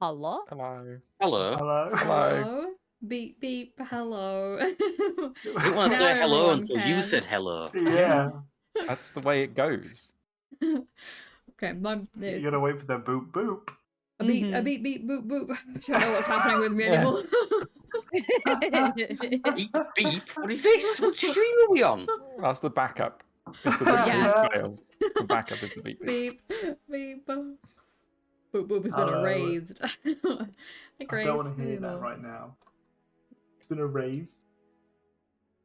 Hello? Hello. Hello. Hello. Hello. Beep beep. Hello. I didn't want to Now say hello everyone until you can. said hello. Yeah. That's the way it goes. Okay, You gotta wait for the boop boop. a beep beep boop boop. I don't know what's happening with me anymore. Beep, beep. What is this? What stream are we on? That's the backup. If the beep Yeah. beep fails, the backup is the beep beep. Beep beep. Boop boop has been Hello. erased. Hi, I Grace. don't want to How hear you that doing? right now. It's been erased.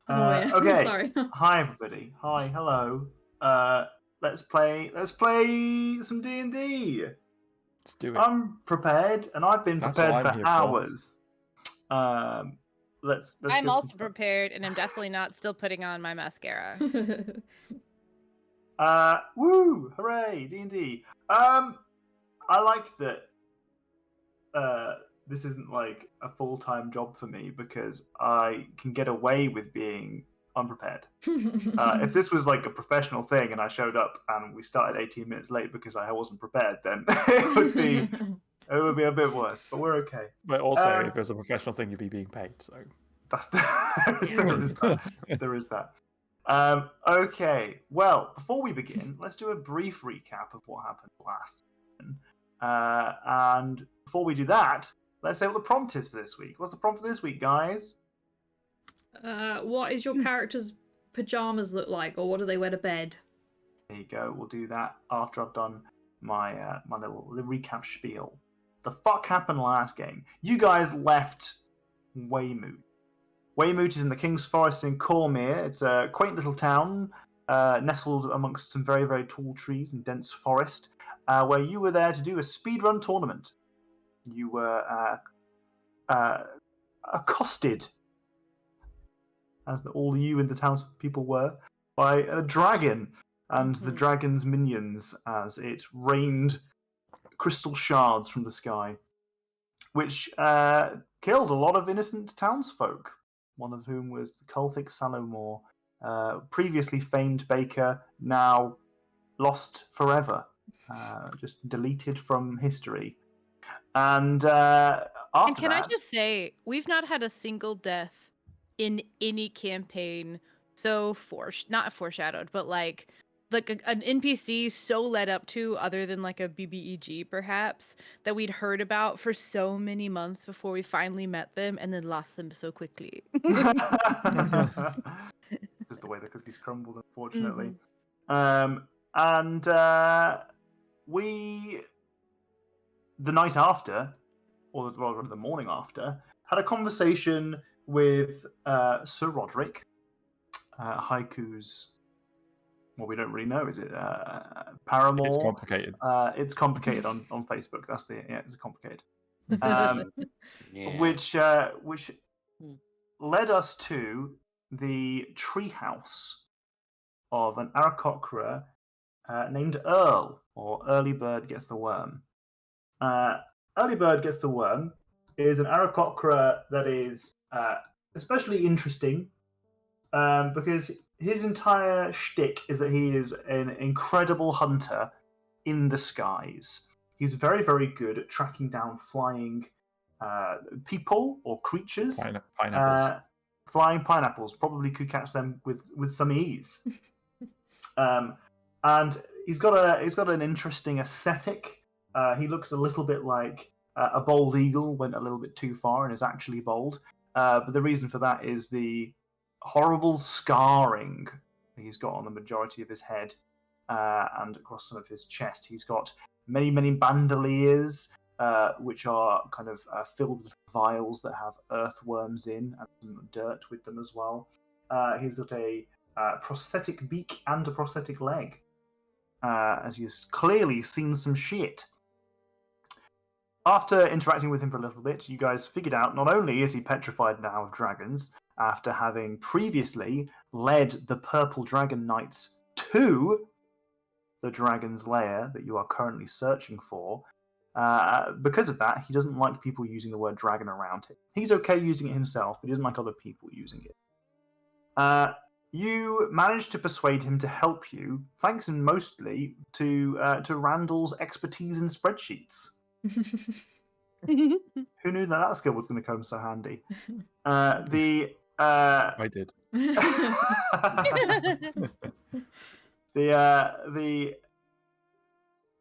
Oh yeah. Okay. Sorry. Hi everybody. Hi. Hello. Let's play some D&D. Let's do it. I'm prepared, and I've been That's what prepared I'm for here for. hours. Let's I'm get also some prepared, and I'm definitely not still putting on my mascara. Woo! Hooray! D&D. I like that. This isn't like a full-time job for me because I can get away with being unprepared. If this was like a professional thing and I showed up and we started 18 minutes late because I wasn't prepared, then it would be a bit worse. But we're okay. But also, if it was a professional thing, you'd be being paid. So there is that. Okay. Well, before we begin, let's do a brief recap of what happened last season. And before we do that, let's say what the prompt is for this week. What's the prompt for this week, guys? What is your character's pajamas look like, or what do they wear to bed? There you go. We'll do that after I've done my my little recap spiel. The fuck happened last game? You guys left Weymouth. Weymouth is in the King's Forest in Cormier. It's a quaint little town nestled amongst some very, very tall trees and dense forest, where you were there to do a speedrun tournament. You were accosted, as all you and the townspeople were, by a dragon and the dragon's minions as it rained crystal shards from the sky, which killed a lot of innocent townsfolk, one of whom was the Colthic Salomore, previously famed baker, now lost forever, just deleted from history. And after And can I that, just say, we've not had a single death in any campaign so not foreshadowed, but like an NPC so led up to, other than like a BBEG perhaps, that we'd heard about for so many months before we finally met them and then lost them so quickly. just the way the cookies crumbled, unfortunately. We, the night after, or rather the morning after, had a conversation with Sir Roderick, Haiku's. Well, we don't really know. Is it paramour? It's complicated. It's complicated on Facebook. That's it's complicated. Yeah. Which led us to the treehouse of an Aarakocra named Earl, or Early Bird Gets the Worm. Early Bird Gets the Worm is an Aarakocra that is especially interesting because his entire shtick is that he is an incredible hunter in the skies. He's very, very good at tracking down flying people or creatures. Pineapples. Flying pineapples. Probably could catch them with some ease. And he's got an interesting aesthetic. He looks a little bit like a bald eagle went a little bit too far and is actually bald. But the reason for that is the horrible scarring that he's got on the majority of his head and across some of his chest. He's got many, many bandoliers, which are kind of filled with vials that have earthworms in and some dirt with them as well. He's got a prosthetic beak and a prosthetic leg, as he's clearly seen some shit. After interacting with him for a little bit, you guys figured out not only is he petrified now of dragons, after having previously led the Purple Dragon Knights to the dragon's lair that you are currently searching for. Because of that, he doesn't like people using the word dragon around him. He's okay using it himself, but he doesn't like other people using it. You managed to persuade him to help you, thanks mostly to Randall's expertise in spreadsheets. Who knew that skill was going to come so handy? I did. The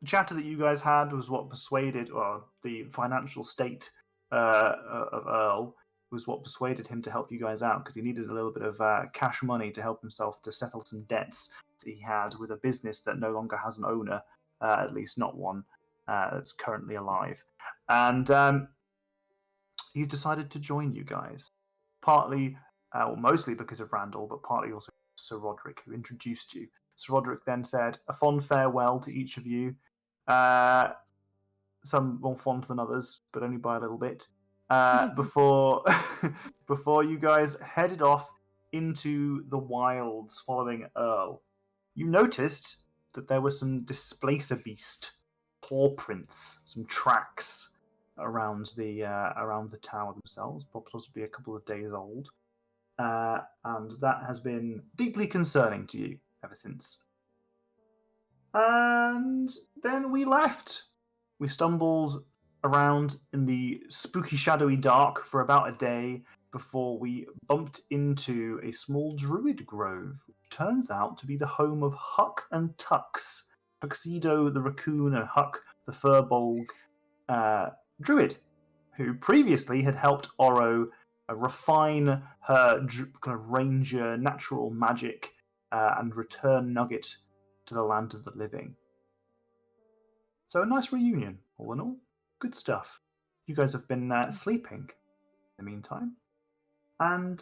chatter that you guys had was what persuaded, or the financial state of Earl was what persuaded him to help you guys out, because he needed a little bit of cash money to help himself to settle some debts that he had with a business that no longer has an owner, at least not one that's currently alive. And he's decided to join you guys, partly, or mostly because of Randall, but partly also Sir Roderick, who introduced you. Sir Roderick then said a fond farewell to each of you. Some more fond than others, but only by a little bit. Before you guys headed off into the wilds following Earl. You noticed that there were some displacer beast paw prints, some tracks around the tower themselves, possibly a couple of days old, and that has been deeply concerning to you ever since. And then we left. We stumbled around in the spooky, shadowy dark for about a day before we bumped into a small druid grove, which turns out to be the home of Huck and Tux, Tuxedo the raccoon and Huck the furbolg druid, who previously had helped Oro refine her kind of ranger natural magic and return Nugget to the land of the living. So a nice reunion, all in all. Good stuff. You guys have been sleeping in the meantime. And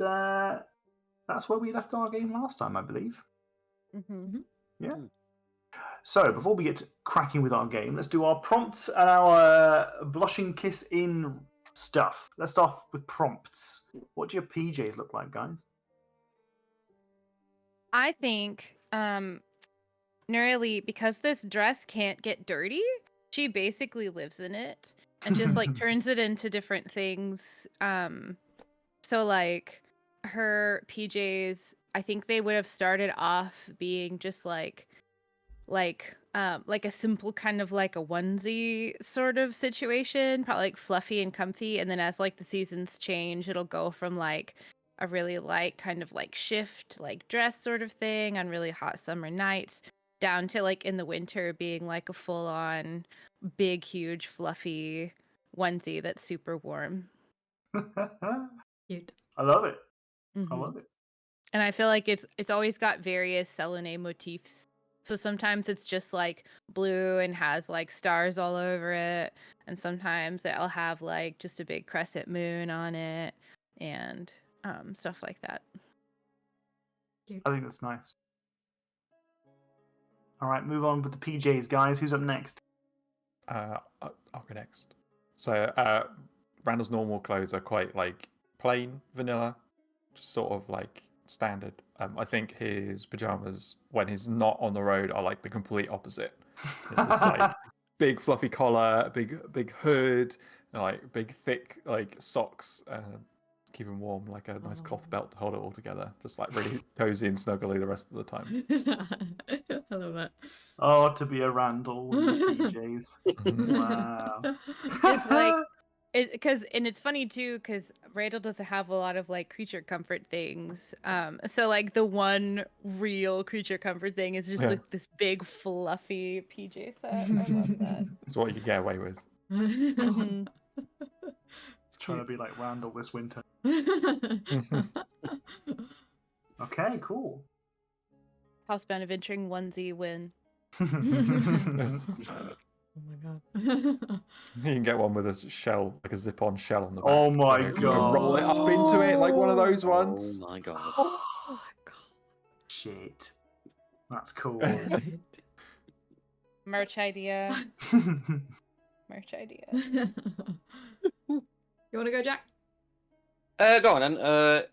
that's where we left our game last time, I believe. Mm-hmm. Yeah. So before we get cracking with our game, let's do our prompts and our blushing kiss in stuff. Let's start with prompts. What do your PJs look like, guys? I think Neurali, because this dress can't get dirty, she basically lives in it and just like turns it into different things. So like her PJs, I think they would have started off being just like a simple kind of like a onesie sort of situation, probably like fluffy and comfy. And then as like the seasons change, it'll go from like a really light kind of like shift like dress sort of thing on really hot summer nights, down to like in the winter being like a full on big huge fluffy onesie that's super warm. Cute. I love it. Mm-hmm. I love it. And I feel like it's always got various Selene motifs. So sometimes it's just like blue and has like stars all over it, and sometimes it'll have like just a big crescent moon on it and stuff like that. Cute. I think that's nice. All right, move on with the PJs, guys. Who's up next? I'll go next. So Randall's normal clothes are quite like plain, vanilla, just sort of like standard. I think his pajamas, when he's not on the road, are like the complete opposite. It's just like big fluffy collar, big hood, and like big thick like socks, keep him warm, like a nice cloth belt to hold it all together. Just like really cozy and snuggly the rest of the time. I love that. Oh, to be a Randall with the PJs. Wow. It's like it's funny too because Randall doesn't have a lot of like creature comfort things. So like the one real creature comfort thing is just like this big fluffy PJ set. I love that. It's what you get away with. Mhm. It's trying to be like Randall this winter. Okay, cool. Housebound adventuring onesie win. Oh my god. You can get one with a shell, like a zip-on shell on the back. Oh my You can god. roll it up into it like one of those Oh ones. my god. Oh my god. Shit. That's cool. Merch idea. Merch idea. You want to go, Jack? Go on then. I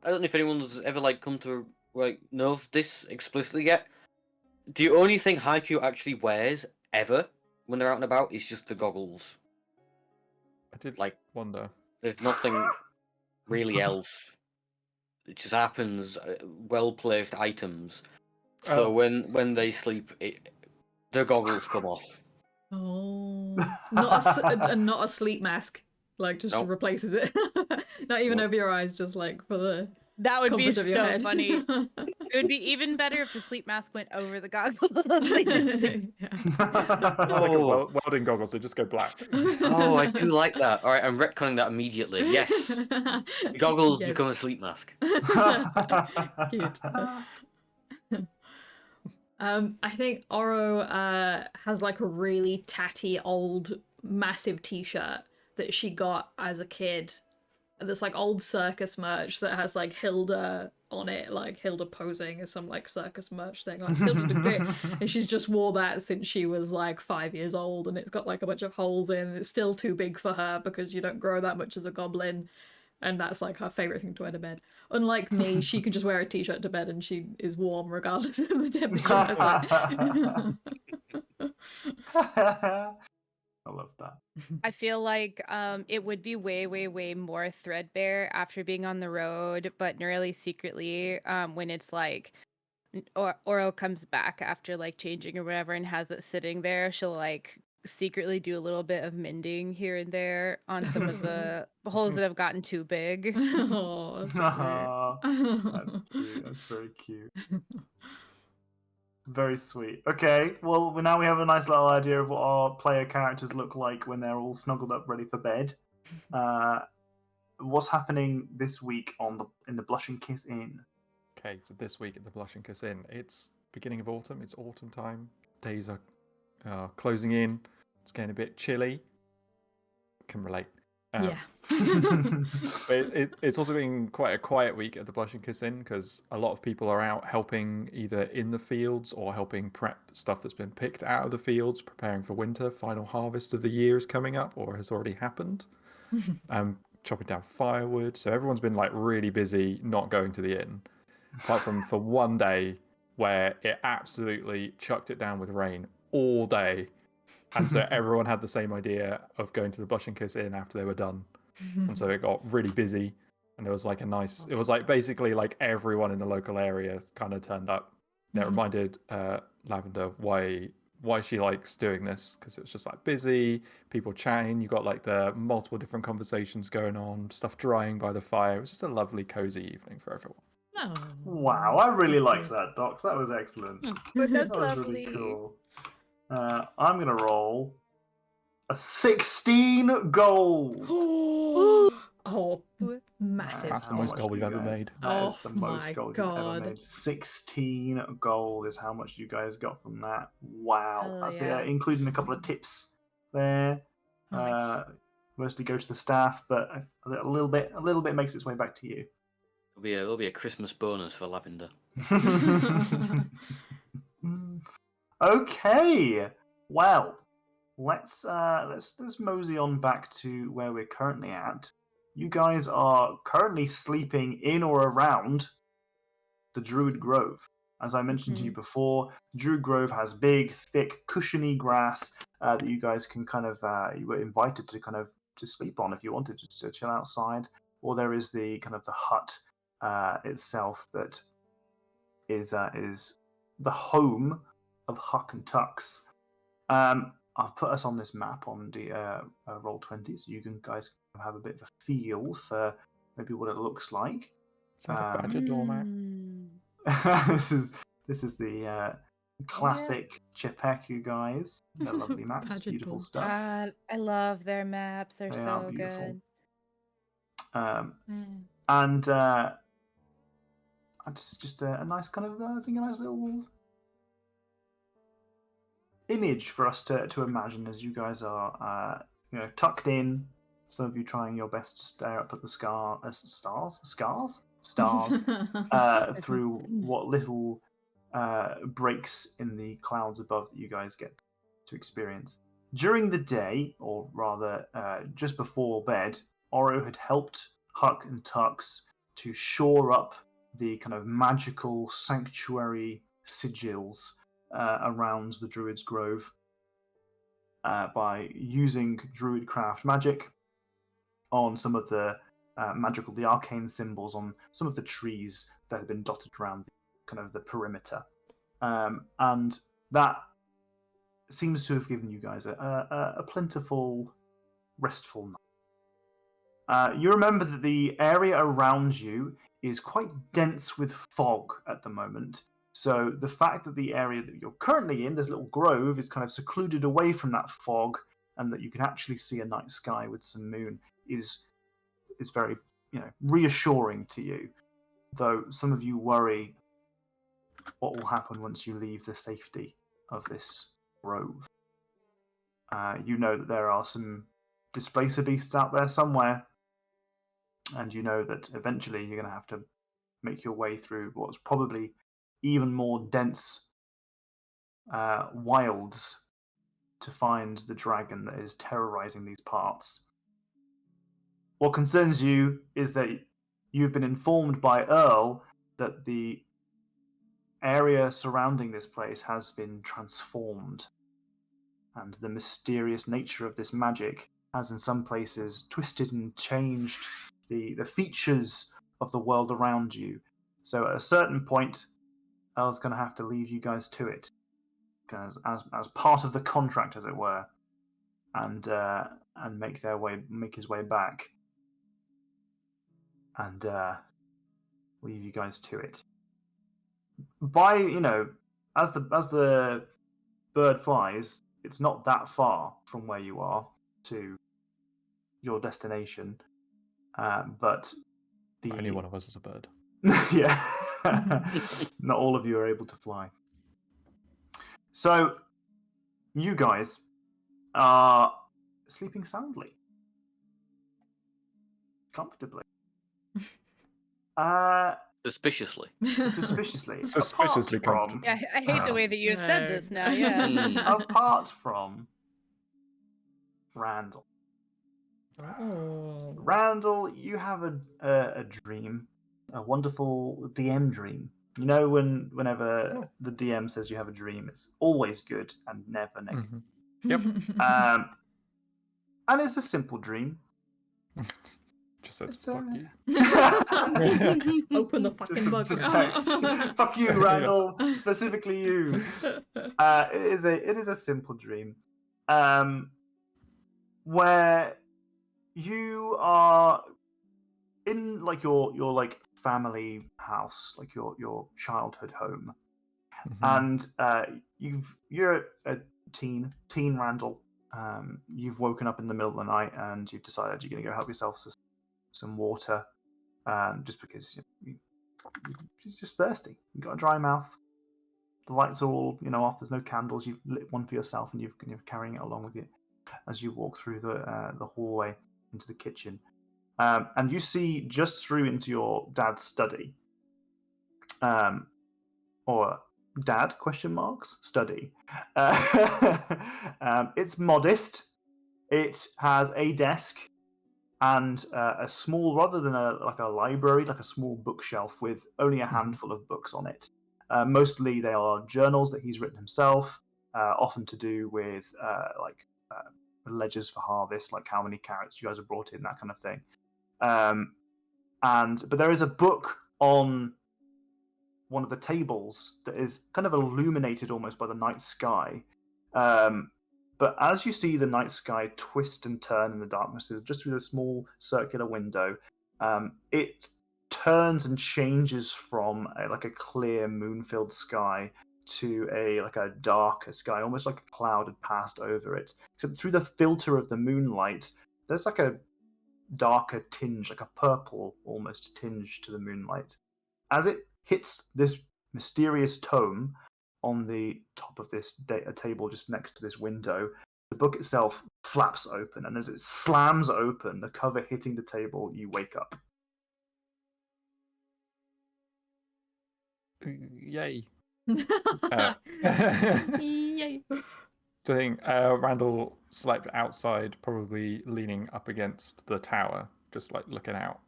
don't know if anyone's ever like come to like knows this explicitly yet. The only thing Haikyuu actually wears ever when they're out and about is just the goggles. I did Like wonder. there's nothing really else. It just happens. Well placed items. So when they sleep, their goggles come off. Oh, not not a sleep mask, like just Nope. replaces it. Not even Nope. over your eyes, just like for the That would be comfort of your so head. funny. It would be even better if the sleep mask went over the goggles. They just stick. It's like a Oh. welding goggles, they just go black. Oh, I do like that. All right, I'm retconning that immediately. Yes, the goggles Yes. become a sleep mask. Cute. I think Oro has like a really tatty old massive t-shirt that she got as a kid. That's like old circus merch that has like Hilda on it, like Hilda posing as some like circus merch thing, like Hilda the Great. And she's just wore that since she was like 5 years old, and it's got like a bunch of holes in. It's still too big for her because you don't grow that much as a goblin. And that's like her favorite thing to wear to bed. Unlike me, she can just wear a t-shirt to bed and she is warm regardless of the temperature. It's like... I love that. I feel like it would be way more threadbare after being on the road, but nearly secretly when it's like Oro comes back after like changing or whatever and has it sitting there, she'll like secretly do a little bit of mending here and there on some of the holes that have gotten too big. Oh, that's so cute. That's cute. That's very cute. Very sweet. Okay, well now we have a nice little idea of what our player characters look like when they're all snuggled up, ready for bed. What's happening this week in the Blushing Kiss Inn? Okay, so this week at the Blushing Kiss Inn, it's beginning of autumn. It's autumn time. Days are closing in. It's getting a bit chilly. Can relate. Yeah. But it's also been quite a quiet week at the Blushing Kiss Inn because a lot of people are out helping either in the fields or helping prep stuff that's been picked out of the fields, preparing for winter. Final harvest of the year is coming up or has already happened. Chopping down firewood. So everyone's been like really busy not going to the inn. Apart from for one day where it absolutely chucked it down with rain all day. And so everyone had the same idea of going to the Blushing Kiss Inn after they were done. And so it got really busy. And there was like it was like basically like everyone in the local area kind of turned up. And it reminded Lavender why she likes doing this, because it was just like busy, people chatting. You got like the multiple different conversations going on, stuff drying by the fire. It was just a lovely, cozy evening for everyone. Oh. Wow, I really liked that, Docs. That was excellent. But that's That was lovely. really cool. I'm gonna roll a 16 gold. Oh, massive. That's the How most much gold do we've you ever guys- made. That is Oh the most my gold you've ever God. made. 16 gold is how much you guys got from that. Wow. Hell That's yeah. including a couple of tips there. Nice. Mostly go to the staff, but a little bit makes its way back to you. It'll be a Christmas bonus for Lavender. Okay. Well, let's mosey on back to where we're currently at. You guys are currently sleeping in or around the Druid Grove. As I mentioned to you before, Druid Grove has big, thick, cushiony grass that you guys can kind of you were invited to kind of to sleep on if you wanted just to chill outside. Or there is the kind of the hut itself that is the home of Huck and Tux. I'll put us on this map on the Roll20, so you guys can have a bit of a feel for maybe what it looks like. Is that a badger doormat? This is the classic Chepeku guys. They're lovely maps, Badger beautiful door. stuff. God, I love their maps. They're They are so beautiful. good. And it's just a nice kind of I think a nice little image for us to imagine as you guys are tucked in. Some of you trying your best to stare up at the stars through what little breaks in the clouds above that you guys get to experience. During the day, or rather just before bed, Oro had helped Huck and Tux to shore up the kind of magical sanctuary sigils around the Druid's Grove by using Druidcraft magic on some of the the arcane symbols on some of the trees that have been dotted around the perimeter. And that seems to have given you guys a plentiful, restful night. You remember that the area around you is quite dense with fog at the moment. So the fact that the area that you're currently in, this little grove, is kind of secluded away from that fog, and that you can actually see a night sky with some moon, is very, reassuring to you. Though some of you worry what will happen once you leave the safety of this grove. You know that there are some displacer beasts out there somewhere, and you know that eventually you're going to have to make your way through what's probably even more dense wilds to find the dragon that is terrorizing these parts. What concerns you is that you've been informed by Earl that the area surrounding this place has been transformed, and the mysterious nature of this magic has in some places twisted and changed the features of the world around you. So at a certain point, Earl's going to have to leave you guys to it, as part of the contract, as it were, and make his way back, and leave you guys to it. As the bird flies, it's not that far from where you are to your destination, but Only one of us is a bird. yeah, not all of you are able to fly. So you guys are sleeping soundly, comfortably. Suspiciously. Suspiciously. Suspiciously apart from, comfortable. Yeah, I hate the way that you have said this now. Yeah. apart from Randall. Oh. Randall, you have a dream, a wonderful DM dream. You know, whenever the DM says you have a dream, it's always good and never negative. Yep. And it's a simple dream. Just says It's fuck alright. you. Open the fucking book. Just text. Fuck you, Randall. Specifically you. It is a simple dream, where you are in like your like family house, like your childhood home, and you're a teen Randall. You've woken up in the middle of the night and you've decided you're going to go help yourself some water, just because you're just thirsty. You've got a dry mouth. The lights are all off. There's no candles. You've lit one for yourself, and you're carrying it along with you as you walk through the hallway into the kitchen. And you see just through into your dad's study, or dad ? Study. It's modest. It has a desk and a small, rather than a library, like a small bookshelf with only a handful of books on it. Mostly they are journals that he's written himself, often to do with ledgers for harvest, like how many carrots you guys have brought in, that kind of thing. But there is a book on one of the tables that is kind of illuminated almost by the night sky. But as you see the night sky twist and turn in the darkness, just through the small circular window, it turns and changes from a clear moon-filled sky to a darker sky, almost like a cloud had passed over it. Except through the filter of the moonlight, there's like a darker tinge, like a purple almost tinge to the moonlight. As it hits this mysterious tome on the top of this table just next to this window, the book itself flaps open, and as it slams open, the cover hitting the table, you wake up. Yay. Yay. So I think Randall slept outside, probably leaning up against the tower, just looking out.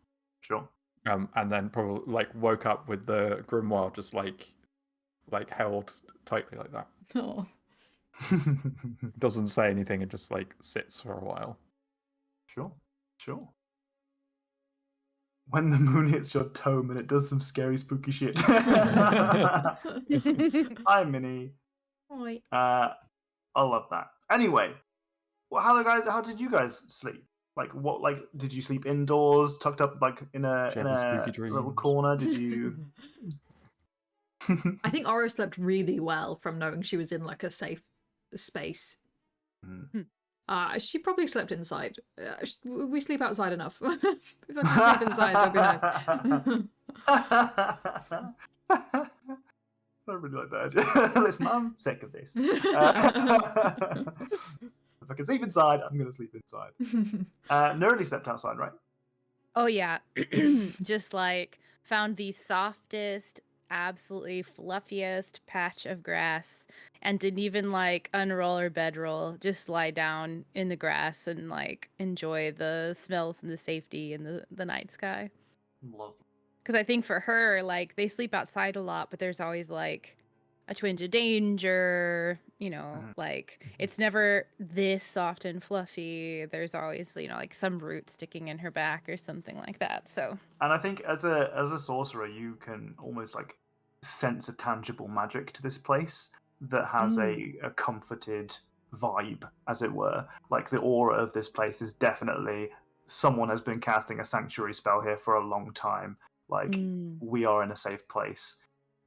Sure. And then probably woke up with the grimoire just held tightly like that. Oh. Doesn't say anything, it just sits for a while. Sure. When the moon hits your tome and it does some scary, spooky shit. Hi, Minnie. Hi. I love that. Anyway, well, how did you guys sleep? Like, what? Like, did you sleep indoors, tucked up like in Did you have any spooky little dreams? corner? Did you? I think Oro slept really well from knowing she was in like a safe space. Mhm. She probably slept inside. We sleep outside enough. If I can sleep inside, that'd be nice. I really like that idea. Listen, I'm sick of this. If I can sleep inside, I'm going to sleep inside. Nerdy slept outside, right? Oh yeah. Just like found the softest, absolutely fluffiest patch of grass and didn't even like unroll or bedroll, just lie down in the grass and like enjoy the smells and the safety and the night sky. Lovely. Because I think for her, like they sleep outside a lot, but there's always like a twinge of danger, like it's never this soft and fluffy. There's always, like some root sticking in her back or something like that. So, and I think as a sorcerer, you can almost like sense a tangible magic to this place that has a comforted vibe, as it were. Like the aura of this place is definitely someone has been casting a sanctuary spell here for a long time. Like we are in a safe place,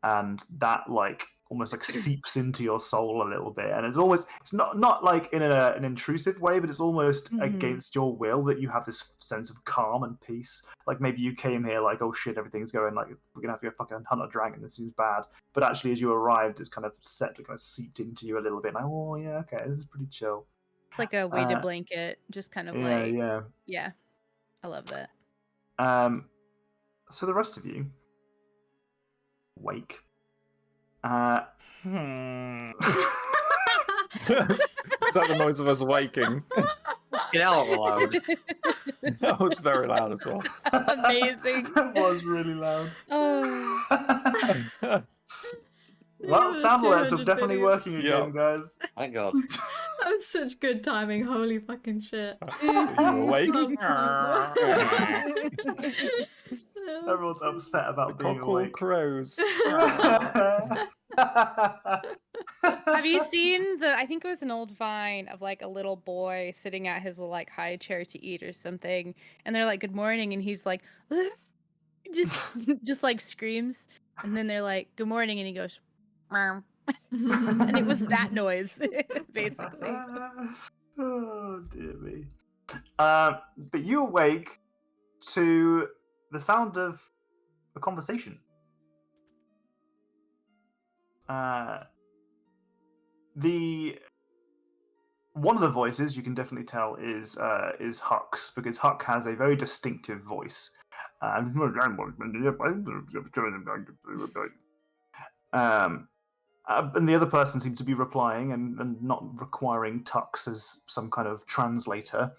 and that like almost like seeps into your soul a little bit, and it's not like in an intrusive way, but it's almost against your will that you have this sense of calm and peace. Like maybe you came here like, oh shit, everything's going like we're gonna have to go fucking hunt a dragon, this seems bad, but actually as you arrived it's kind of seeped into you a little bit, like, oh yeah, okay, this is pretty chill. It's like a weighted blanket, just kind of yeah, I love that. So the rest of you wake. Is that the noise of us waking? Get out loud. That was very loud as well. Amazing. That was really loud. Oh. Well, sound alerts are definitely 200 working again, Yep. guys. Thank God. That was such good timing. Holy fucking shit. So you were waking? Everyone's upset about being Cockle awake. crows. Have you seen I think it was an old Vine of like a little boy sitting at his like high chair to eat or something, and they're like, good morning, and he's like, just like screams, and then they're like, good morning, and he goes, meow. And it was that noise, basically. Oh, dear me. But you awake to the sound of a conversation. One of the voices you can definitely tell is Huck's, because Huck has a very distinctive voice. And the other person seems to be replying and not requiring Tux as some kind of translator.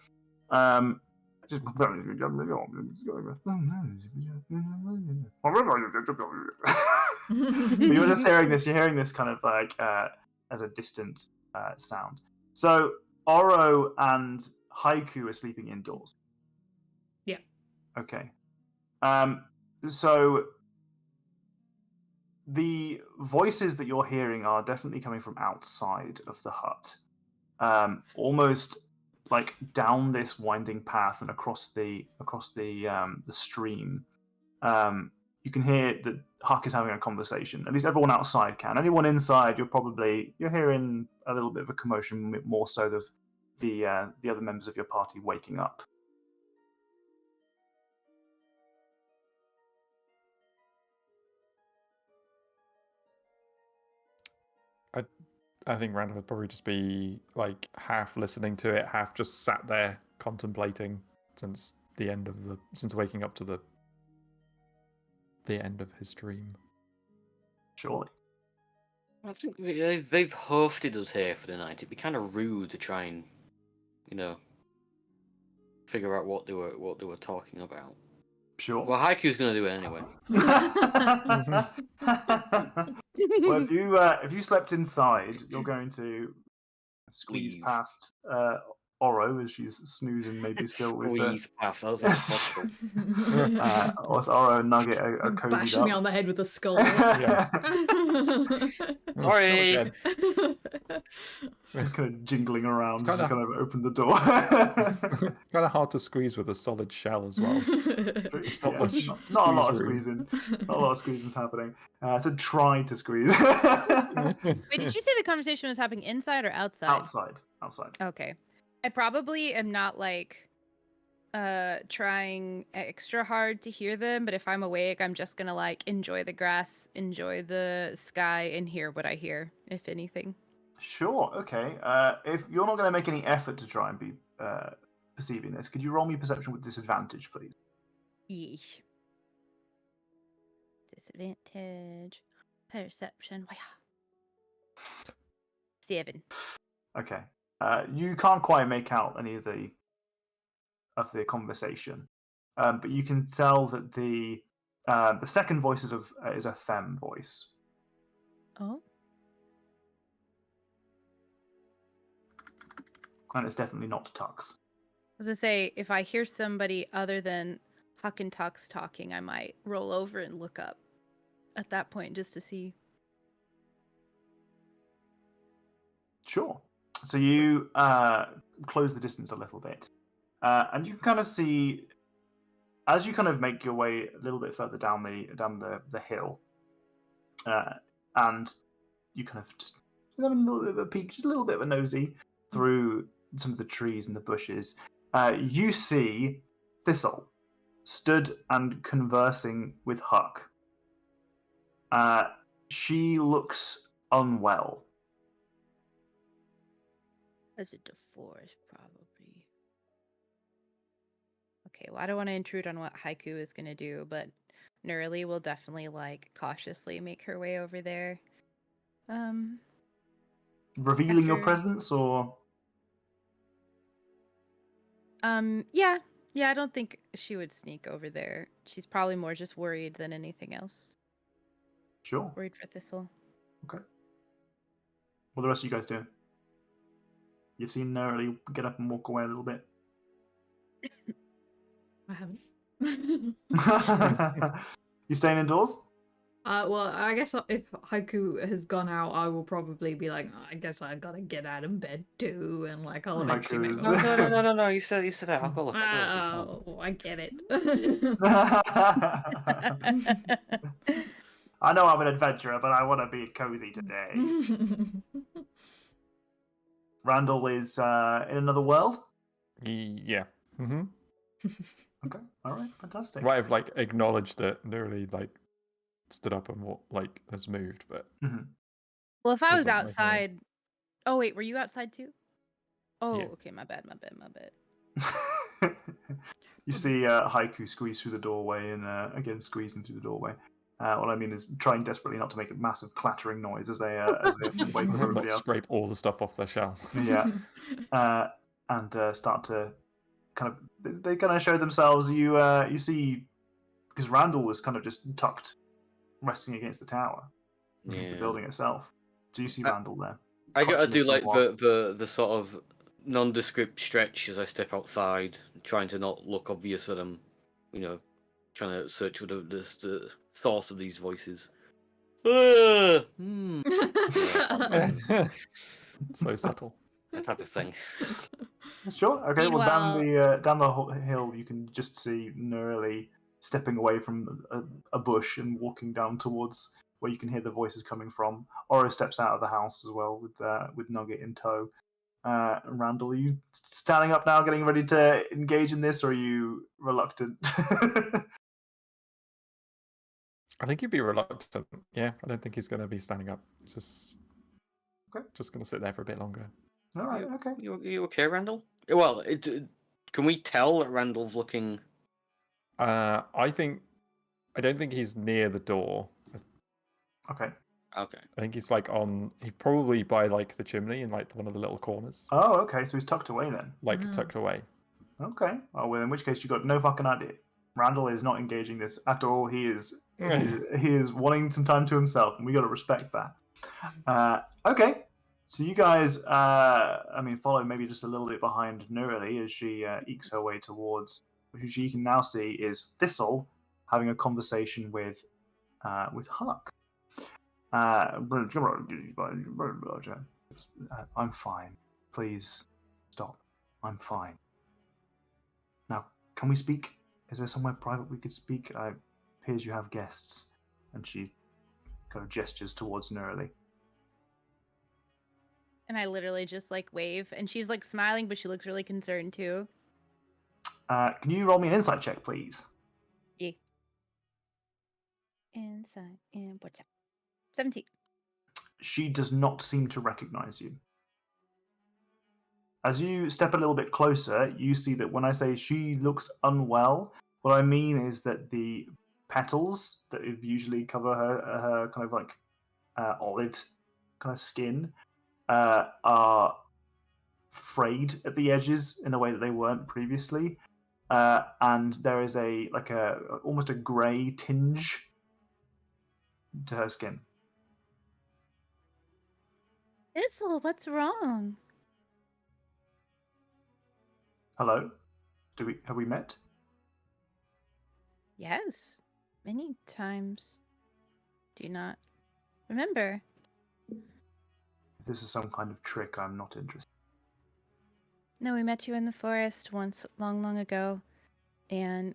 Just but you're just hearing this. You're hearing this kind of like as a distant sound. So Oro and Haiku are sleeping indoors. Yeah. Okay. So the voices that you're hearing are definitely coming from outside of the hut, almost like down this winding path and across the stream. You can hear that Huck is having a conversation. At least everyone outside can. Anyone inside, you're hearing a little bit of a commotion, more so of the other members of your party waking up. I think Randall would probably just be like half listening to it, half just sat there contemplating since waking up to the end of his dream. Surely. I think they've hosted us here for the night. It'd be kind of rude to try and, figure out what they were talking about. Sure. Well, Haiku's gonna do it anyway. Well, if you slept inside, you're going to squeeze Leave. past Oro as she's snoozing, maybe still with Squeeze past. That was impossible. whilst Oro and Nugget are cozied Bashing me up. on the head with a skull. Yeah. Sorry. Again. Kind of jingling around as you kinda- kind of open the door. Kind of hard to squeeze with a solid shell as well. It's not Yeah, much not a lot of squeeze squeezing. Not a lot of squeezing's happening. I said try to squeeze. room. Wait, did you say the conversation was happening inside or outside? Outside. Okay. I probably am not like trying extra hard to hear them, but if I'm awake, I'm just gonna like enjoy the grass, enjoy the sky, and hear what I hear, if anything. Sure. Okay. If you're not going to make any effort to try and be perceiving this, could you roll me perception with disadvantage, please? Yeesh. Disadvantage. Perception. 7. Okay. You can't quite make out any of the conversation, but you can tell that the second voice is a femme voice. Oh. And it's definitely not Tux. I was gonna say, if I hear somebody other than Huck and Tux talking, I might roll over and look up at that point just to see. Sure. So you close the distance a little bit, and you can kind of see, as you kind of make your way a little bit further down the hill, and you kind of just have a little bit of a peek, just a little bit of a nosy through some of the trees and the bushes. You see Thistle stood and conversing with Huck. She looks unwell. Is it the forest, probably? Okay, well, I don't want to intrude on what Haiku is gonna do, but Nurli will definitely like cautiously make her way over there. Revealing your After- presence, or Yeah, I don't think she would sneak over there. She's probably more just worried than anything else. sure. Worried for Thistle. What are the rest of you guys doing? You've seen Nerly get up and walk away a little bit. I haven't. You staying indoors? Well, I guess if Haiku has gone out, I will probably be like, I guess I gotta get out of bed too, and like I'll eventually make. Haiku No. You said that. I'll go look. Oh, I get it. I know I'm an adventurer, but I want to be cozy today. Randall is in another world? Yeah. Mm-hmm. Okay, alright, fantastic. Right, I've like acknowledged that nearly like stood up and has moved, but Mhm. Well, if I was Doesn't make any- outside. Oh wait, were you outside too? Oh, Yeah. okay, my bad. You see Haiku squeeze through the doorway and again squeezing through the doorway. What I mean is trying desperately not to make a massive clattering noise as they wait for everybody not else. scrape all the stuff off their shell. Yeah, and start to they kind of show themselves. You see, because Randall was kind of just tucked, resting against the tower, against the building itself. Do you see Randall there? I gotta do like Clutching the sort of nondescript stretch as I step outside, trying to not look obvious that I'm, trying to search for the source of these voices. So subtle. That type of thing. Sure. Okay. Well, Meanwhile- down the hill, you can just see Nerly stepping away from a bush and walking down towards where you can hear the voices coming from. Oro steps out of the house as well with Nugget in tow. Randall, are you standing up now, getting ready to engage in this, or are you reluctant? I think he'd be reluctant. Yeah, I don't think he's going to be standing up. Just going to sit there for a bit longer. All right. Okay. You okay, Randall? Well, can we tell that Randall's looking? I don't think he's near the door. Okay. Okay. I think he's like he's probably by like the chimney in like one of the little corners, Oh, okay. So he's tucked away then. like tucked away. Okay. Well, in which case you got no fucking idea. Randall is not engaging this at all. He is wanting some time to himself, and we got to respect that. Okay. So you guys, follow maybe just a little bit behind Nurali as she ekes her way towards who you can now see is Thistle having a conversation with Huck. I'm fine. Please stop. I'm fine. Now, can we speak? Is there somewhere private we could speak? It appears you have guests. And she kind of gestures towards Nurali. And I literally just like wave, and she's like smiling, but she looks really concerned too. Can you roll me an insight check, please? Yeah. Inside and what's up? 17. She does not seem to recognize you. As you step a little bit closer, you see that when I say she looks unwell, what I mean is that the petals that usually cover her kind of like olive kind of skin are frayed at the edges in a way that they weren't previously, and there is almost a grey tinge to her skin. Issel, what's wrong? Hello, have we met? Yes, many times. Do you not remember? If this is some kind of trick, I'm not interested. No, we met you in the forest once, long, long ago, and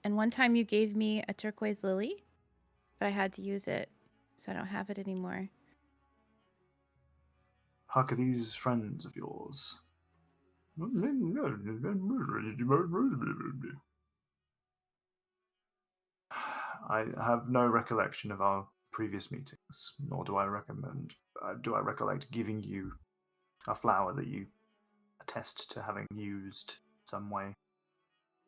one time you gave me a turquoise lily, but I had to use it, so I don't have it anymore. Huck, are these friends of yours? I have no recollection of our previous meetings, nor do I recollect giving you a flower that you attest to having used in some way.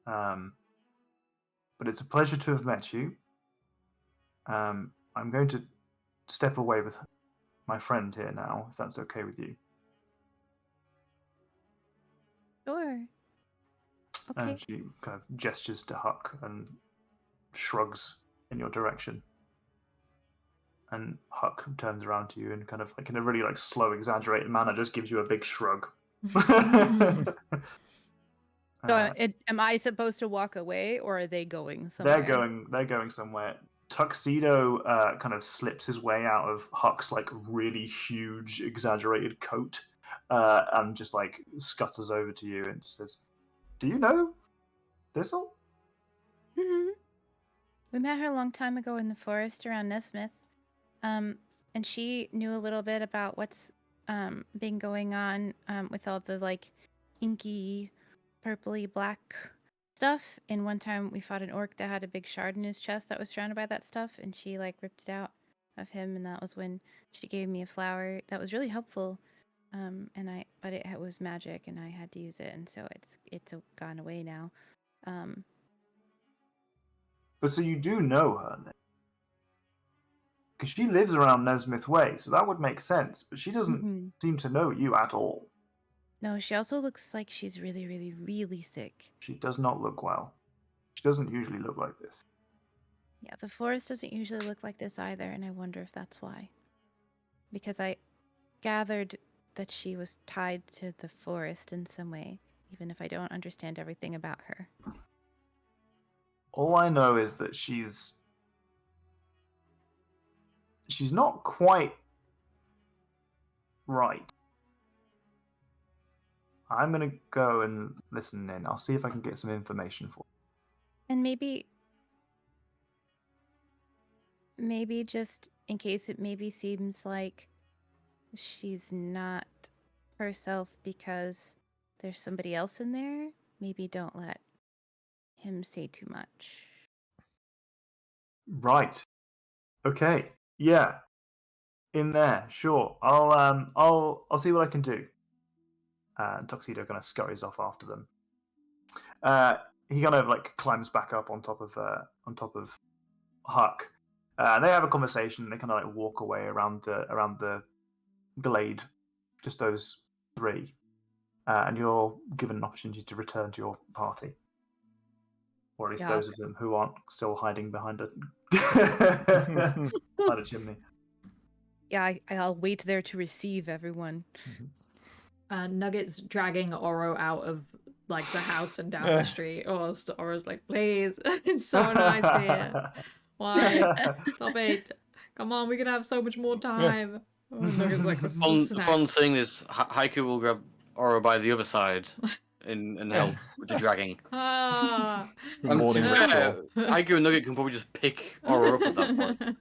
But it's a pleasure to have met you. I'm going to step away with my friend here now, if that's okay with you. Sure. Okay. And she kind of gestures to Huck and shrugs in your direction. And Huck turns around to you and kind of like in a really like slow, exaggerated manner just gives you a big shrug. So am I supposed to walk away, or are they going somewhere? They're going somewhere. Tuxedo kind of slips his way out of Huck's like really huge, exaggerated coat, and just like scuttles over to you and says, "Do you know Thistle?" Mm-hmm. We met her a long time ago in the forest around Nesmith, and she knew a little bit about what's been going on with all the like inky, purpley black stuff. And one time we fought an orc that had a big shard in his chest that was surrounded by that stuff, and she like ripped it out of him, and that was when she gave me a flower that was really helpful. But it was magic, and I had to use it, and so it's gone away now. But so you do know her then? Because she lives around Nesmith Way, so that would make sense. But she doesn't seem to know you at all. No, she also looks like she's really, really, really sick. She does not look well. She doesn't usually look like this. Yeah, the forest doesn't usually look like this either, and I wonder if that's why. Because I gathered that she was tied to the forest in some way, even if I don't understand everything about her. All I know is that she's not quite right. I'm going to go and listen in. I'll see if I can get some information for you. And maybe just in case it maybe seems like she's not herself because there's somebody else in there, maybe don't let him say too much. Right. Okay. Yeah. In there. Sure. I'll see what I can do. And Tuxedo kind of scurries off after them. He kind of like climbs back up on top of Huck. And they have a conversation. They kind of like walk away around the glade, just those three. And you're given an opportunity to return to your party. Or at least those of them who aren't still hiding behind a chimney. Yeah, I'll wait there to receive everyone. Nugget's dragging Oro out of like the house and down the street. Oro's like, please, it's so nice here. Why? Stop it. Come on, we could have so much more time. Oh, Nugget's like, this is a snack. Upon saying this, Haiku will grab Oro by the other side and help with the dragging. Ah. The morning To be fair, ritual. Haiku and Nugget can probably just pick Oro up at that point.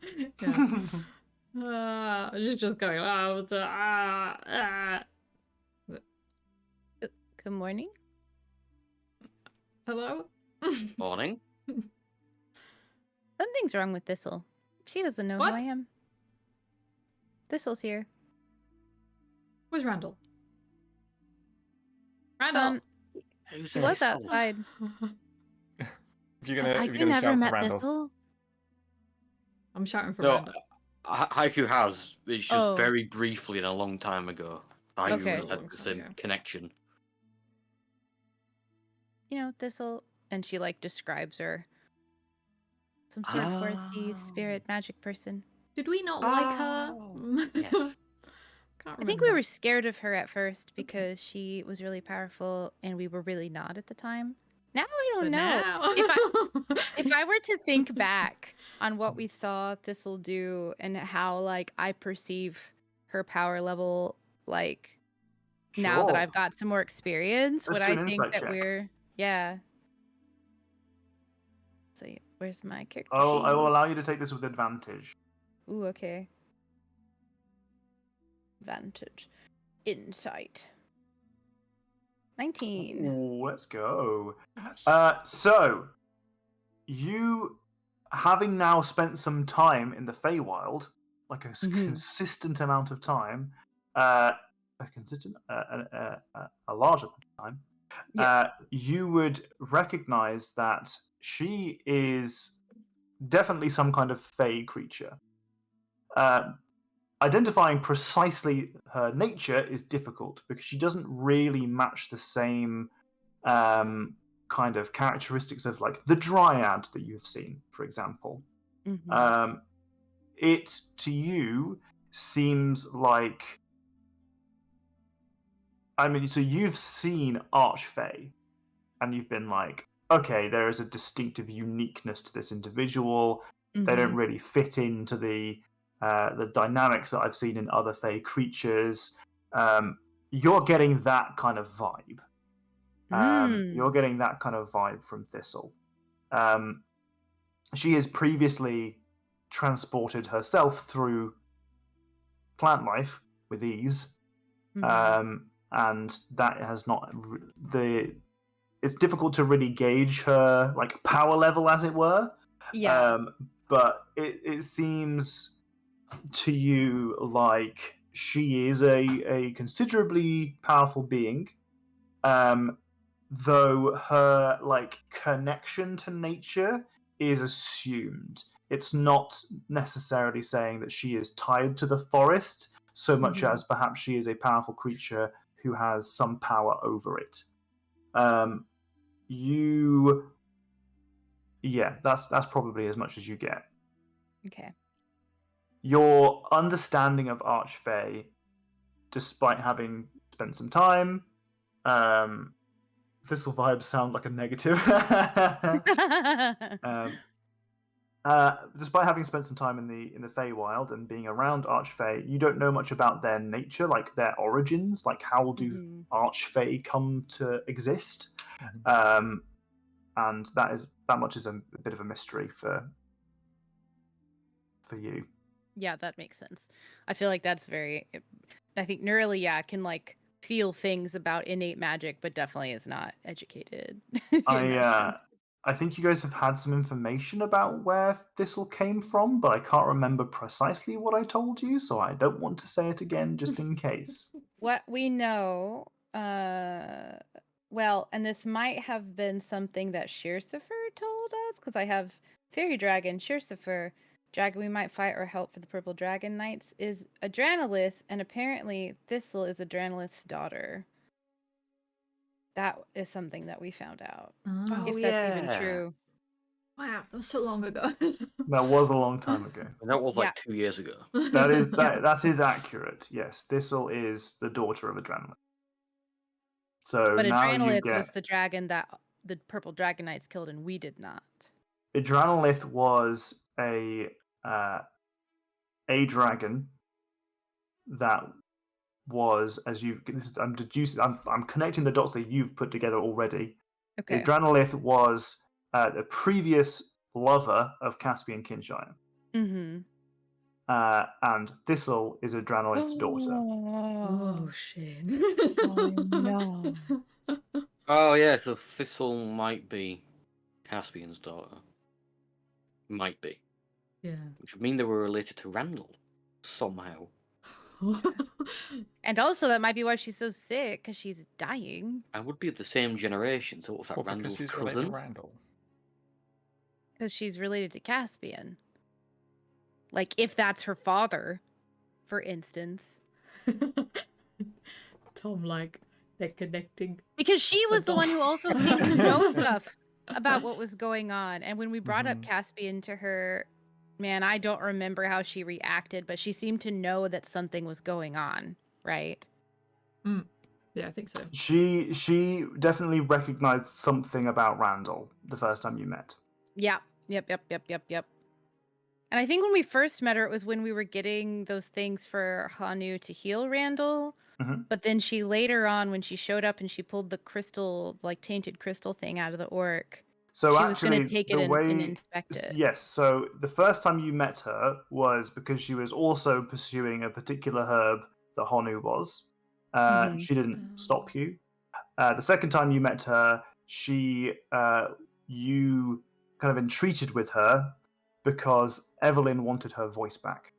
Yeah. She's just going, oh, Good morning. Hello? Morning. Something's wrong with Thistle. She doesn't know What? who I am. Thistle's here. Where's Randall? Randall! Who's He was this? outside. If you're Has gonna Haiku never shout for met Randall, Thistle? I'm shouting for No, Randall. Haiku has. It's just Oh. very briefly and a long time ago. Haiku Okay. would have had the same connection. You know, Thistle, and she like describes her. Some sort of foresty spirit magic person. Did we not like her? Yes. Can't I think we remember. were scared of her at first because she was really powerful and we were really not at the time. Now I don't But know. now- If I were to think back on what we saw Thistle do and how like I perceive her power level, like now that Sure. I've got some more experience, Let's would do I an think insight that check. we're Let's see, where's my character I will sheet? allow you to take this with advantage. Ooh, okay. Advantage. Insight. 19. Ooh, let's go. So, you, having now spent some time in the Feywild, like a consistent amount of time, a large amount of time, you would recognize that she is definitely some kind of Fey creature. Identifying precisely her nature is difficult because she doesn't really match the same kind of characteristics of like the dryad that you've seen, for example. It to you seems like, I mean, so you've seen Archfey and you've been like, okay, there is a distinctive uniqueness to this individual. They don't really fit into the dynamics that I've seen in other Fey creatures. You're getting that kind of vibe. You're getting that kind of vibe from Thistle. She has previously transported herself through plant life with ease, and that has not it's difficult to really gauge her like power level, as it were. But it seems to you like she is a considerably powerful being, though her like connection to nature is assumed. It's not necessarily saying that she is tied to the forest so much as perhaps she is a powerful creature who has some power over it. That's probably as much as you get. Okay. Your understanding of Archfey, despite having spent some time, Thistle vibes sound like a negative. Despite having spent some time in the Feywild and being around Archfey, you don't know much about their nature, like their origins, like how do Archfey come to exist, and that much is a bit of a mystery for you. Yeah, that makes sense. I feel like that's very. I think Neurally, can like feel things about innate magic, but definitely is not educated. I think you guys have had some information about where Thistle came from, but I can't remember precisely what I told you, so I don't want to say it again just in case. What we know, well, and this might have been something that Shirsifer told us, because I have Fairy Dragon, Shirsifer, dragon we might fight or help for the Purple Dragon Knights, is Adranolith, and apparently Thistle is Adranolith's daughter. That is something that we found out. If that's even true. Wow, that was so long ago. That was a long time ago. And that was Yeah. like 2 years ago. That is accurate. Yes, Thistle is the daughter of Adrenaline. So But now you Adrenalith get was the dragon that the purple dragon knights killed, and we did not. Adrenalith was a dragon that was, as you I'm deducing, I'm connecting the dots that you've put together already. Okay. Adrenalith was the previous lover of Caspian Kinshire. Mm-hmm. And Thistle is Adrenalith's daughter. Oh shit. no. Oh yeah, so Thistle might be Caspian's daughter. Might be. Yeah. Which would mean they were related to Randall somehow. And also, that might be why she's so sick, because she's dying. And would be of the same generation, so what's that, Well, because Randall's she's related cousin? to Randall. Because she's related to Caspian. Like, if that's her father, for instance. Tom, like, they're connecting. Because she was the one who also seemed to know stuff about what was going on. And when we brought up Mhm. Caspian to her, man, I don't remember how she reacted, but she seemed to know that something was going on, right? Yeah, I think so. She definitely recognized something about Randall the first time you met. Yeah. Yep. And I think when we first met her, it was when we were getting those things for Hanu to heal Randall. Mhm. But then she later on, when she showed up and she pulled the crystal, like tainted crystal thing out of the orc, So she was actually, going to take it the and way inspect it. yes, so the first time you met her was because she was also pursuing a particular herb that Honu was. Mhm. She didn't stop you. The second time you met her, you kind of entreated with her because Evelyn wanted her voice back.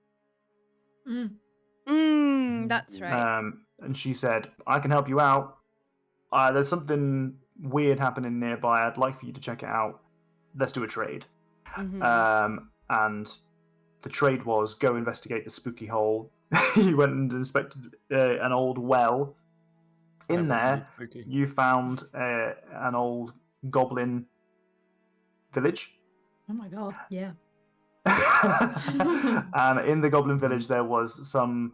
That's right. And she said, I can help you out. There's something weird happening nearby. I'd like for you to check it out. Let's do a trade. Mhm. And the trade was go investigate the spooky hole. You went and inspected an old well. In That was there, spooky. you found an old goblin village. Oh my god, yeah. And in the goblin village, there was some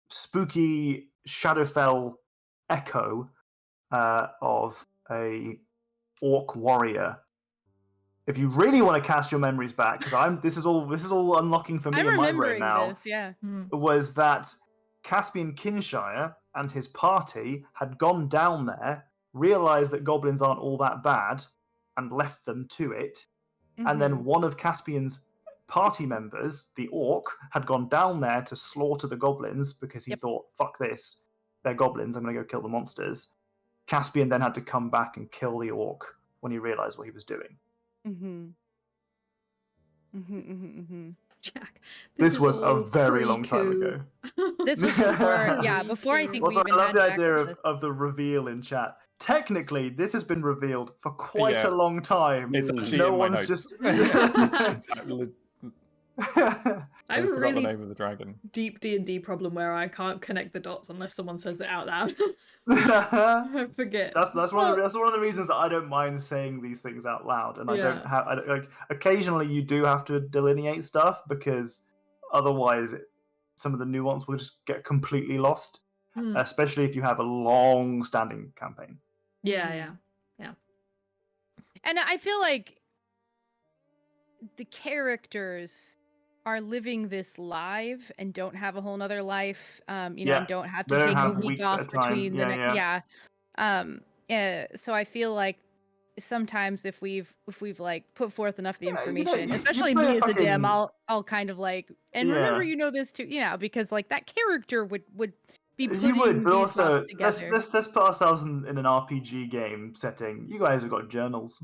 spooky Shadowfell echo of a orc warrior. If you really want to cast your memories back, because this is all unlocking for me I'm in my brain remembering now, this, yeah. was that Caspian Kinshire and his party had gone down there, realized that goblins aren't all that bad, and left them to it. And then one of Caspian's party members, the orc, had gone down there to slaughter the goblins because he thought, fuck this, they're goblins, I'm going to go kill the monsters. Caspian then had to come back and kill the orc when he realized what he was doing. Jack, This is was a all very long time pre-coup. ago. This was before, before I think we Also, even I love had the Jack idea with us. of the reveal in chat. Technically, this has been revealed for quite Yeah. a long time. It's actually no in my one's notes. just. I have a forgot the really name of the dragon. deep D&D problem where I can't connect the dots unless someone says it out loud. I forget. That's one of the reasons that I don't mind saying these things out loud, and like occasionally you do have to delineate stuff because otherwise some of the nuance will just get completely lost, especially if you have a long-standing campaign. Yeah. And I feel like the characters are living this live and don't have a whole nother life, and don't have to take a week off between the next. So I feel like sometimes if we've like put forth enough of the information, especially me as a DM, I'll kind of like, and remember, this too, because like that character would be putting you would, but these also dots together. let's put ourselves in an RPG game setting. You guys have got journals.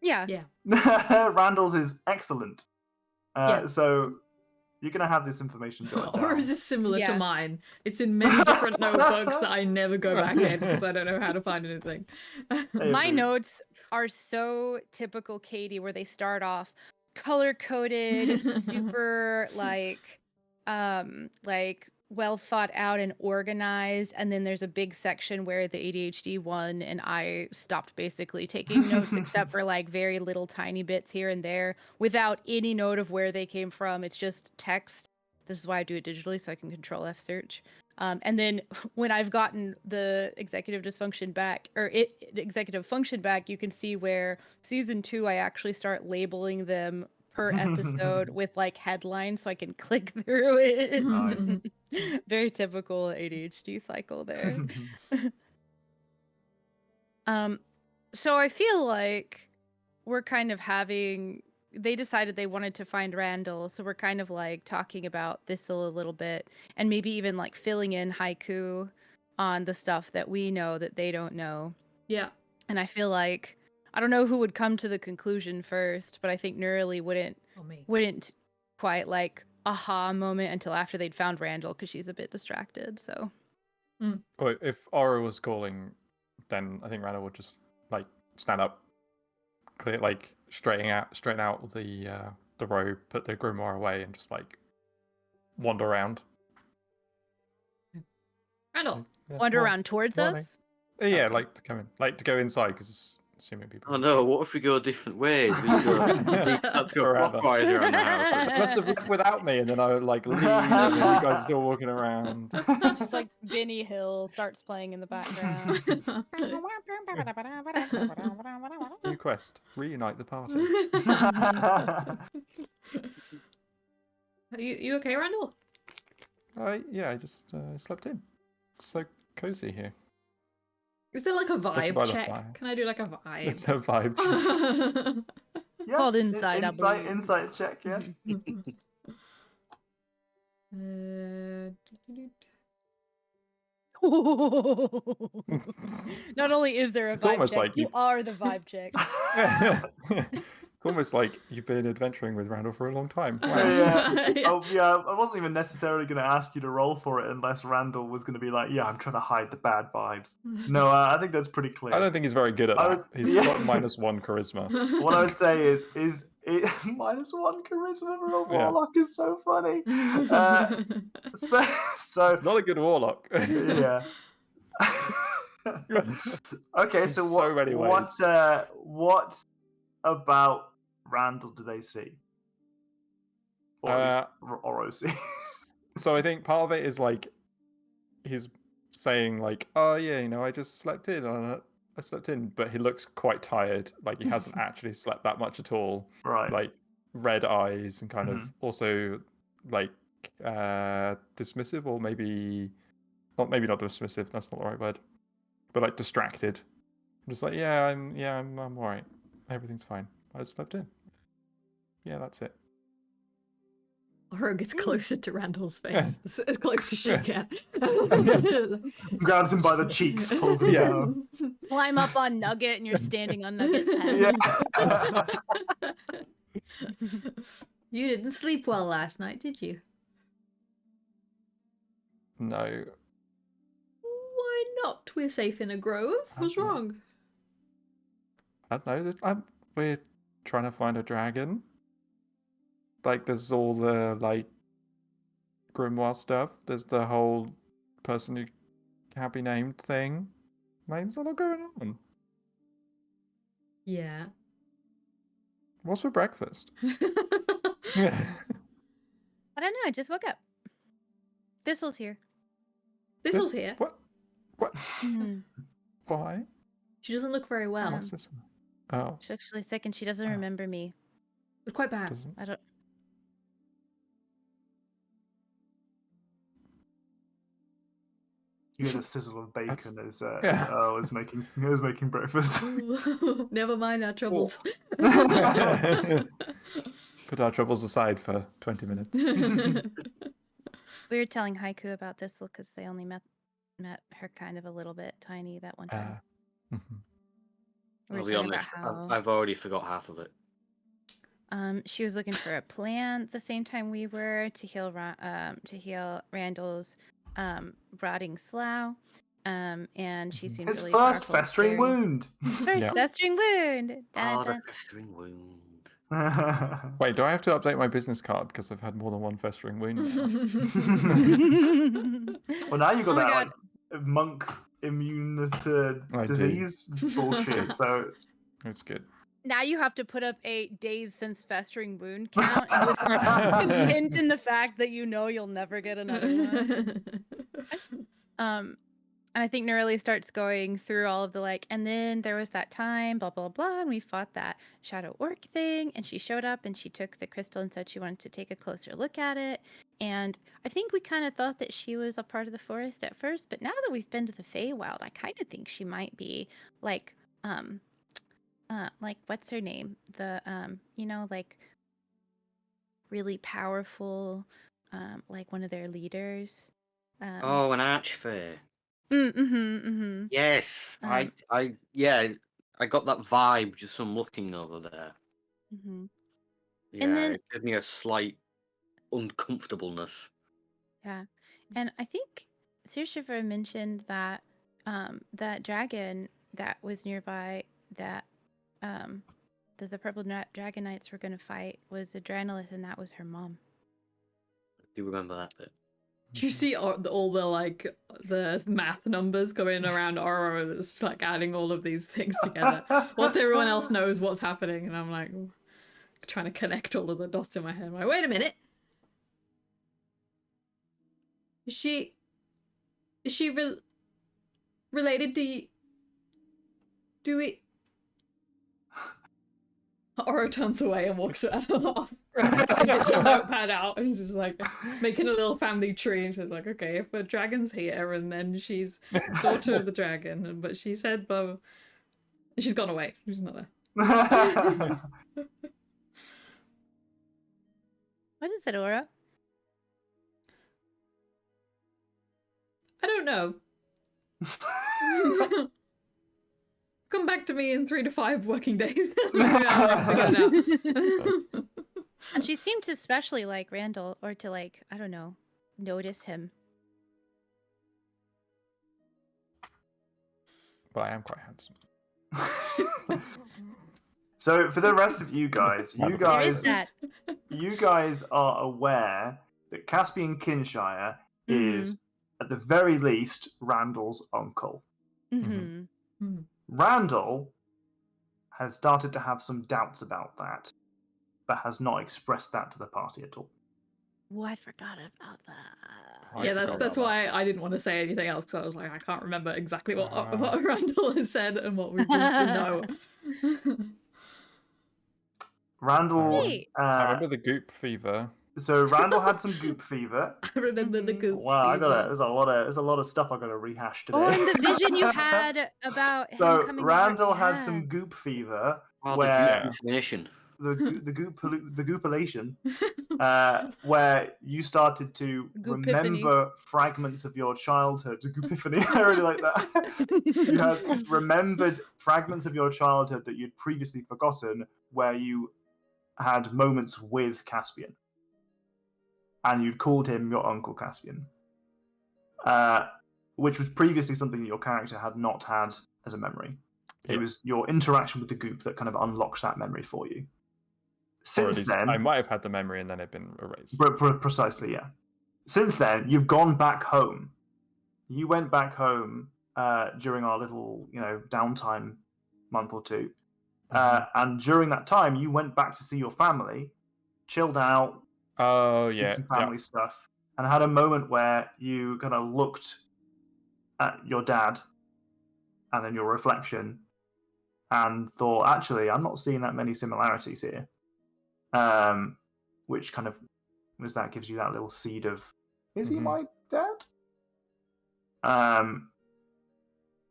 Yeah. Randall's is excellent. So you're gonna have this information jotted down. Or is this similar to mine? It's in many different notebooks that I never go back in because I don't know how to find anything. My notes are so typical Katie, where they start off color coded, super like well thought out and organized, and then there's a big section where the ADHD won, and I stopped basically taking notes except for like very little tiny bits here and there without any note of where they came from. It's just text. This is why I do it digitally, so I can control F search. And then when I've gotten the executive dysfunction back, or executive function back, you can see where season 2, I actually start labeling them per episode with like headlines so I can click through it. Nice. Very typical ADHD cycle there. So I feel like we're kind of they decided they wanted to find Randall, so we're kind of like talking about Thistle a little bit, and maybe even like filling in Haiku on the stuff that we know that they don't know. Yeah. And I feel like I don't know who would come to the conclusion first, but I think Neurali wouldn't quite like aha moment until after they'd found Randall, because she's a bit distracted. So Well, if Aura was calling, then I think Randall would just like stand up, clear, like straighten out the robe, put the grimoire away, and just like wander around. Randall. Yeah, wander morning. around towards Morning. us. Yeah, Okay. like to come in, like to go inside, because assuming people. Oh no, what if we go different ways? We go, let's go Forever. clockwise around the house. Must have left without me, and then I would like leave, and then you guys are still walking around. Just like Benny Hill starts playing in the background. New quest: reunite the party. You okay, Randall? Yeah, I just slept in. It's so cozy here. Is there like a Especially by vibe the check? fire. Can I do like a vibe? It's a vibe. Yeah, Called insight, I insight, believe. insight check. Yeah. Not only is there a It's vibe almost check, like you you- are the vibe check. It's almost like you've been adventuring with Randall for a long time. Wow. Yeah. Yeah. Oh, yeah. I wasn't even necessarily going to ask you to roll for it unless Randall was going to be like, "Yeah, I'm trying to hide the bad vibes." No, I think that's pretty clear. I don't think he's very good at I that. was- He's yeah. got -1 charisma. What I would say is it -1 charisma for a Yeah. warlock is so funny. So It's not a good warlock. yeah. Okay, In so so many what ways. what about Randall do they see? Or at least Oro see? So I think part of it is like he's saying like, "Oh yeah, I just slept in on it. I slept in," but he looks quite tired. Like he hasn't actually slept that much at all. Right. Like red eyes and kind of also like dismissive, or maybe not dismissive. That's not the right word. But like distracted. I'm just like, I'm all right. Everything's fine. I just slept in. Yeah, that's it. Oro gets closer to Randall's face, as close as she Yeah. can. Grabs him by the cheeks, pulls him Yeah. down. Climb up on Nugget, and you're standing on Nugget's head. Yeah. You didn't sleep well last night, did you? No. Why not? We're safe in a grove. What's Okay. wrong? I don't know. We're trying to find a dragon. Like, there's all the like grimoire stuff. There's the whole person who can't be named thing. There's a lot going on. Yeah. What's for breakfast? I don't know. I just woke up. Thistle's here. Thistle's here. What? Why? She doesn't look very well. What's this? Oh, She's actually sick, and she doesn't Oh. remember me. It's quite bad. doesn't. I don't. You hear the sizzle of bacon That's- as yeah. Earl is making breakfast. Never mind our troubles. Put our troubles aside for 20 minutes. We were telling Haiku about Thistle because they only met her kind of a little bit tiny that one time. Mhm. We were I'll be talking honest, about how I've already forgot half of it. she was looking for a plant the same time we were to heal Randall's rotting slough. And she seemed His really first powerful and festering scary. wound. First Yeah. festering wound. Ah, Dun, the dun. festering wound. Wait, do I have to update my business card because I've had more than one festering wound now? Well, now you've got Oh my that God. like monk immune to I do. disease bullshit. good. So It's good. Now you have to put up a days since festering wound count and just content in the fact that you know you'll never get another one. And I think Neroli starts going through all of the like, and then there was that time, blah blah blah, and we fought that shadow orc thing, and she showed up and she took the crystal and said she wanted to take a closer look at it. And I think we kind of thought that she was a part of the forest at first, but now that we've been to the Feywild, I kind of think she might be like what's her name? The like really powerful, like one of their leaders. Oh, an archfey. Yes, Um, I got that vibe just from looking over there. Yeah, And then- it gave me a slight uncomfortableness. Yeah, and I think Sirshiver mentioned that that dragon that was nearby that that the purple dragon knights were going to fight was Adrenalith, and that was her mom. I do remember that bit. Do you see all the like the math numbers going around Oro that's like adding all of these things together whilst everyone else knows what's happening, and I'm like trying to connect all of the dots in my head. I'm like, wait a minute. Is she related to do we Oro turns away and walks off. Gets a notepad out and just like making a little family tree, and she's like, okay, if the dragon's here and then she's daughter of the dragon, but she said she's gone away. She's not there. What is it, Aura? I don't know. Come back to me in 3 to 5 working days. Maybe I'll figure it out. And she seemed to especially like Randall, or to like, I don't know, notice him. But I am quite handsome. So for the rest of you guys, There is that. you guys are aware that Caspian Kinshire is, at the very least, Randall's uncle. Randall has started to have some doubts about that, but has not expressed that to the party at all. Oh, I forgot about that. Yeah, that's why I didn't want to say anything else, because I was like, I can't remember exactly what Randall has said and what we just know. Randall, Hey. I remember the goop fever. So Randall had some goop fever. I remember the goop. Wow, I got fever. it. There's a lot of stuff I got to rehash today. Oh, and the vision you had about him So coming Randall over. had Yeah. some goop fever, Oh, where the definition. the goopulation, where you started to Goopiphany. remember fragments of your childhood. The goopiphany, I really like that. You had remembered fragments of your childhood that you'd previously forgotten, where you had moments with Caspian, and you'd called him your Uncle Caspian, which was previously something that your character had not had as a memory. It was your interaction with the goop that kind of unlocked that memory for you. Since then, I might have had the memory and then it'd been erased. Precisely, yeah. Since then, you've gone back home. You went back home during our little, downtime month or two. And during that time, you went back to see your family, chilled out, Oh did yeah, some family stuff, and had a moment where you kind of looked at your dad and then your reflection and thought, actually, I'm not seeing that many similarities here. Which kind of that gives you that little seed of, is he my dad?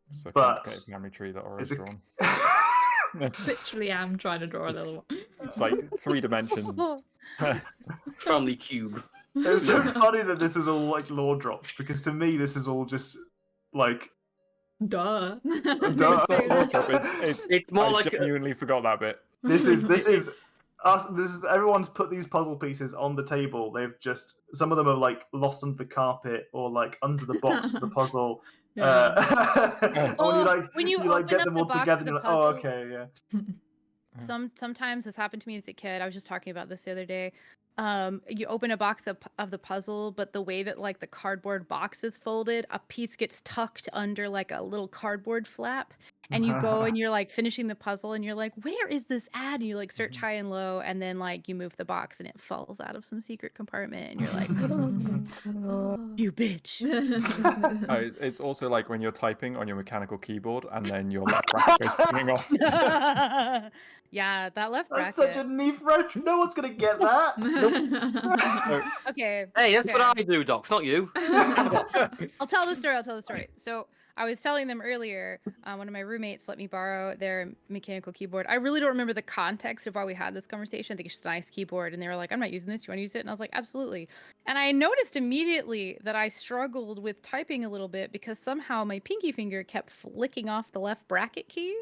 It's a But complicated memory tree that Aura's it's a- drawn. Literally am trying to draw a little one. It's like 3 dimensions. Family cube. It's so funny that this is all like lore drops, because to me this is all just like Duh. Duh. It's more I like genuinely forgot that bit. this is us. This is everyone's put these puzzle pieces on the table. They've just, some of them are like lost under the carpet or like under the box for the puzzle. Yeah. When you like when you like open get up them the all box together, of the you're like, oh puzzle- okay, yeah. Sometimes this happened to me as a kid. I was just talking about this the other day. You open a box of the puzzle, but the way that like the cardboard box is folded, a piece gets tucked under like a little cardboard flap, and you go and you're like finishing the puzzle, and you're like, where is this at? And you like search high and low, and then like you move the box, and it falls out of some secret compartment, and you're like, you bitch. It's also like when you're typing on your mechanical keyboard and then your left bracket goes pinging off. Yeah, that left That's bracket. such a neat reference. No one's gonna get that. Nope. Okay. Hey, that's okay. what I do, Doc, not you. I'll tell the story. So I was telling them earlier, one of my roommates let me borrow their mechanical keyboard. I really don't remember the context of why we had this conversation. I think it's just a nice keyboard. And they were like, I'm not using this. Do you want to use it? And I was like, absolutely. And I noticed immediately that I struggled with typing a little bit because somehow my pinky finger kept flicking off the left bracket key.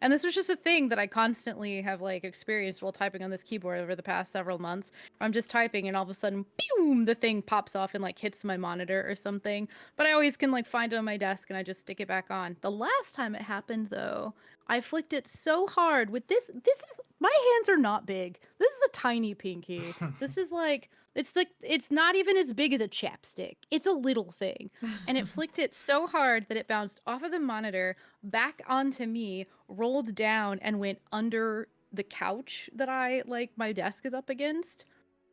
And this was just a thing that I constantly have like experienced while typing on this keyboard over the past several months. I'm just typing and all of a sudden, boom, the thing pops off and like hits my monitor or something. But I always can like find it on my desk and I just stick it back on. The last time it happened though, I flicked it so hard with this is my hands are not big. This is a tiny pinky. This is like it's not even as big as a chapstick. It's a little thing. And it flicked it so hard that it bounced off of the monitor, back onto me, rolled down, and went under the couch that my desk is up against.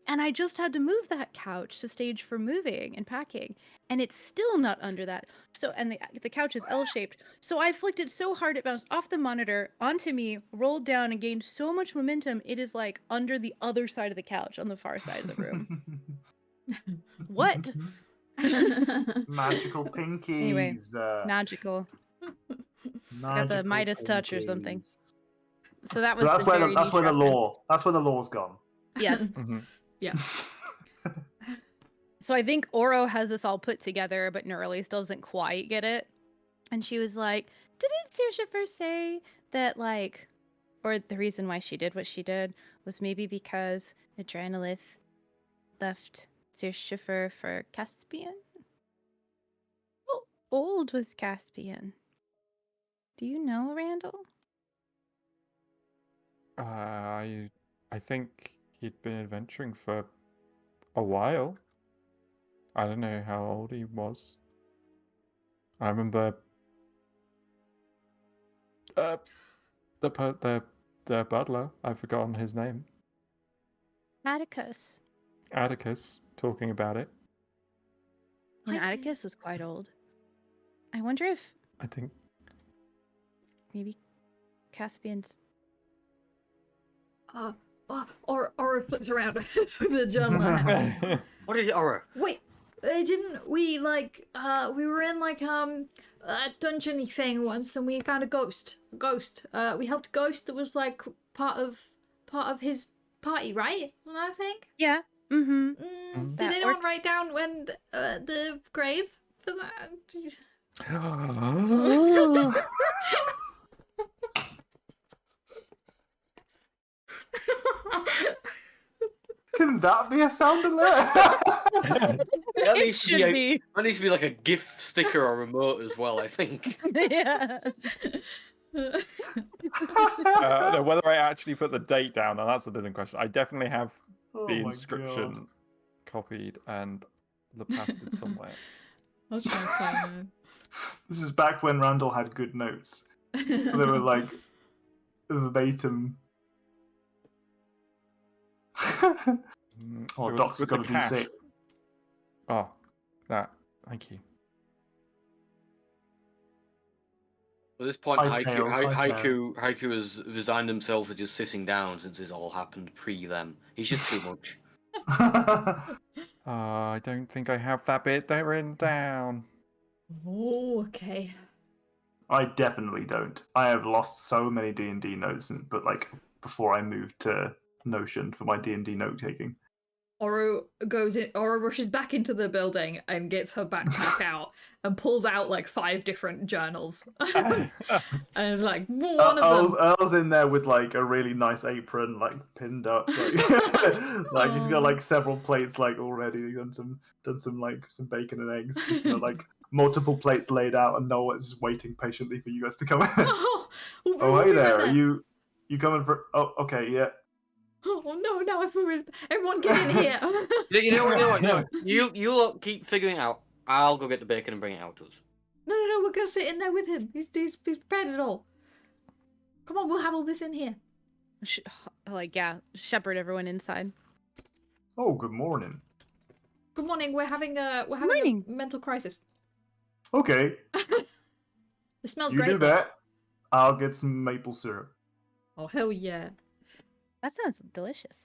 And I just had to move that couch to stage for moving and packing. And it's still not under that. So, and the couch is L-shaped. So I flicked it so hard it bounced off the monitor onto me, rolled down, and gained so much momentum. It is like under the other side of the couch on the far side of the room. What? Magical pinkies. Anyway, magical. Got the Midas touch or something. So that was. So that's where the law's gone. Yes. Yeah. So I think Oro has this all put together, but Neurali still doesn't quite get it. And she was like, didn't Sir say that or the reason why she did what she did was maybe because Adrenalith left Sir Schiffer for Caspian? How old was Caspian? Do you know, Randall? I think he'd been adventuring for a while. I don't know how old he was. I remember the butler. I've forgotten his name. Atticus. Atticus talking about it. And Atticus was quite old. I wonder if I think maybe Caspian's. Or flips around with the journal. What is it, Aura? Wait, didn't we we were in a dungeony thing once, and we found a ghost. We helped a ghost that was like part of his party, right? I think. Yeah. Mm-hmm. Did anyone write down when the grave for that? Can that be a sound alert? That needs to be. That needs to be like a GIF sticker or remote as well, I think. Yeah. no, whether I actually put the date down, now that's a different question. I definitely have the my inscription God. copied and pasted somewhere. I was trying to find This is back when Randall had good notes. They were like verbatim. Oh, It was Doc's with got the to be cash. sick. Oh, that. Thank you. At this point, High tails, high Haiku has resigned himself to just sitting down since this all happened pre them. He's just too much. I don't think I have that bit written down. Oh, okay. I definitely don't. I have lost so many D&D notes, but before I moved to Notion for my D&D note taking. Oro rushes back into the building and gets her backpack out and pulls out 5 different journals. And it's like, one of them. Earl's in there with a really nice apron, pinned up. He's got several plates already done some bacon and eggs. Just, multiple plates laid out, and Noah is waiting patiently for you guys to come in. Oh, Oh, hey there. Are you You coming for? Oh, okay, yeah. Oh no, now I feel really... Everyone get in here. You know what? No, you lot keep figuring it out. I'll go get the bacon and bring it out to us. No, we're gonna sit in there with him. He's prepared it all. Come on, we'll have all this in here. Shepherd everyone inside. Oh, good morning. Good morning. We're having a Morning. mental crisis. Okay, It smells you great. do though. that. I'll get some maple syrup. Oh hell yeah. That sounds delicious.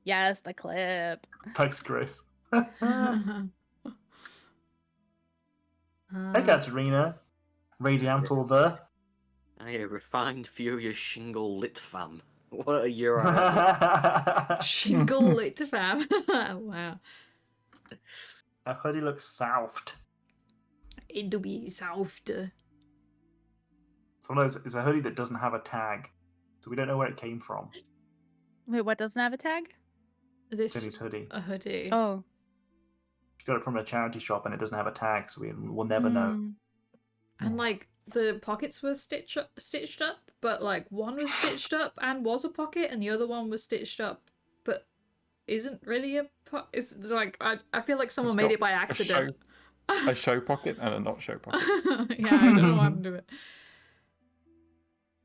Yes, the clip. Thanks, Grace. Uh, Hey, Katerina. Radiantal there. I a refined, furious shingle lit fam. What a year! Shingle lit fam. Wow. That hoodie looks soft. It'll be soft. It's one of those. It's a hoodie that doesn't have a tag, so we don't know where it came from. Wait, what doesn't have a tag? Jenny's hoodie. A hoodie. Oh. She got it from a charity shop, and it doesn't have a tag, so we'll never know. And like the pockets were stitched up, but like one was stitched up and was a pocket, and the other one was stitched up, but isn't really a pocket. It's like I feel like someone It's made got it by accident. A show pocket and a not show pocket. Yeah, I don't know what happened to it.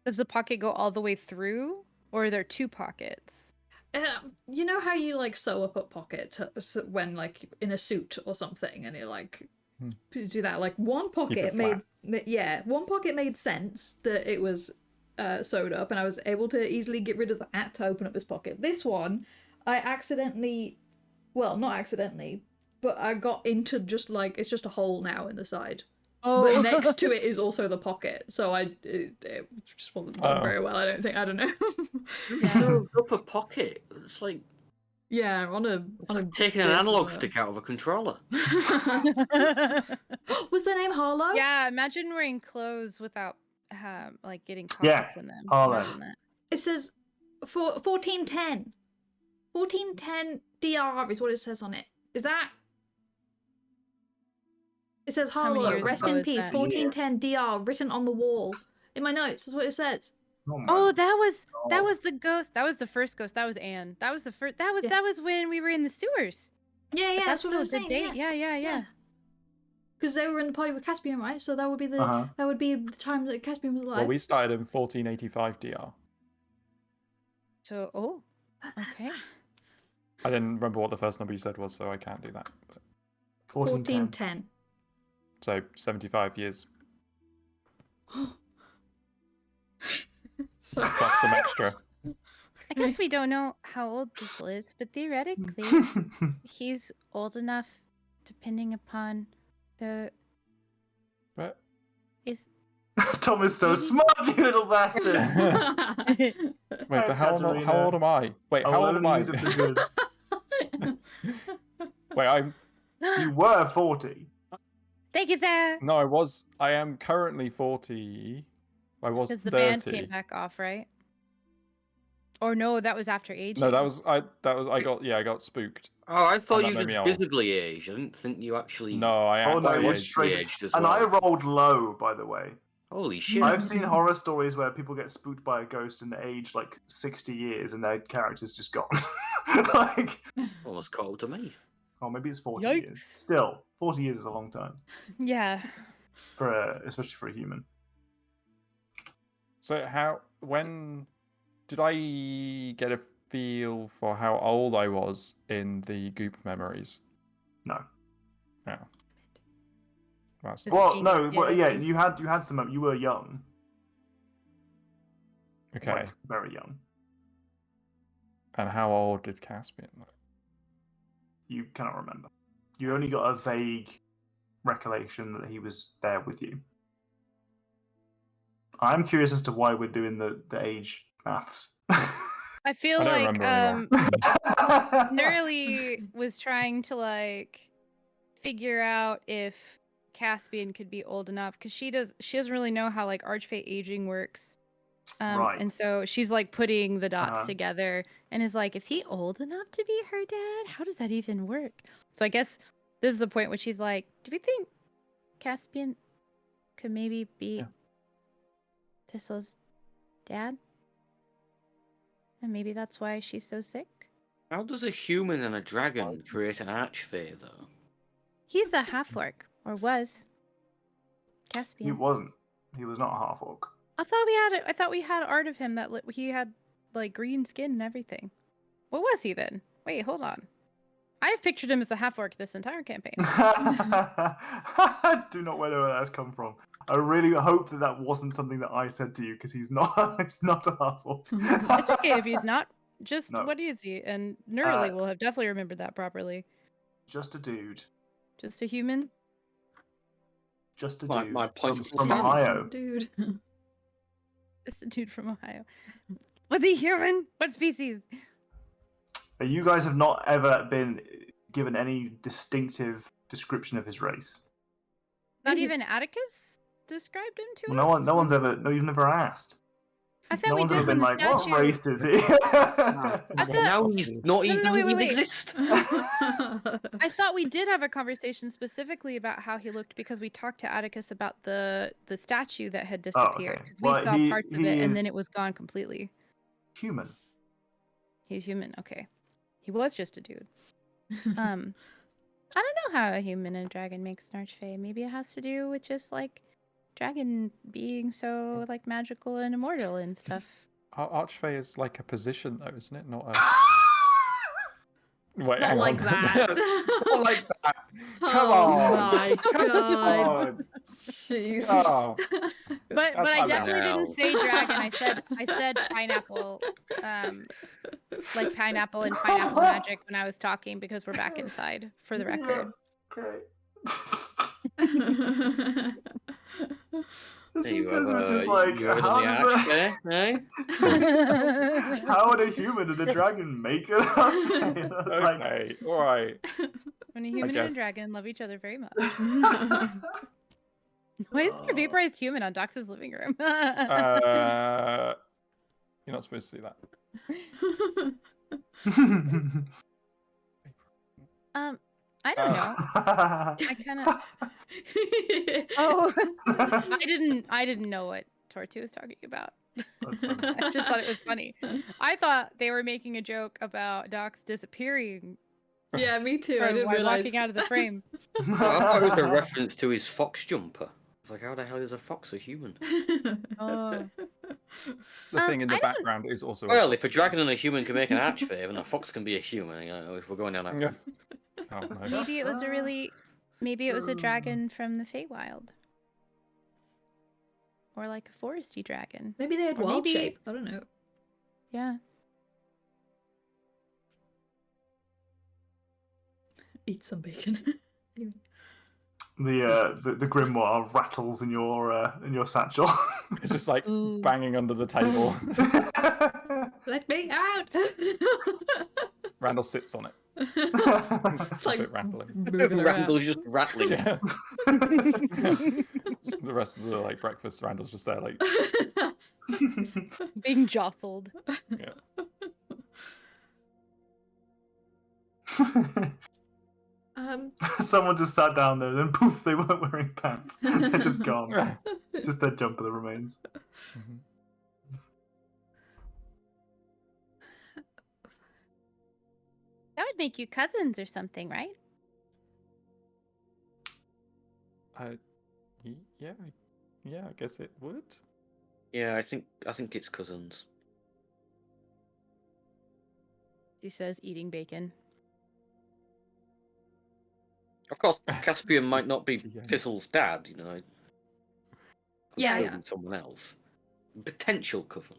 Does the pocket go all the way through, or are there two pockets? You know how you like sew up a pocket when like in a suit or something, and you like do that. Like one pocket one pocket made sense that it was sewed up, and I was able to easily get rid of that to open up this pocket. This one, I accidentally, well, not accidentally, but I got into just like it's just a hole now in the side. Oh, But next to it is also the pocket, so it just wasn't done very well. I don't know. So up a pocket. It's like Yeah, on a taking an analog stick out of a controller. Was the name Harlow? Yeah, imagine wearing clothes without like getting pockets in them. Harlow. Imagine that. It says 1410. 1410 DR is what it says on it. Is that? It says How many Harlow, years rest ago in is peace, that? 1410 DR written on the wall. In my notes, that's what it says. Oh, my Oh, that God. was the ghost. That was the first ghost. That was Anne. That was the first. That was when we were in the sewers. Yeah, But that's what I still was a good saying. date. Yeah. Because they were in the party with Caspian, right? So that would be the time that Caspian was alive. Well, we started in 1485 DR. So, okay. I didn't remember what the first number you said was, so I can't do that. But... 1410. So 75 years So plus some extra. I guess we don't know how old this is, but theoretically, he's old enough, depending upon the. But Is Tom is so smart, you little bastard. wait, but how old am I? Wait, how old am I? Wait, I'm. You were 40. Thank you, sir. No, I am currently 40. I was Because 30. the band came back off, right? Or no, that was after aging. No, I got spooked. Oh, I thought that you made could me old. physically age. I didn't think you actually. No, I Oh, am. no, I you was straight. aged as And well. I rolled low, by the way. Holy shit! I've seen horror stories where people get spooked by a ghost and they age like 60 years and their character's just gone. Like, Almost caught up to me. oh, maybe it's 40 Yikes. years. Still, 40 years is a long time, Yeah. especially for a human. So when did I get a feel for how old I was in the Goop memories? No. No. That's Just Well, gene- no, yeah, well, yeah, gene- you had some. You were young, okay. like, very young. And how old did Caspian look? You cannot remember. You only got a vague recollection that he was there with you. I'm curious as to why we're doing the age maths. I feel I don't like remember anymore. Nerly was trying to like figure out if Caspian could be old enough because she doesn't really know how like Archfey aging works. Right. And so she's like putting the dots Uh-huh. together and is like, is he old enough to be her dad? How does that even work? So I guess this is the point where she's like, do we think Caspian could maybe be Thistle's Dad? And maybe that's why she's so sick? How does a human and a dragon create an archfey, though? He's a half-orc, or was. He Caspian. wasn't. He was not a half orc. I thought we had art of him that he had like green skin and everything. What was he then? Wait, hold on. I've pictured him as a half-orc this entire campaign. I do not know where that's come from. I really hope that wasn't something that I said to you, because he's not. It's not a half orc. It's okay if he's not. Just No. what is he? And Nurley will have definitely remembered that properly. Just a dude. Just a human. Just a My- dude. my point from was- Ohio. Dude. Just a dude from Ohio. Was he human? What species? You guys have not ever been given any distinctive description of his race. Not He's- even Atticus described him to Well, us? no one's ever. No, you've never asked. I thought No we one's did ever when been the like, statue. what race is he? I thought- Now he's not. He No, no, doesn't wait, even wait. exist. I thought we did have a conversation specifically about how he looked because we talked to Atticus about the statue that had disappeared. okay. 'Cause we Well, saw he- parts of he it and then is- it was gone completely. Human. He's human. Okay. He was just a dude. I don't know how a human and a dragon makes an archfey. Maybe it has to do with just like dragon being so like magical and immortal and stuff. Archfey is like a position, though, isn't it? Not a. Wait, Not hang like on. that. Not like that. Come Oh on. my Come god. on. Jesus. Oh. But I That's definitely allowed. didn't say dragon. I said pineapple. Like pineapple and pineapple magic when I was talking because we're back inside for the record. Great. There You you guys were have, just like, you have how, the does archfey, eh? how would a human and a dragon make an archfey? And I was like, Okay, all right. When a human Okay. and a dragon love each other very much. Why is there a vaporized human on Dox's living room? You're not supposed to do that. I don't know. I kind of. Oh, I didn't know what Tortu was talking about. That's funny. I just thought it was funny. I thought they were making a joke about Dox disappearing Yeah, me too. I from didn't while realize. walking out of the frame. I thought it was a reference to his fox jumper. I was like, how the hell is a fox a human? Oh, The thing in the I don't- background is also. Well, if a dragon and a human can make an archfey, then a fox can be a human. You know, if we're going down that. Yeah. Oh, no. maybe it was maybe it was a dragon from the Feywild, or like a foresty dragon. Maybe they had Or wild maybe- shape. I don't know. Yeah. Eat some bacon. Anyway. The grimoire rattles in your satchel. It's just like Ooh. banging under the table. Let me out! Randall sits on it. It's Stop like it rattling. moving around. Randall's just rattling. Yeah. The rest of the like breakfast, Randall's just there like. Being jostled. Yeah. Someone just sat down there, then poof, they weren't wearing pants. They're just gone. Just their jumper that remains. Mhm. That would make you cousins or something, right? Yeah, I guess it would. Yeah, I think it's cousins. She says eating bacon. Of course, Caspian might not be Yeah. Fizzle's dad, you know. Could Yeah, still yeah. be someone else. Potential cousin.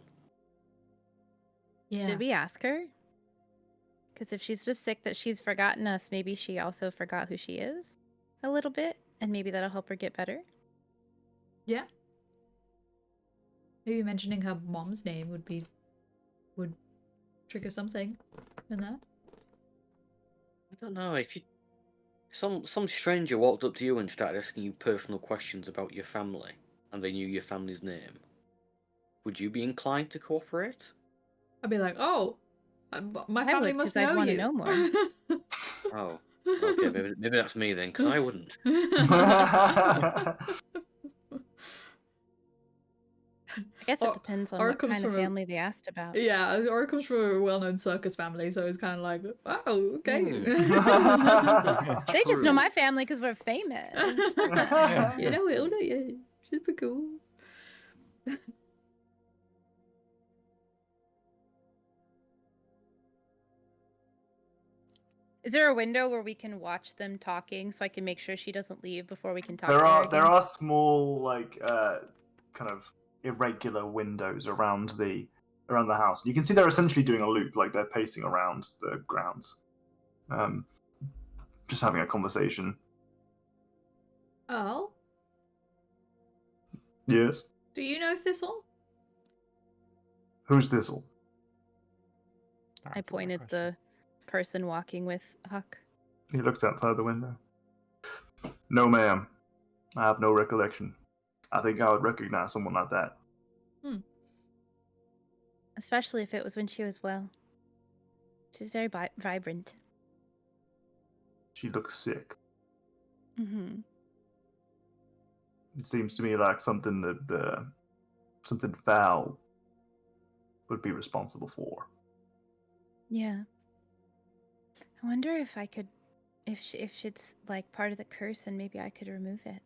Yeah. Should we ask her? Because if she's just sick that she's forgotten us, maybe she also forgot who she is a little bit, and maybe that'll help her get better. Yeah. Maybe mentioning her mom's name would trigger something in that. I don't know if you. Some stranger walked up to you and started asking you personal questions about your family, and they knew your family's name. Would you be inclined to cooperate? I'd be like, oh, my I family would, must 'cause I'd know wanna you. know more. Oh, okay, maybe that's me then, because I wouldn't. I guess it depends on or it what comes kind of from a- family they asked about. Yeah, or it comes from a well-known circus family, so it's kind of like, oh, okay. They just know True. my family because we're famous. You know it, don't you? Super cool. Is there a window where we can watch them talking so I can make sure she doesn't leave before we can talk There to her are again? there are small like kind of irregular windows around the house. You can see they're essentially doing a loop, like they're pacing around the grounds, just having a conversation. Oh, Yes. do you know Thistle? Who's Thistle? I pointed the person walking with Huck. He looked outside the window. No, ma'am. I have no recollection. I think I would recognize someone like that. Especially if it was when she was well. She's very vibrant. She looks sick. Mm-hmm. It seems to me like something that something foul would be responsible for. Yeah. I wonder if I could, if it's like part of the curse, and maybe I could remove it.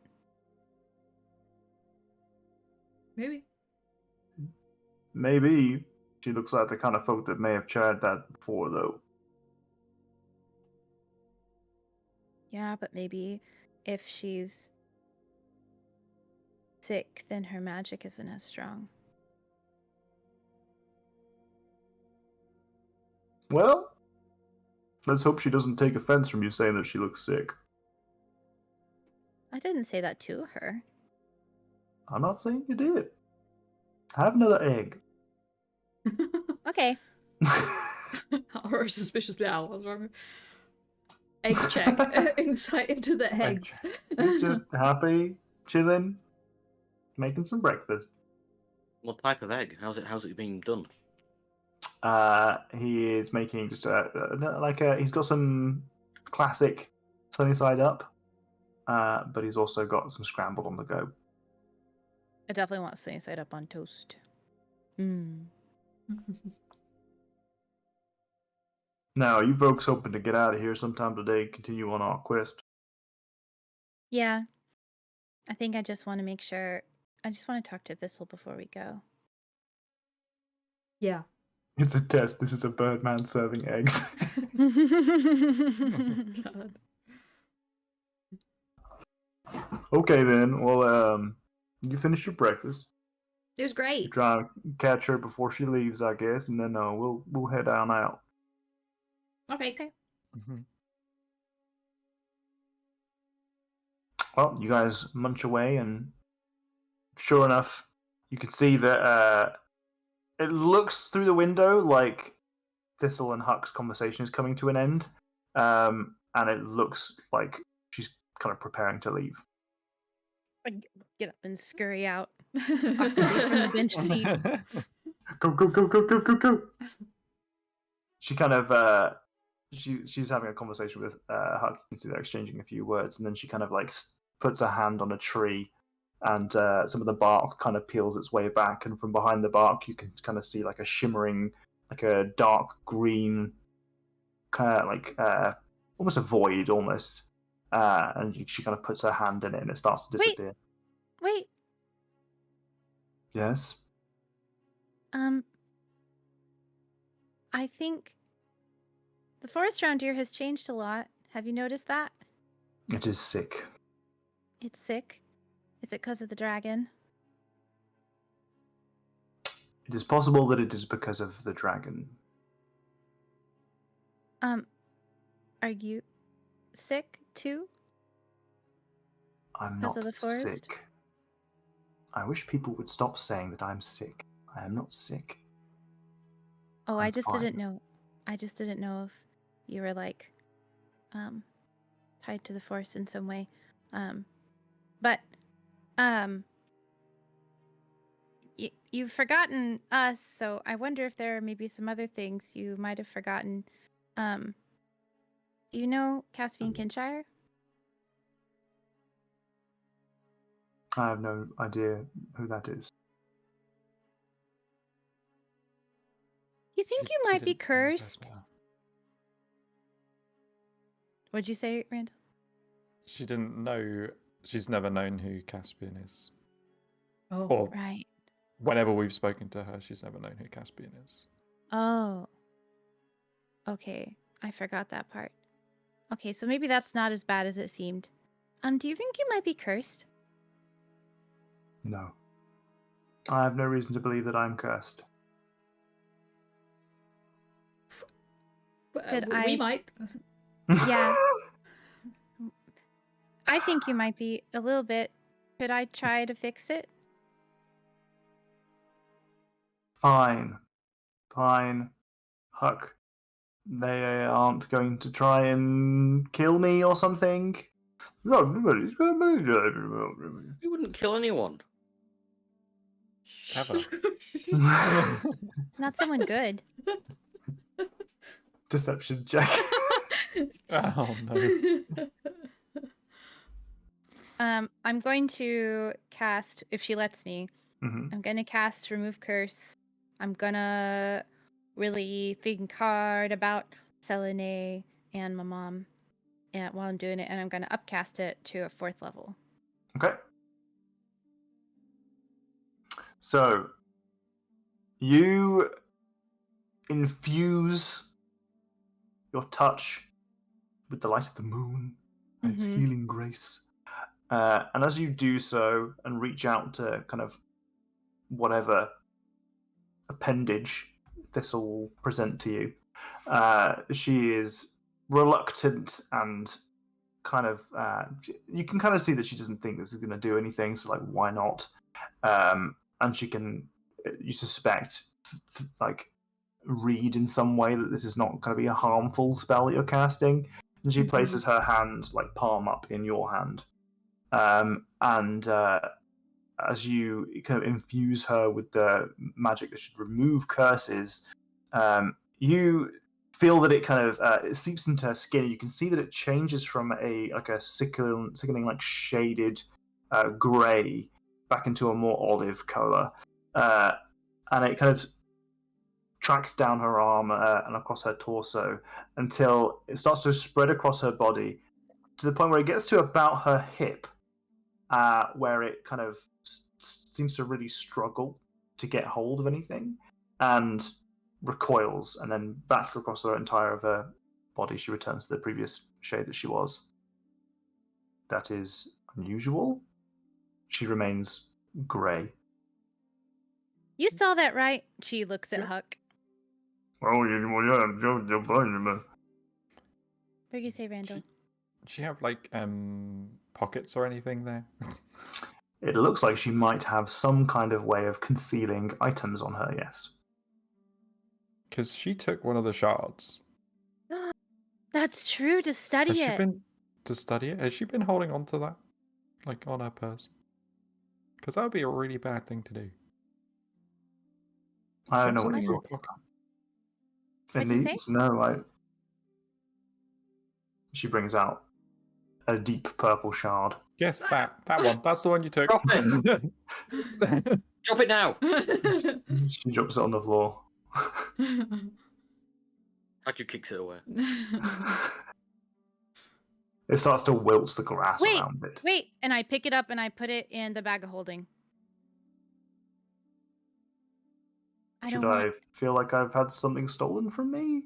Maybe. Maybe. She looks like the kind of folk that may have tried that before, though. Yeah, but maybe if she's sick, then her magic isn't as strong. Well, let's hope she doesn't take offense from you saying that she looks sick. I didn't say that to her. I'm not saying you did. Have another egg. Okay. Or suspiciously owl. What's wrong? Egg check. Insight into the eggs. He's just happy, chilling, making some breakfast. What type of egg? How's it being done? He is making just he's got some classic sunny side up, but he's also got some scrambled on the go. I definitely want sunny side up on toast. Mm. Now, are you folks hoping to get out of here sometime today and continue on our quest? Yeah. I think I just want to make sure. I just want to talk to Thistle before we go. Yeah. It's a test. This is a birdman serving eggs. God. Okay, then. Well, you finish your breakfast. It was great. Try and catch her before she leaves, I guess, and then we'll head on out. Okay. Mhm. Well, you guys munch away, and sure enough, you can see that it looks through the window like Thistle and Huck's conversation is coming to an end, and it looks like she's kind of preparing to leave. I get up and scurry out awkwardly from the bench seat. Go. She kind of she's having a conversation with Huck. You can see they're exchanging a few words, and then she kind of like puts her hand on a tree, and some of the bark kind of peels its way back, and from behind the bark you can kind of see like a shimmering, like a dark green, kind of like almost a void almost, and she kind of puts her hand in it, and it starts to disappear. Wait. Yes. I think the forest around here has changed a lot. Have you noticed that? It is sick. It's sick. Is it because of the dragon? It is possible that it is because of the dragon. Are you sick too? I'm Because not of the forest? sick. I wish people would stop saying that I'm sick. I am not sick. Oh, I'm I just fine. didn't know. I just didn't know if you were like tied to the forest in some way. But you've forgotten us, so I wonder if there are maybe some other things you might have forgotten. Do you know Caspian Kinshire? I have no idea who that is. you think She- you she might be didn't know the first cursed? path. What'd you say, Randall? She didn't know. She's never known who Caspian is. Oh, Or Right. whenever we've spoken to her, she's never known who Caspian is. Oh. Okay, I forgot that part. Okay, so maybe that's not as bad as it seemed. Do you think you might be cursed? No. I have no reason to believe that I'm cursed. but, Could we I- might. Yeah. I think you might be a little bit. Could I try to fix it? Fine. Fine. Huck. They aren't going to try and kill me or something. We wouldn't kill anyone. Ever. Not someone good. Deception check. Oh no. I'm going to cast, if she lets me, hmm I'm going to cast Remove Curse. I'm going to really think hard about Selene and my mom while I'm doing it, and I'm going to upcast it to a 4th level. Okay. So, you infuse your touch with the light of the moon and its Mhm. healing grace. And as you do so and reach out to kind of whatever appendage this will present to you, she is reluctant and kind of you can kind of see that she doesn't think this is going to do anything, so like why not? And she can, you suspect, like read in some way that this is not going to be a harmful spell that you're casting, and she places her hand like palm up in your hand, and as you kind of infuse her with the magic that should remove curses, you feel that it kind of it seeps into her skin. You can see that it changes from a sickening like shaded grey back into a more olive color, and it kind of tracks down her arm and across her torso until it starts to spread across her body to the point where it gets to about her hip, where it kind of seems to really struggle to get hold of anything and recoils, and then back across the entire of her body she returns to the previous shade that she was. That is unusual. She remains grey. You saw that, right? She looks at Yeah. Huck. Oh, yeah. What do you say, Randall? Does she have like pockets or anything there? It looks like she might have some kind of way of concealing items on her, yes. Because she took one of the shards. That's true, to study Has she it. been to study it? Has she been holding on to that, like on her person? Because that would be a really bad thing to do. I don't Put know what something you're in your talking pocket. about. What'd you say? No, like... She brings out a deep purple shard. Yes, that one. That's the one you took. Drop it! Drop it now! She drops it on the floor. Haku kicks it away. It starts to wilt the grass Wait, around it. wait, and I pick it up and I put it in the bag of holding. Should I feel like I've had something stolen from me?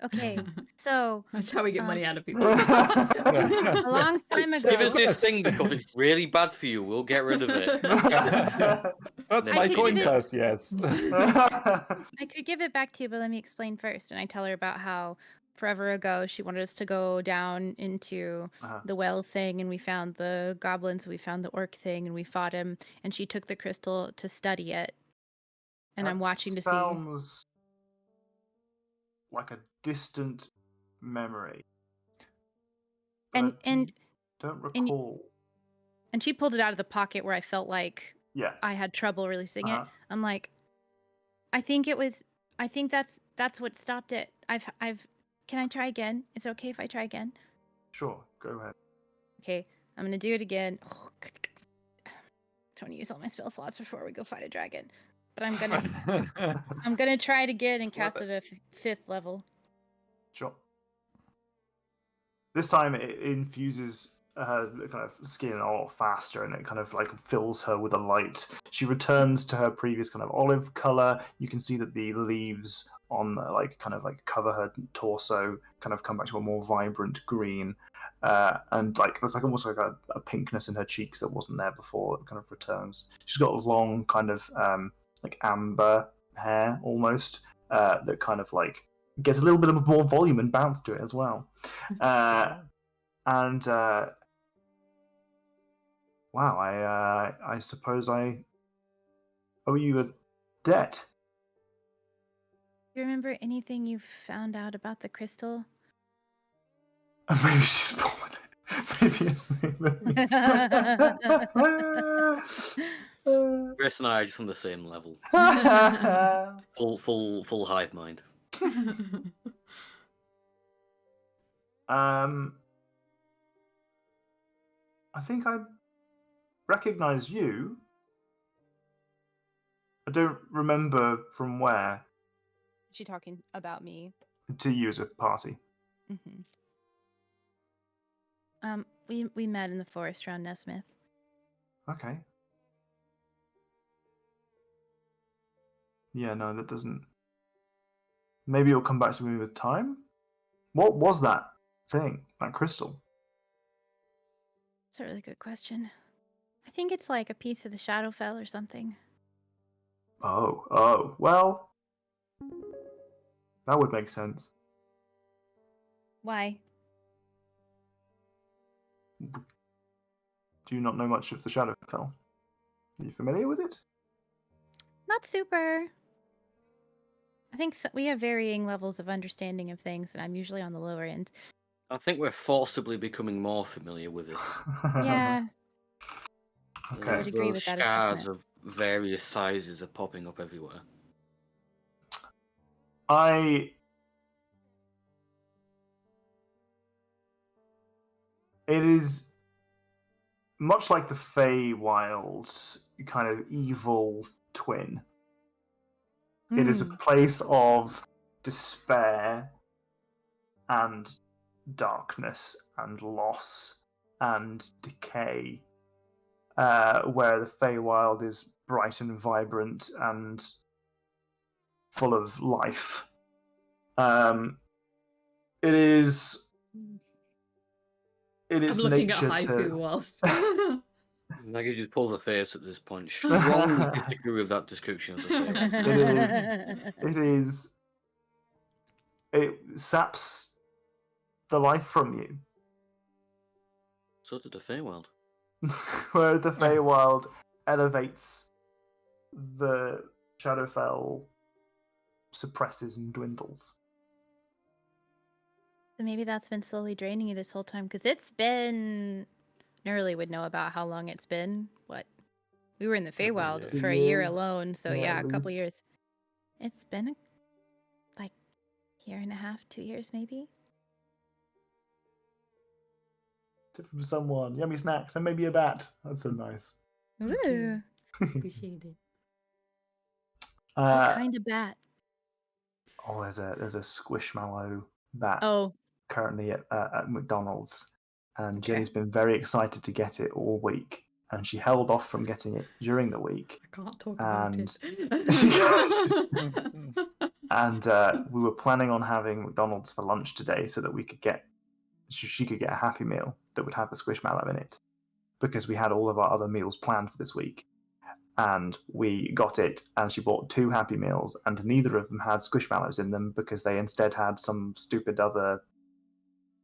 Okay, so That's how we get money out of people. a long time ago, Give us this thing because it's really bad for you. We'll get rid of it. That's I my could coin give it- purse, yes. I could give it back to you, but let me explain first. And I tell her about how forever ago she wanted us to go down into Uh-huh. the well thing, and we found the goblins, we found the orc thing, and we fought him, and she took the crystal to study it. And I'm watching to see. Sounds like a distant memory. But And I and don't and- recall. and she pulled it out of the pocket where I felt like Yeah. I had trouble releasing Uh-huh. it. I'm like, I think that's what stopped it. Can I try again? Is it okay if I try again? Sure, go ahead. Okay, I'm gonna do it again. Trying to use all my spell slots before we go fight a dragon. but I'm gonna try it again and cast it at 5th level. Sure. This time it infuses her kind of skin a lot faster, and it kind of like fills her with a light. She returns to her previous kind of olive color. You can see that the leaves on like kind of like cover her torso kind of come back to a more vibrant green, and like there's like almost like a pinkness in her cheeks that wasn't there before. It kind of returns. She's got long kind of like amber hair almost that kind of like gets a little bit of more volume and bounce to it as well. And wow, I suppose I owe you a debt. Do you remember anything you found out about the crystal? Maybe she's born it. Maybe it's Chris and I are just on the same level. Full hive mind. I think I recognize you. I don't remember from where Is she talking about me? to you as a party. Mm-hmm. We met in the forest around Nesmith. Okay. Yeah, no, that doesn't. Maybe it'll come back to me with time. What was that thing? That crystal? That's a really good question. I think it's like a piece of the Shadowfell or something. Oh, well, that would make sense. Why? Do you not know much of the Shadowfell? Are you familiar with it? Not super. I think we have varying levels of understanding of things, and I'm usually on the lower end. I think we're forcibly becoming more familiar with it. Yeah. Okay. I would agree with that Shards assessment. of various sizes are popping up everywhere. It is much like the Feywild's kind of evil twin. It is a place of despair and darkness and loss and decay, where the Feywild is bright and vibrant and full of life. It is I'm looking at nature Haiku to. whilst. I could just pull the face at this point. Strongly disagree with that description of the face. It is. It saps the life from you. So did the Feywild. Where the Feywild elevates, the Shadowfell suppresses and dwindles. So maybe that's been slowly draining you this whole time, because it's been. Nerly would know about how long it's been. What? We were in the Feywild year. for a year Years. alone, so Yeah, yeah, at a couple least. years. It's been like a year and a half, 2 years maybe. From someone, yummy snacks, and maybe a bat. That's so nice. Thank Ooh, you. Appreciate it. what kind of bat? Oh, there's a squishmallow bat Oh, currently at McDonald's, and Okay. Jenny's been very excited to get it all week, and she held off from getting it during the week. I can't talk about And- it. And we were planning on having McDonald's for lunch today, so that we could get she could get a Happy Meal that would have the squishmallow in it, because we had all of our other meals planned for this week. And we got it, and she bought 2 Happy Meals, and neither of them had squishmallows in them because they instead had some stupid other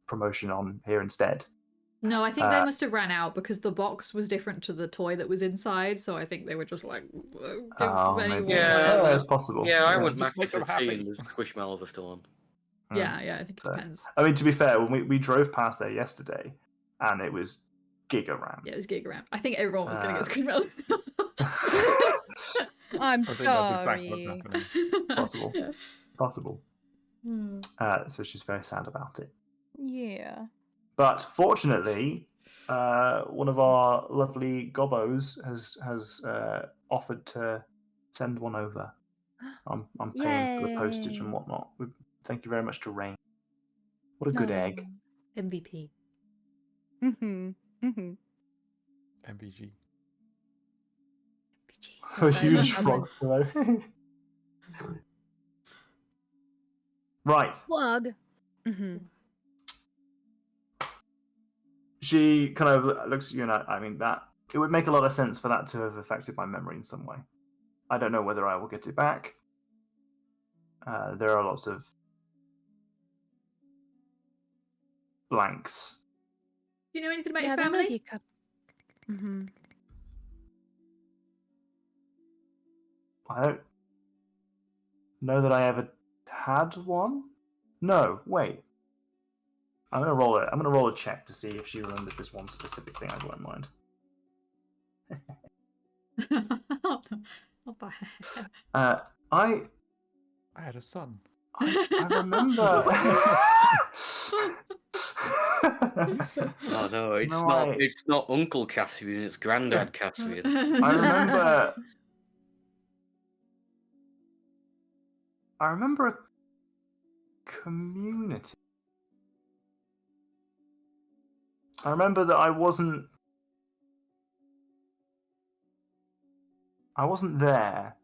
promotion on here instead. No, I think they must have ran out because the box was different to the toy that was inside. So I think they were just like, give anyone Maybe. Yeah, whatever. It's possible. Yeah, I went Just back to make them 15 happy. and the squishmallows are still on. Yeah, I think it So- depends. I mean, to be fair, when we drove past there yesterday, and it was giga ram. Yeah, it was gig around. I think everyone was going to get Screamo. I'm I think that's exactly sorry. what's happening. Possible. Possible. Hmm. So she's very sad about it. Yeah. But fortunately, one of our lovely gobbos has offered to send one over. I'm paying for the postage and Yay. whatnot. Thank you very much to Rain. What a good egg. MVP. Mhm. Mhm. MVG. A Sorry, huge I'm frog below. Right. Plug. Mhm. She kind of looks at you, and I mean that it would make a lot of sense for that to have affected my memory in some way. I don't know whether I will get it back. There are lots of blanks. Do you know anything about Yeah, your there might family? be a couple. Mhm. I don't know that I ever had one. No, wait. I'm gonna roll it. I'm gonna roll a check to see if she remembers this one specific thing I've got in mind. Not bad. I had a son. I remember. Oh no, it's No, not. I- It's not Uncle Caspian. It's Grandad Caspian. I remember. I remember a community. I remember that I wasn't there,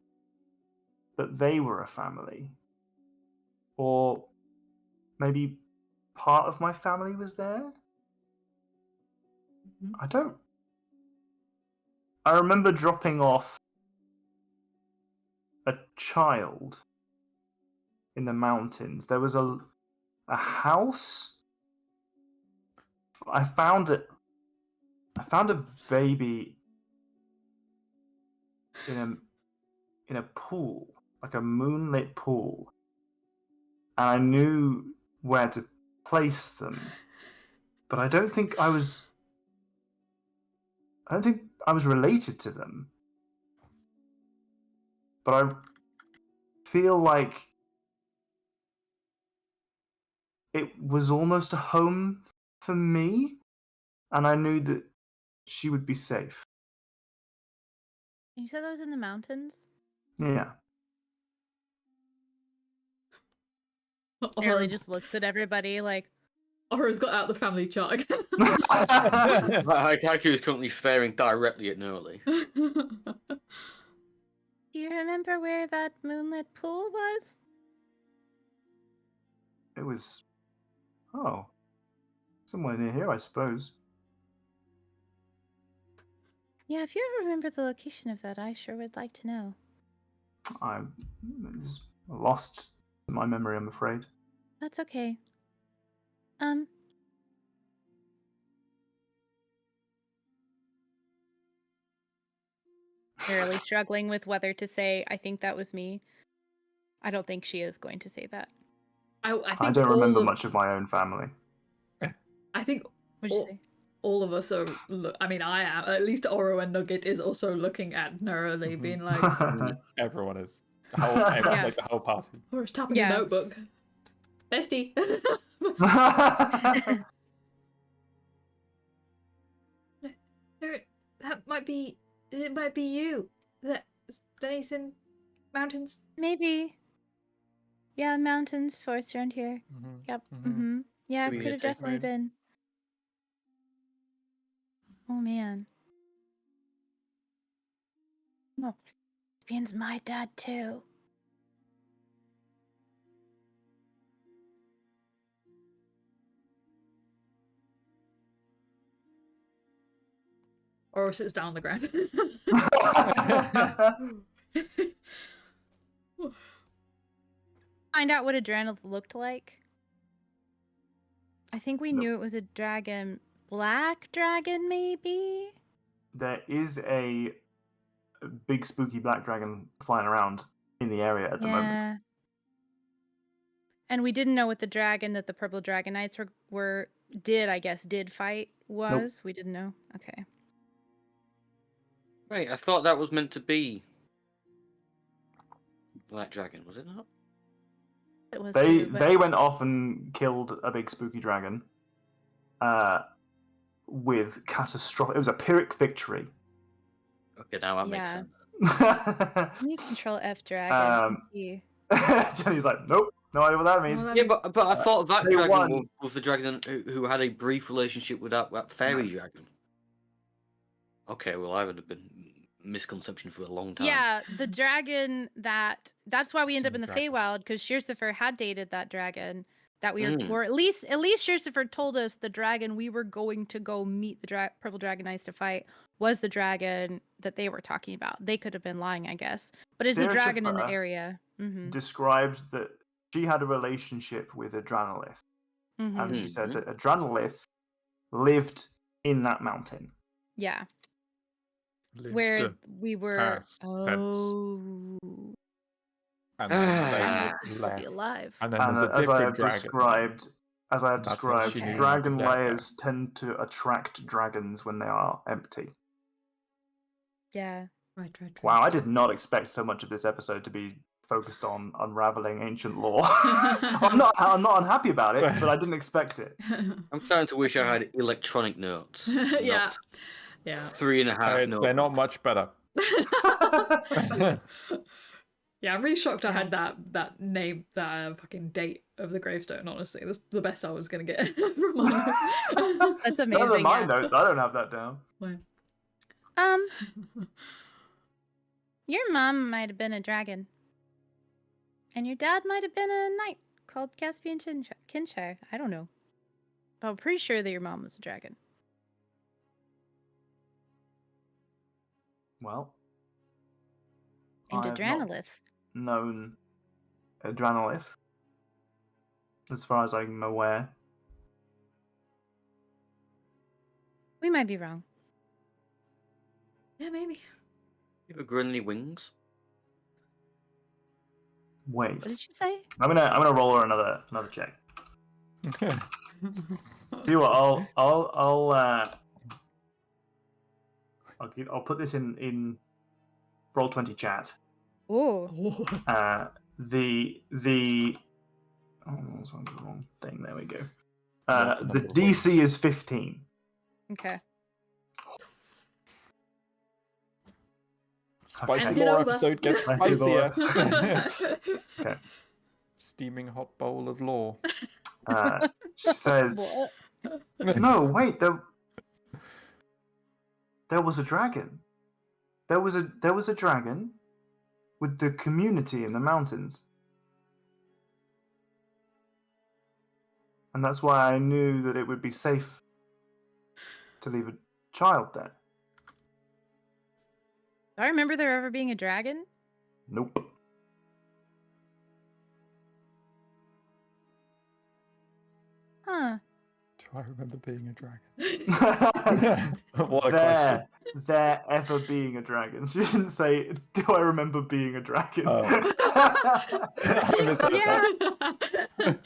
but they were a family. Or maybe part of my family was there? I don't. I remember dropping off a child in the mountains. There was a house. I found it. I found a baby in a pool, like a moonlit pool, and I knew where to place them, but I don't think I was related to them. But I feel like it was almost a home for me, and I knew that she would be safe. You said that was in the mountains? Yeah. Nearly just looks at everybody like, Aura's got out the family chart again. Haiku is currently staring directly at Nerly. do you remember where that moonlit pool was? It was. Oh. Somewhere near here, I suppose. Yeah, if you ever remember the location of that, I sure would like to know. It's lost in my memory, I'm afraid. That's okay. Barely struggling with whether to say, I think that was me. I don't think she is going to say that. I think I don't remember much of my own family. I think What'd you say? all of us are. I mean, I am. At least Oro and Nugget is also looking at Neroli, being like, Everyone is. The whole, Yeah. like the whole party. Aura's tapping Yeah. a notebook. Bestie. No, that might be. It might be you. That anything? Mountains. Maybe. Yeah, mountains, forest around here. Yep. Mm-hmm. Yeah, it Give me could a have take, definitely been. Oh man. Oh, Caspian's my dad too. Oro sits down on the ground. Find out what Adrenal looked like. I think we No. knew it was a dragon. Black dragon, maybe? There is a big spooky black dragon flying around in the area at the moment. Yeah. And we didn't know what the dragon that the purple dragon knights did fight was. We didn't know. Okay. Right, I thought that was meant to be Black Dragon, was it not? It was They too, but they went off and killed a big spooky dragon. With catastrophic. It was a Pyrrhic victory. Okay, now that makes Yeah. sense. Let me control F dragon. Um, Jenny's like, nope, no idea what that means. that Yeah, but I thought that they dragon won. was the dragon who had a brief relationship with that fairy dragon. Okay, well, I would have been misconception for a long time. Yeah, the dragon that's why we end up in the Dragons. Feywild, because Shirsifer had dated that dragon that we were, Mm. or at least Shirsifer told us the dragon we were going to go meet the purple dragon knights to fight was the dragon that they were talking about. They could have been lying, I guess, but it's a dragon in the Shirsifer area. Mm-hmm. Described that she had a relationship with Adranolith, Mm-hmm. and she said Mhm. that Adranolith lived in that mountain. Yeah, Lived where we were. past tense. Oh, and Ah. they this will be left. alive. And then And there's a as I different have dragon. described, That's how she knew dragon to get there. layers tend to attract dragons when they are empty. Yeah. Right. Wow, I did not expect so much of this episode to be focused on unraveling ancient lore. I'm not unhappy about it, but I didn't expect it. I'm starting to wish I had electronic notes. Yeah. not Yeah. 3.5 notes. They're not much better. Yeah, I'm really shocked I Yeah. had that name, that fucking date of the gravestone, honestly. That's the best I was going to get from Miles. That's amazing. Those are my yeah. notes. I don't have that down. Your mom might have been a dragon. And your dad might have been a knight called Caspian Kinshire. I don't know. But I'm pretty sure that your mom was a dragon. Well, And I have not Adranolith. known Adranolith, as far as I'm aware. We might be wrong. Yeah, maybe. You ever grown any wings? Wait, What did you say? I'm gonna roll her another check. Tell you what, I'll put this in Roll20 chat. Oh. The oh, that's the wrong thing. There we go. What's the The number of DC rolls? is 15. Okay. Spicy Hand it more over. episode gets Let's do the spicier. Okay. Steaming hot bowl of lore. She says, What? "No, wait. There was a dragon. There was a dragon with the community in the mountains, and that's why I knew that it would be safe to leave a child there. Do I remember there ever being a dragon? Nope." Huh. Do I remember being a dragon? What a question. There ever being a dragon. She didn't say, "Do I remember being a dragon?" Oh. I misheard that.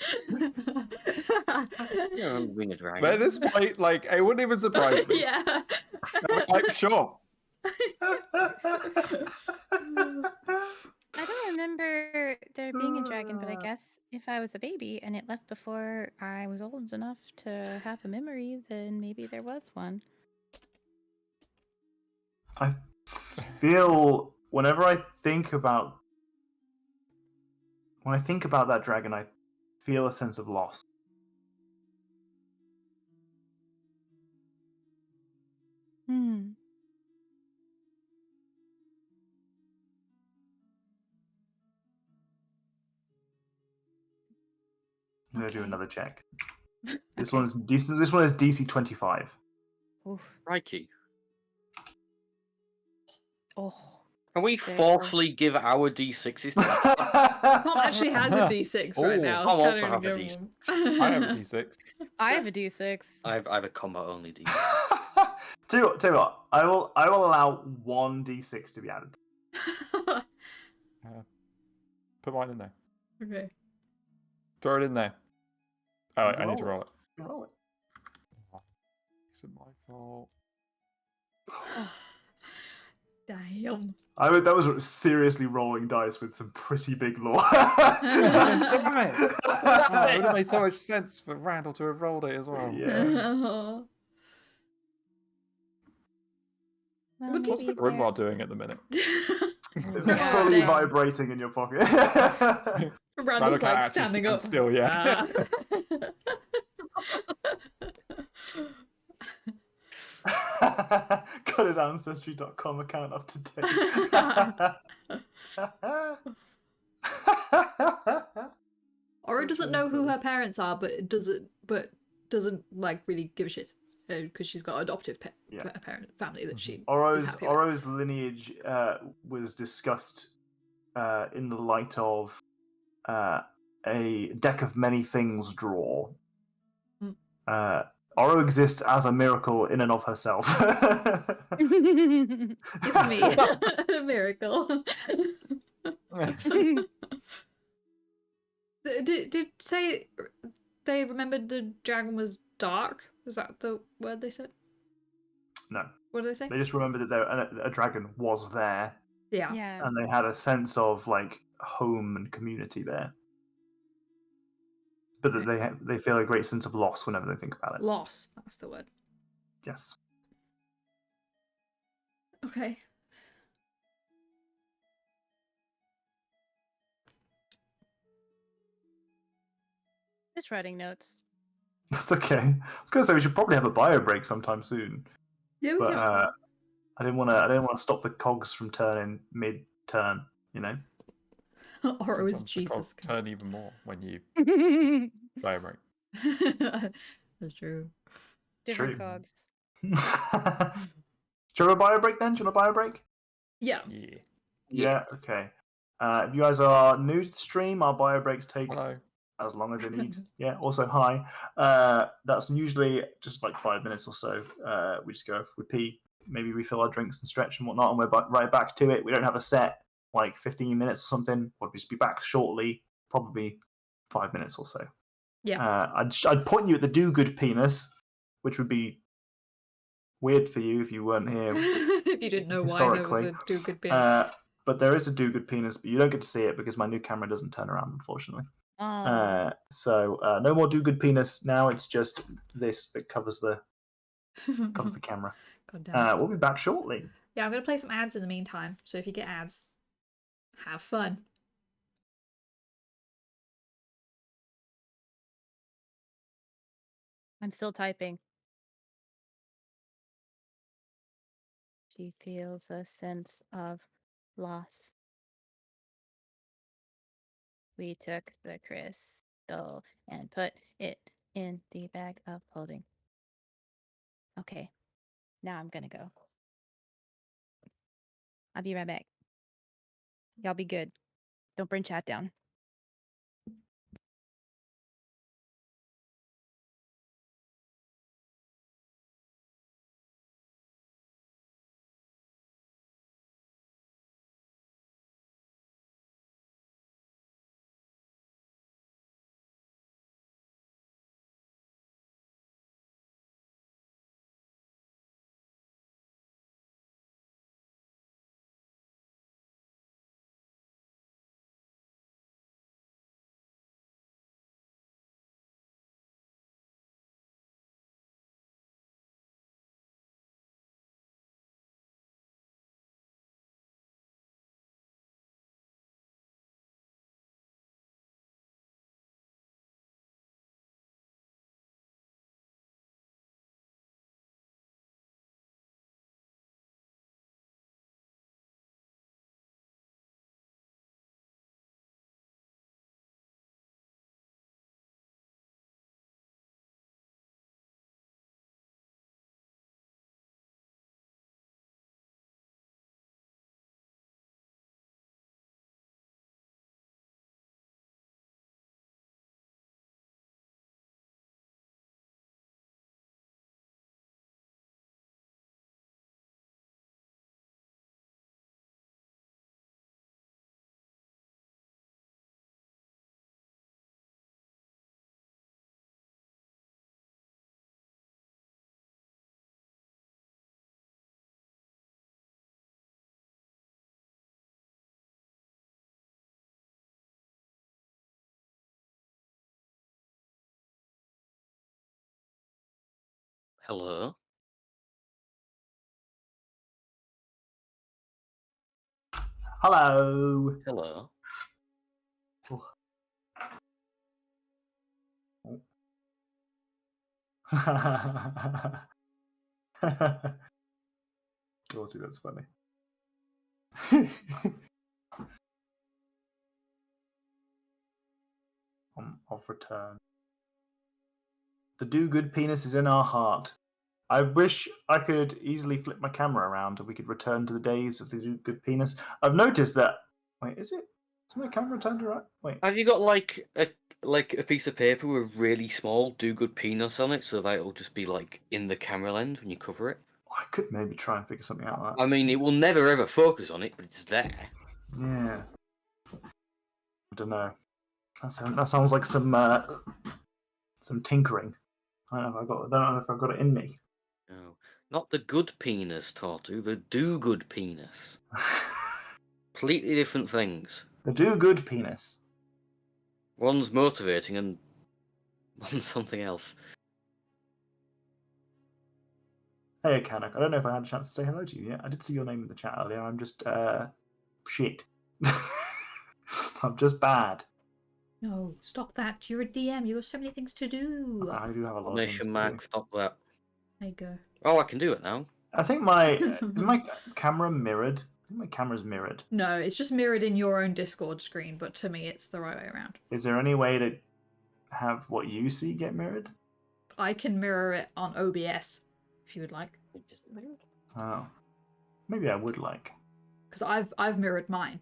Yeah, I remember being a dragon. But at this point, like, it wouldn't even surprise me. Yeah. I'm sure. I don't remember there being a dragon, but I guess if I was a baby and it left before I was old enough to have a memory, then maybe there was one. I feel whenever I think about that dragon, I feel a sense of loss. Hmm. I'm gonna do Okay. another check. This Okay. one's decent. This one is DC 25. Oof. Crikey. Oh. Can we Very forcefully give our D6s to Tom actually has a D6 right Oh, now. Tom Can't also even has a give D6. him. I have a d6. I have a D6. I have a combat only D. Tell you what, I will allow one D6 to be added. Put mine in there. Okay. Throw it in there. Oh, You I need to roll roll it. Roll it. Is it my fault? Damn. That was seriously rolling dice with some pretty big lore. Damn it! Oh, it would have made so much sense for Randall to have rolled it as well. Yeah. Well, What's What's the maybe Grimoire doing at the minute? It's Yeah, fully damn. vibrating in your pocket. Randall's can't like actually standing stand up. still, yeah. Got his Ancestry.com account up to date. Ora That's doesn't so know who funny. her parents are, but doesn't like really give a shit because she's got adoptive Yeah. parent family that she is Oro's happy with. Oro's lineage was discussed in the light of a deck of many things draw. Mm. Oro exists as a miracle in and of herself. It's me, a miracle. Did say they remembered the dragon was dark? Was that the word they said? No, What did they say? they just remembered that a dragon was there, Yeah. Yeah. and they had a sense of like home and community there. But that they feel a great sense of loss whenever they think about it. Loss. That's the word. Yes. Okay. Just writing notes. That's okay. I was gonna say we should probably have a bio break sometime soon, Yeah, we but can. I didn't want to stop the cogs from turning mid turn. You know. Oro is Sometimes the Jesus. cogs turn even more when you vibrate. That's true. Different True. cogs. Do you have a bio break then? Do you want a bio break? Yeah. Yeah. Yeah. Okay. If you guys are new to the stream, our bio breaks take Hello. as long as they need. Yeah. Also, hi. That's usually just like 5 minutes or so. We just go, we pee, maybe refill our drinks and stretch and whatnot, and we're right back to it. We don't have a set like 15 minutes or something. We'll just be back shortly, probably 5 minutes or so. Yeah. I'd point you at the do good penis, which would be weird for you if you weren't here. If you didn't know why there was historically. a do good penis. But there is a do good penis, but you don't get to see it because my new camera doesn't turn around, unfortunately. So no more do good penis. Now it's just this that covers the camera. God damn it. We'll be back shortly. Yeah, I'm gonna play some ads in the meantime. So if you get ads, have fun. I'm still typing. She feels a sense of loss. We took the crystal and put it in the bag of holding. Okay, now I'm gonna go. I'll be right back. Y'all be good. Don't burn chat down. Hello. Hello. Hello. Naughty, that's funny. Of return. The do-good penis is in our heart. I wish I could easily flip my camera around and we could return to the days of the do-good penis. I've noticed that. Wait, is it? Is my camera turned around? Wait. Have you got like a piece of paper with a really small do good penis on it, so that it'll just be like in the camera lens when you cover it? I could maybe try and figure something out like that. I mean, it will never ever focus on it, but it's there. Yeah. I don't know. That sounds like some tinkering. I don't know if I've got it in me. No, not the good penis, Tortu. The do good penis. Completely different things. The do-good penis. One's motivating and one's something else. Hey, Kanak. I don't know if I had a chance to say hello to you yet. I did see your name in the chat earlier. I'm just shit. I'm just bad. No, stop that. You're a DM. You've got so many things to do. I do have a lot of things Nation to Mark, do. stop that. There you go. Oh, I can do it now. I think my camera mirrored. I think my camera's mirrored. No, it's just mirrored in your own Discord screen, but to me it's the right way around. Is there any way to have what you see get mirrored? I can mirror it on OBS if you would like, Is it mirrored? Oh, maybe I would like. because I've mirrored mine.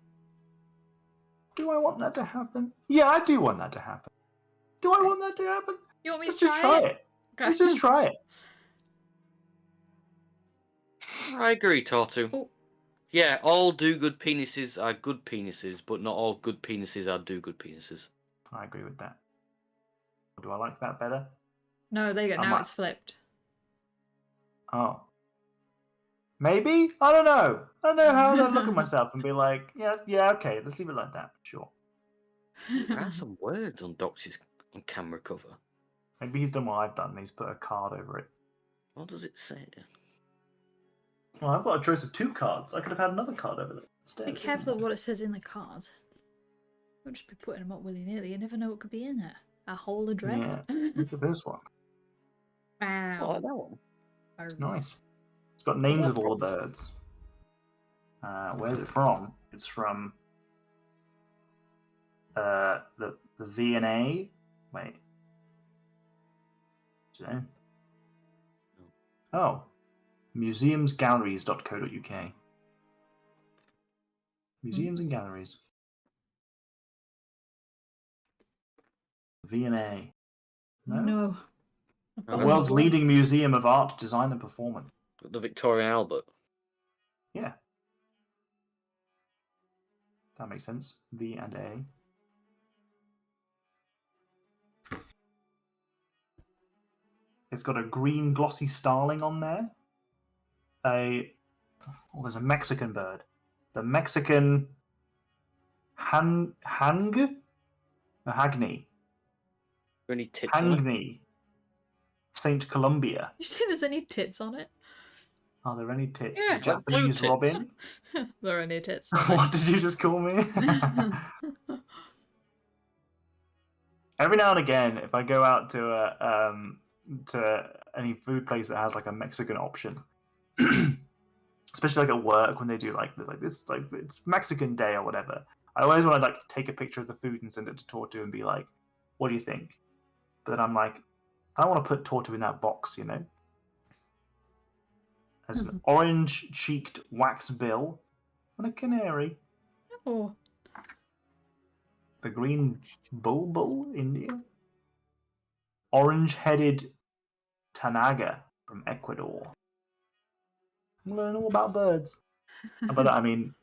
Do I want that to happen? Yeah, I do want that to happen. Do I want that to happen? You want me Let's to just try it. Okay. Let's just try it. I agree, Tortu. Oh. Yeah, all do good penises are good penises, but not all good penises are do good penises. I agree with that. Do I like that better? No, there you go. I Now might- it's flipped. Oh. Maybe? I don't know. I don't know how to look at myself and be like, yeah, okay, let's leave it like that. Sure. There are some words on Doc's on camera cover. Maybe he's done what I've done and he's put a card over it. What does it say? Well, I've got a choice of 2 cards. I could have had another card over there instead. Be careful of what it says in the cards. Don't just be putting them up willy-nilly. You never know what could be in there. A whole address. Look at this one. Oh, Wow. that one. It's nice. It's got names of all the birds. Where's it from? It's from the V&A. Wait. Oh. Museumsgalleries.co.uk. Museums and galleries. V&A. No. The world's leading museum of art, design, and performance. The Victorian Albert. Yeah. That makes sense. V and A. It's got a green glossy starling on there. There's a Mexican bird. The Mexican Hagni. Any tits on it? Hagni. Saint Columbia. You see there's any tits on it? Are there any tits? Yeah, The like blue Japanese tits. robin. There are any tits. What did you just call me? Every now and again, if I go out to any food place that has like a Mexican option, especially like at work when they do like this, like it's Mexican Day or whatever, I always want to like take a picture of the food and send it to Tortu and be like, "What do you think?" But then I'm like, I don't want to put Tortu in that box, you know. There's an orange-cheeked wax bill and a canary. Oh. The green bulbul, India. Orange-headed tanaga from Ecuador. I'm learning all about birds. And by that I mean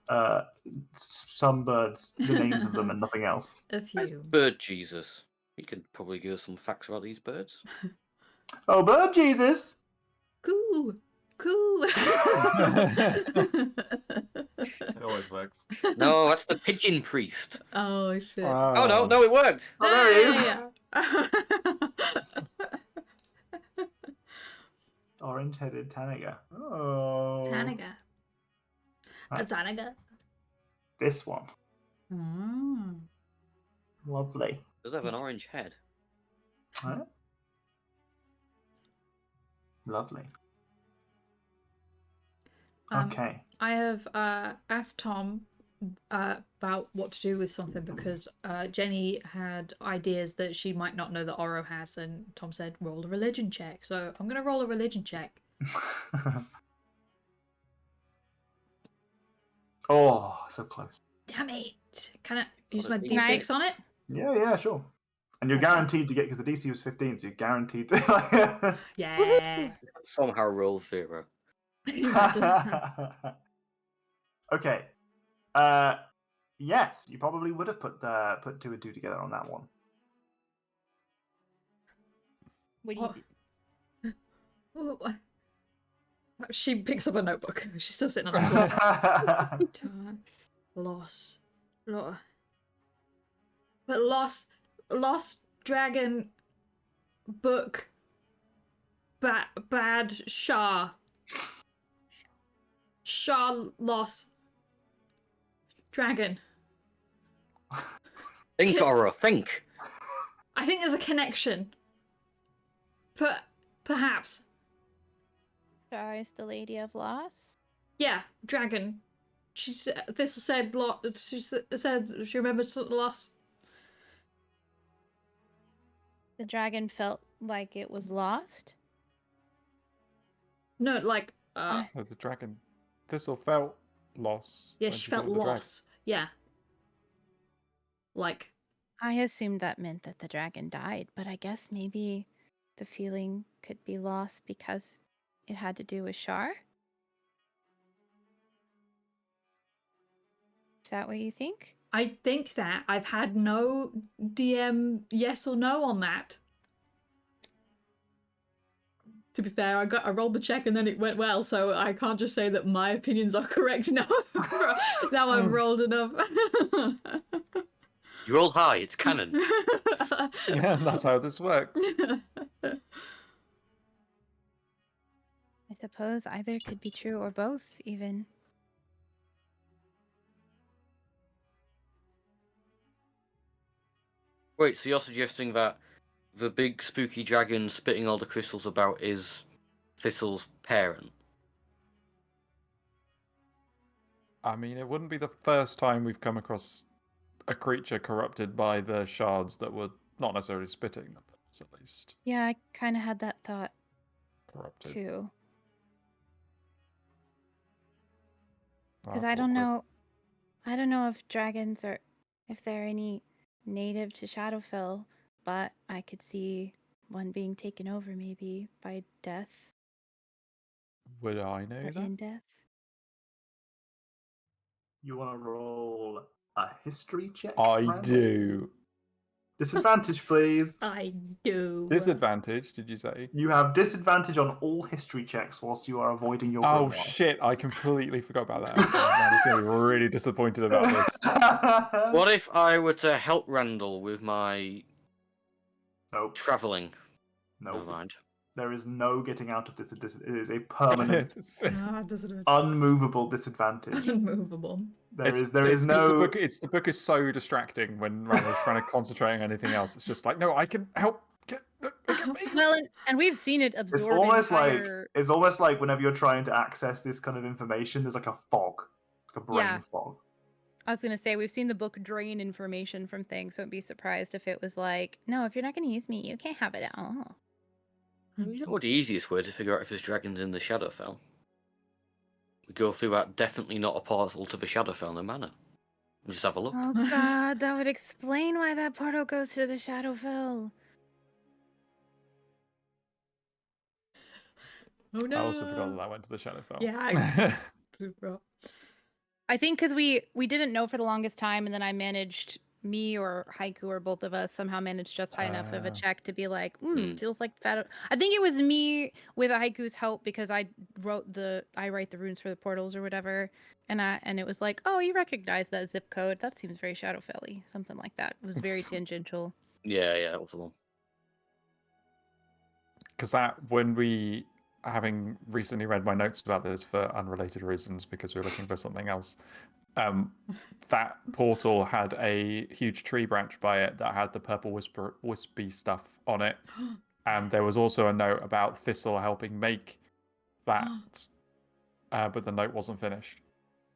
some birds, the names of them, and nothing else. A few. Bird Jesus. You could probably give us some facts about these birds. Oh, bird Jesus! Coo! Coo! It always works. No, that's the pigeon priest. Oh shit. Oh no, it worked. Oh, there he is. Orange-headed tanaga. Oh. Tanaga. A That's- tanaga. This one. Mm. Lovely. Does it have an orange head? Huh? Lovely. Okay. I have asked Tom about what to do with something because Jenny had ideas that she might not know that Oro has, and Tom said roll a religion check. So I'm gonna roll a religion check. Oh, so close. Damn it! Can I use What my a D6 on it? Yeah, sure. And you're Okay. guaranteed to get, because the DC was 15, so you're guaranteed to. Yeah. Somehow roll 0. Imagine. Okay. Yes, you probably would have put 2 and 2 together on that one. What do Oh. you Oh, she picks up a notebook. She's still sitting on the floor. Loss. But lost dragon book bad Shah loss dragon. Think, Aura, think. I think there's a connection. Perhaps. Shar is the Lady of Loss. Yeah, dragon. She said this said lot. She said she remembers loss. The dragon felt like it was lost. No, like There's a dragon. Thistle felt loss. yeah, when she felt thought of the dragon. loss. Yeah. Like I assumed that meant that the dragon died, but I guess maybe the feeling could be lost because it had to do with Shar. Is that what you think? I think that I've had no DM yes or no on that. To be fair, I rolled the check and then it went well, so I can't just say that my opinions are correct now. Now I've rolled enough. You rolled high, it's canon. Yeah, that's how this works. I suppose either could be true or both, even. Wait, so you're suggesting that the big spooky dragon spitting all the crystals about is Thistle's parent? I mean, it wouldn't be the first time we've come across a creature corrupted by the shards that were not necessarily spitting, but was at least Yeah, I kind of had that thought corrupted. too. Well, Because that's I don't awkward. know. I don't know if dragons are, if they're any native to Shadowfell, but I could see one being taken over maybe by death Would I know or that? in death. You want to roll a history check? I Randall? do. Disadvantage, please. I do. Disadvantage, did you say? You have disadvantage on all history checks whilst you are avoiding your Oh grimoire. shit, I completely forgot about that. Randy's gonna be really disappointed about this. What if I were to help Randall with my Nope. travelling? Never Nope. mind. There is no getting out of this. It is a permanent, Disadvantage. unmovable disadvantage. Unmovable. There is 'cause no. the book is so distracting when Randall's trying to concentrate on anything else. It's just like, no, I can help. Look at me. Well, and we've seen it absorb It's almost entire... like it's almost like whenever you're trying to access this kind of information, there's like a fog, like a brain Yeah. fog. I was going to say, we've seen the book drain information from things, so I'd be surprised if it was like, no, if you're not going to use me, you can't have it at all. You know what the easiest way to figure out if there's dragons in the Shadowfell? We go through that definitely not a portal to the Shadowfell no manner. And just have a look. Oh god, that would explain why that portal goes to the Shadowfell. Oh no. I also forgot that went to the Shadowfell. Yeah. I think because we didn't know for the longest time, and then I managed, me or Haiku or both of us somehow managed just high enough of a check to be like, feels like fat. I think it was me with Haiku's help because I write the runes for the portals or whatever, and it was like, oh, you recognize that zip code? That seems very Shadowfell-y, something like that. It was very tangential. Yeah, that was the one. Because that when we having recently read my notes about this for unrelated reasons because we were looking for something else, that portal had a huge tree branch by it that had the purple wispy stuff on it. And there was also a note about Thistle helping make that, but the note wasn't finished.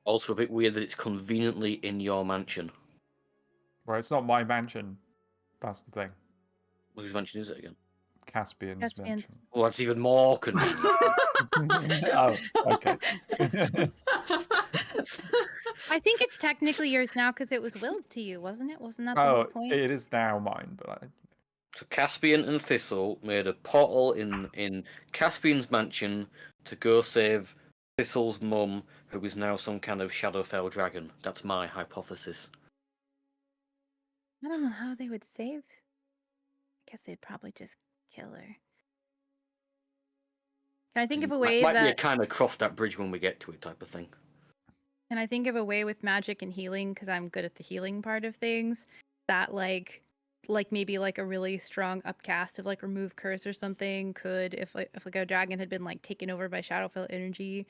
Also, a bit weird that it's conveniently in your mansion. Well, it's not my mansion. That's the thing. Whose mansion is it again? Caspian's mansion. Well, that's even more convenient. Oh, okay. I think it's technically yours now because it was willed to you, wasn't it? Wasn't that the whole point? It is now mine, but So Caspian and Thistle made a portal in Caspian's mansion to go save Thistle's mum, who is now some kind of Shadowfell dragon. That's my hypothesis. I don't know how they would save. I guess they'd probably just kill her. Can I think of a way might be a that kind of cross that bridge when we get to it type of thing. Can I think of a way with magic and healing, because I'm good at the healing part of things, that like maybe like a really strong upcast of like remove curse or something could, if like a dragon had been like taken over by Shadowfell energy,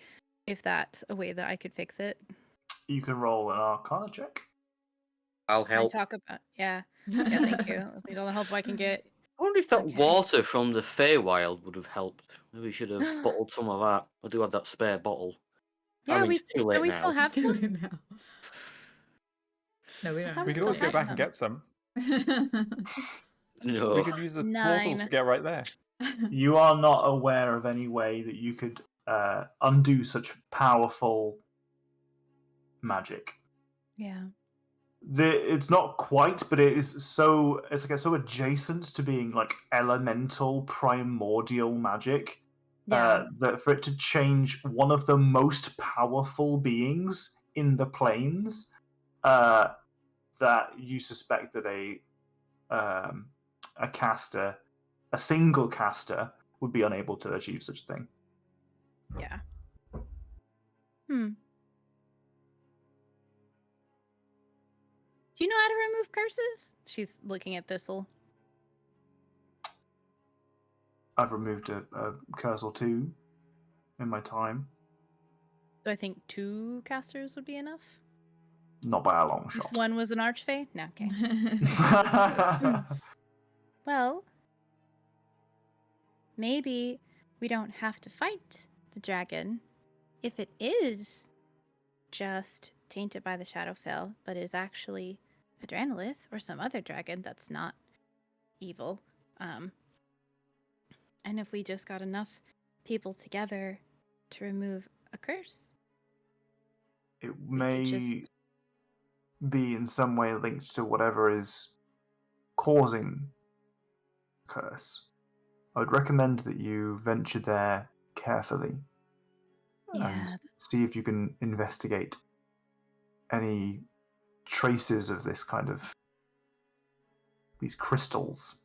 if that's a way that I could fix it. You can roll an Arcana check. I'll help. I talk about yeah, thank you. I need all the help I can get. I wonder if that Okay. water from the Feywild would have helped. Maybe we should have bottled some of that. I do have that spare bottle. Yeah, I mean, it's too late we now. still have some. No, we I thought don't. we could always go had back and them. get some. No. We could use the 9. portals to get right there. You are not aware of any way that you could undo such powerful magic. Yeah. It's not quite, but it is so it's like so adjacent to being like elemental primordial magic Yeah. that for it to change one of the most powerful beings in the planes, that you suspect that a caster, a single caster, would be unable to achieve such a thing. Yeah. Do you know how to remove curses? She's looking at Thistle. I've removed a curse or two in my time. Do I think 2 casters would be enough? Not by a long shot. If one was an archfey? No, okay. Well, maybe we don't have to fight the dragon if it is just tainted by the Shadowfell, but is actually a Dranolith or some other dragon that's not evil. And if we just got enough people together to remove a curse, It we may could just... be in some way linked to whatever is causing curse. I would recommend that you venture there carefully Yeah. and see if you can investigate any traces of this kind of these crystals.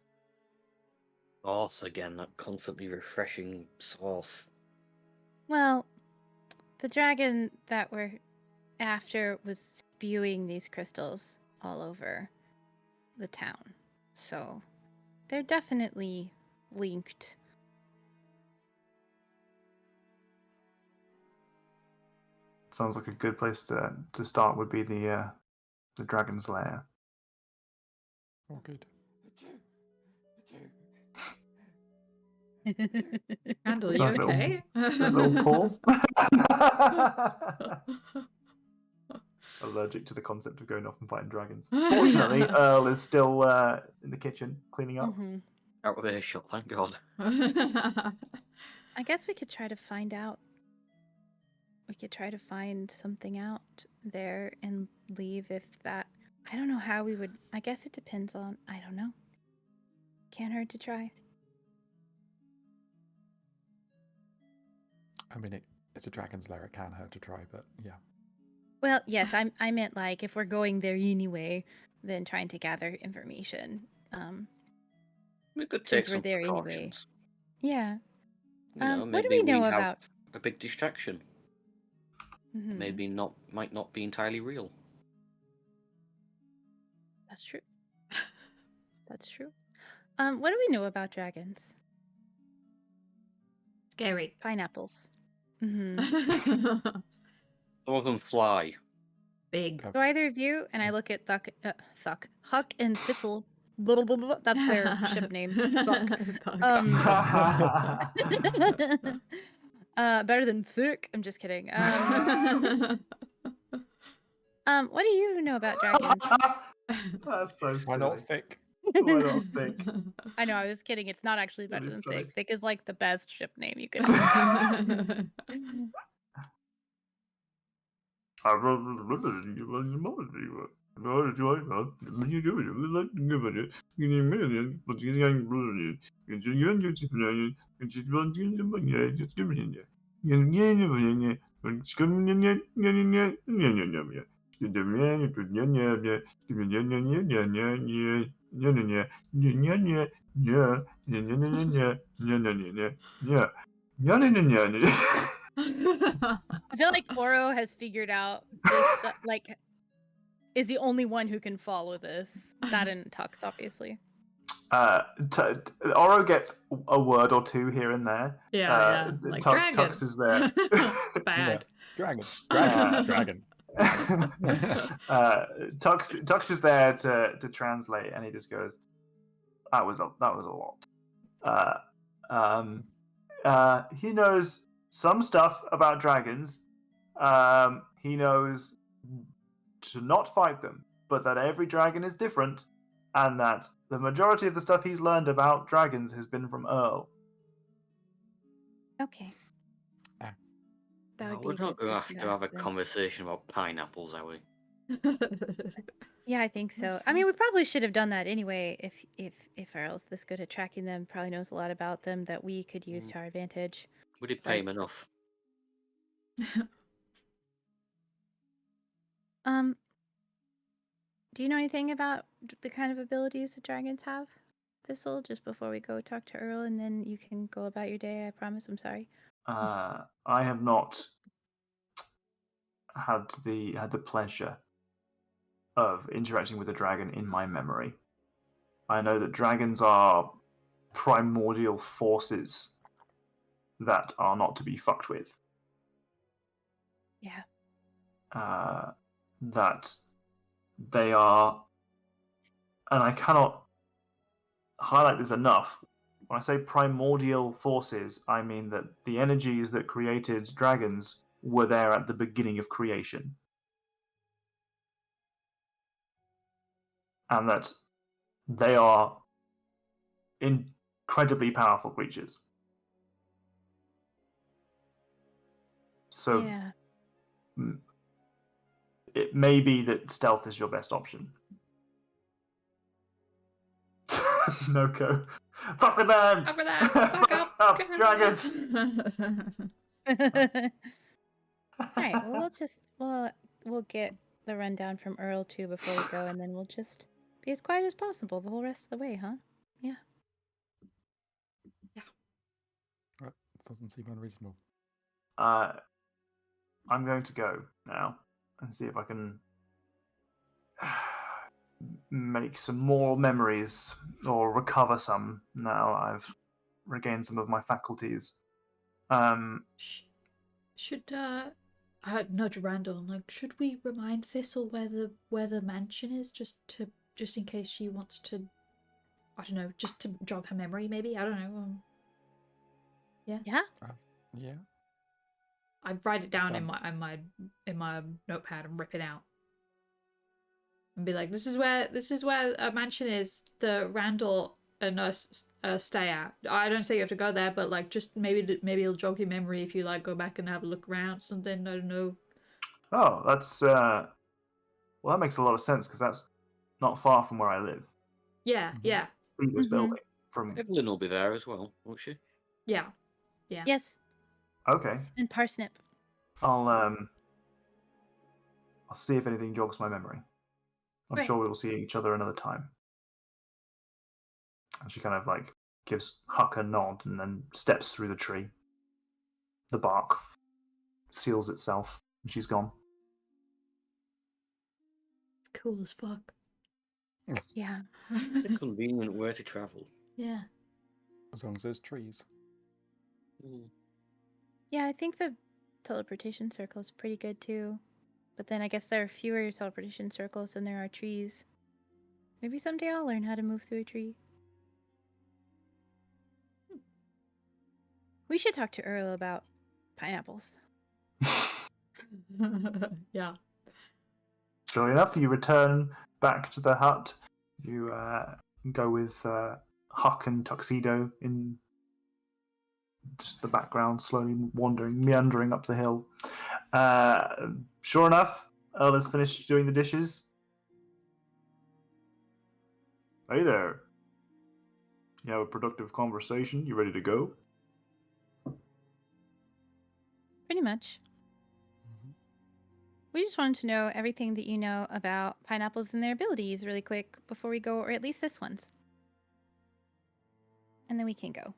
Sauce again, that constantly refreshing sauce. Well, the dragon that we're after was spewing these crystals all over the town. So they're definitely linked. Sounds like a good place to start would be the dragon's lair. Oh, good. Randall, are you Nice okay? little pause. Allergic to the concept of going off and fighting dragons. Fortunately, Earl is still in the kitchen cleaning up. Mm-hmm. Out of earshot, thank God. I guess we could try to find out. We could try to find something out there and leave if that... I don't know how we would... I guess it depends on... I don't know. Can't hurt to try. I mean, it's a dragon's lair. It can hurt to try, but yeah. Well, yes, I meant like if we're going there anyway, then trying to gather information. We could Since take we're some there anyway. precautions. Yeah. You know, What do maybe we know have about? a big distraction? Mhm. Maybe might not be entirely real. That's true. That's true. What do we know about dragons? Scary. Pineapples. hmm Someone can fly. Big. Do either of you, and I look at Huck and Thistle. Blah, blah, blah, that's their ship name. Thuck. Better than Thuck. I'm just kidding. What do you know about dragons? That's so silly. Why not thick? Why not think? I know, I was kidding. It's not actually better Really than funny. Thick. Thick is like the best ship name you could have. I feel like Oro has figured out this stuff, like, is the only one who can follow this. That and Tux, obviously. Oro gets a word or two here and there. Yeah. Like dragon. Tux is there. Bad. Dragon. Uh, Dragon. Tux is there to translate, and he just goes, "That was a lot." He knows some stuff about dragons. He knows to not fight them, but that every dragon is different, and that the majority of the stuff he's learned about dragons has been from Earl. Okay. Ah. That would be We're a not good going to person have to have a ask then. conversation about pineapples, are we? Yeah, I think so. I mean, we probably should have done that anyway. If Earl's this good at tracking them, probably knows a lot about them that we could use to our advantage. We did pay him Like- enough. Do you know anything about the kind of abilities that dragons have, Thistle? Just before we go talk to Earl, and then you can go about your day. I promise. I'm sorry. I have not had the pleasure of interacting with a dragon in my memory. I know that dragons are primordial forces that are not to be fucked with. Yeah. That they are, and I cannot highlight this enough. When I say primordial forces, I mean that the energies that created dragons were there at the beginning of creation. And that they are incredibly powerful creatures. So Yeah. it may be that stealth is your best option. Noko. Fuck with them! Fuck with that. Fuck up. Dragons! All right. Well, we'll get the rundown from Earl too before we go, and then we'll just be as quiet as possible the whole rest of the way, huh? Yeah. That doesn't seem unreasonable. I'm going to go now and see if I can make some more memories or recover some now I've regained some of my faculties. Should nudge Randall, like, should we remind Thistle where the mansion is, just in case she wants to, I don't know, just to jog her memory, maybe? I don't know. Yeah. Yeah. I write it down Done. in my notepad and rip it out. And be like, this is where a mansion is that Randall and us stay at. I don't say you have to go there, but like, just maybe it'll jog your memory if you like go back and have a look around something. I don't know. Oh, that's well, that makes a lot of sense because that's not far from where I live. Yeah, yeah, See this Mhm. building from. Evelyn will be there as well, won't she? yeah. Yes. Okay, And Parsnip. I'll see if anything jogs my memory. I'm Great. sure we will see each other another time. And she kind of like gives Huck a nod and then steps through the tree. The bark seals itself, and she's gone. It's cool as fuck. Yeah. A convenient way to travel. Yeah. As long as there's trees. Mm. Yeah, I think the teleportation circle is pretty good too. But then I guess there are fewer teleportation circles than there are trees. Maybe someday I'll learn how to move through a tree. We should talk to Earl about pineapples. Yeah. Sure enough, you return back to the hut. You go with Huck and Tuxedo in just the background, slowly wandering, meandering up the hill. Sure enough, Earl has finished doing the dishes. Hey there. You have a productive conversation? You ready to go? Pretty much. We just wanted to know everything that you know about pineapples and their abilities really quick before we go, or at least this one's. And then we can go.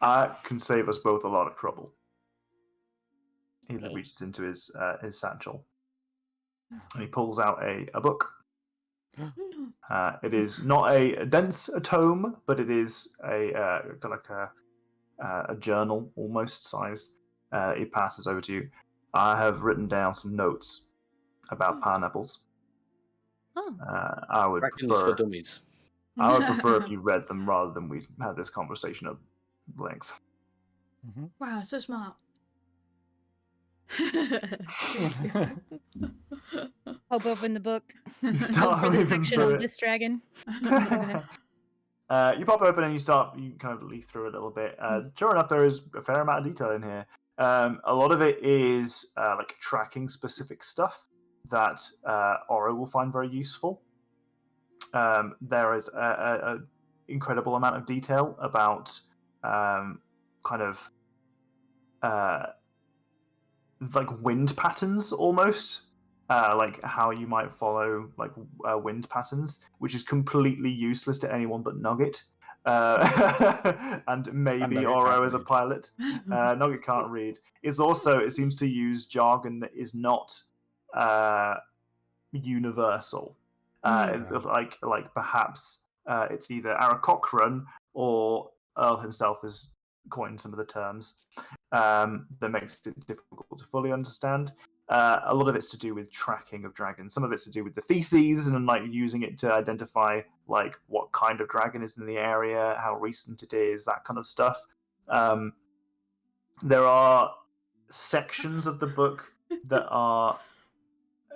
I can save us both a lot of trouble. He Okay. reaches into his satchel and he pulls out a book. It is not a dense tome, but it is a journal almost size. He passes over to you. I have written down some notes about pineapples. Oh. I would Dragons for prefer. dummies. I would prefer if you read them rather than we had this conversation at length. Mm-hmm. Wow, so smart. Pop open the book. start Look for the reading section through of it. this dragon. Go ahead. You pop open and you kind of leaf through a little bit. Sure enough, there is a fair amount of detail in here. A lot of it is like tracking specific stuff that Oro will find very useful. There is a incredible amount of detail about kind of like wind patterns almost. Like how you might follow like wind patterns, which is completely useless to anyone but Nugget, and maybe Nugget Oro can't as a read. pilot. Nugget can't read. It seems to use jargon that is not universal. Like perhaps it's either Aarakocra or Earl himself has coined some of the terms that makes it difficult to fully understand. A lot of it's to do with tracking of dragons. Some of it's to do with the feces and like using it to identify like what kind of dragon is in the area, how recent it is, that kind of stuff. There are sections of the book that are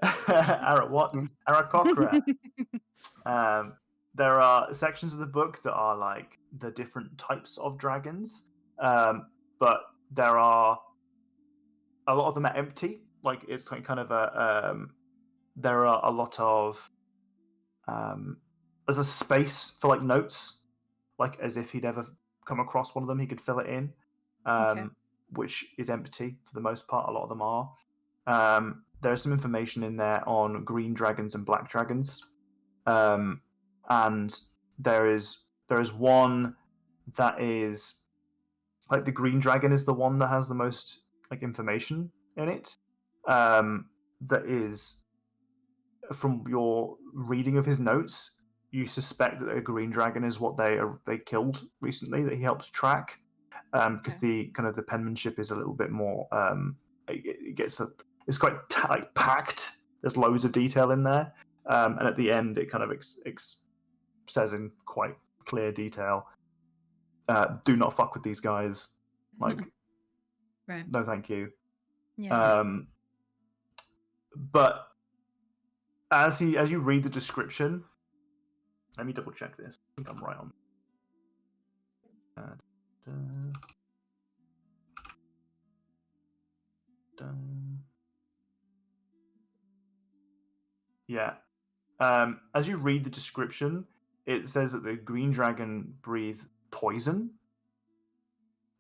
Aarakocra. There are sections of the book that are like the different types of dragons, but there are a lot of them are empty. Like it's like kind of a there are a lot of there's a space for like notes, like as if he'd ever come across one of them, he could fill it in, Okay. which is empty for the most part. A lot of them are. There's some information in there on green dragons and black dragons, and there is one that is like the green dragon is the one that has the most like information in it. That is from your reading of his notes, you suspect that a green dragon is what they killed recently that he helped track, because the kind of the penmanship is a little bit more it gets it's quite like packed. There's loads of detail in there, and at the end it kind of says in quite clear detail, "Do not fuck with these guys." Like, Right. no, thank you. Yeah. But as you read the description, let me double check this. I think I'm right on. Yeah. As you read the description, it says that the green dragon breathe poison,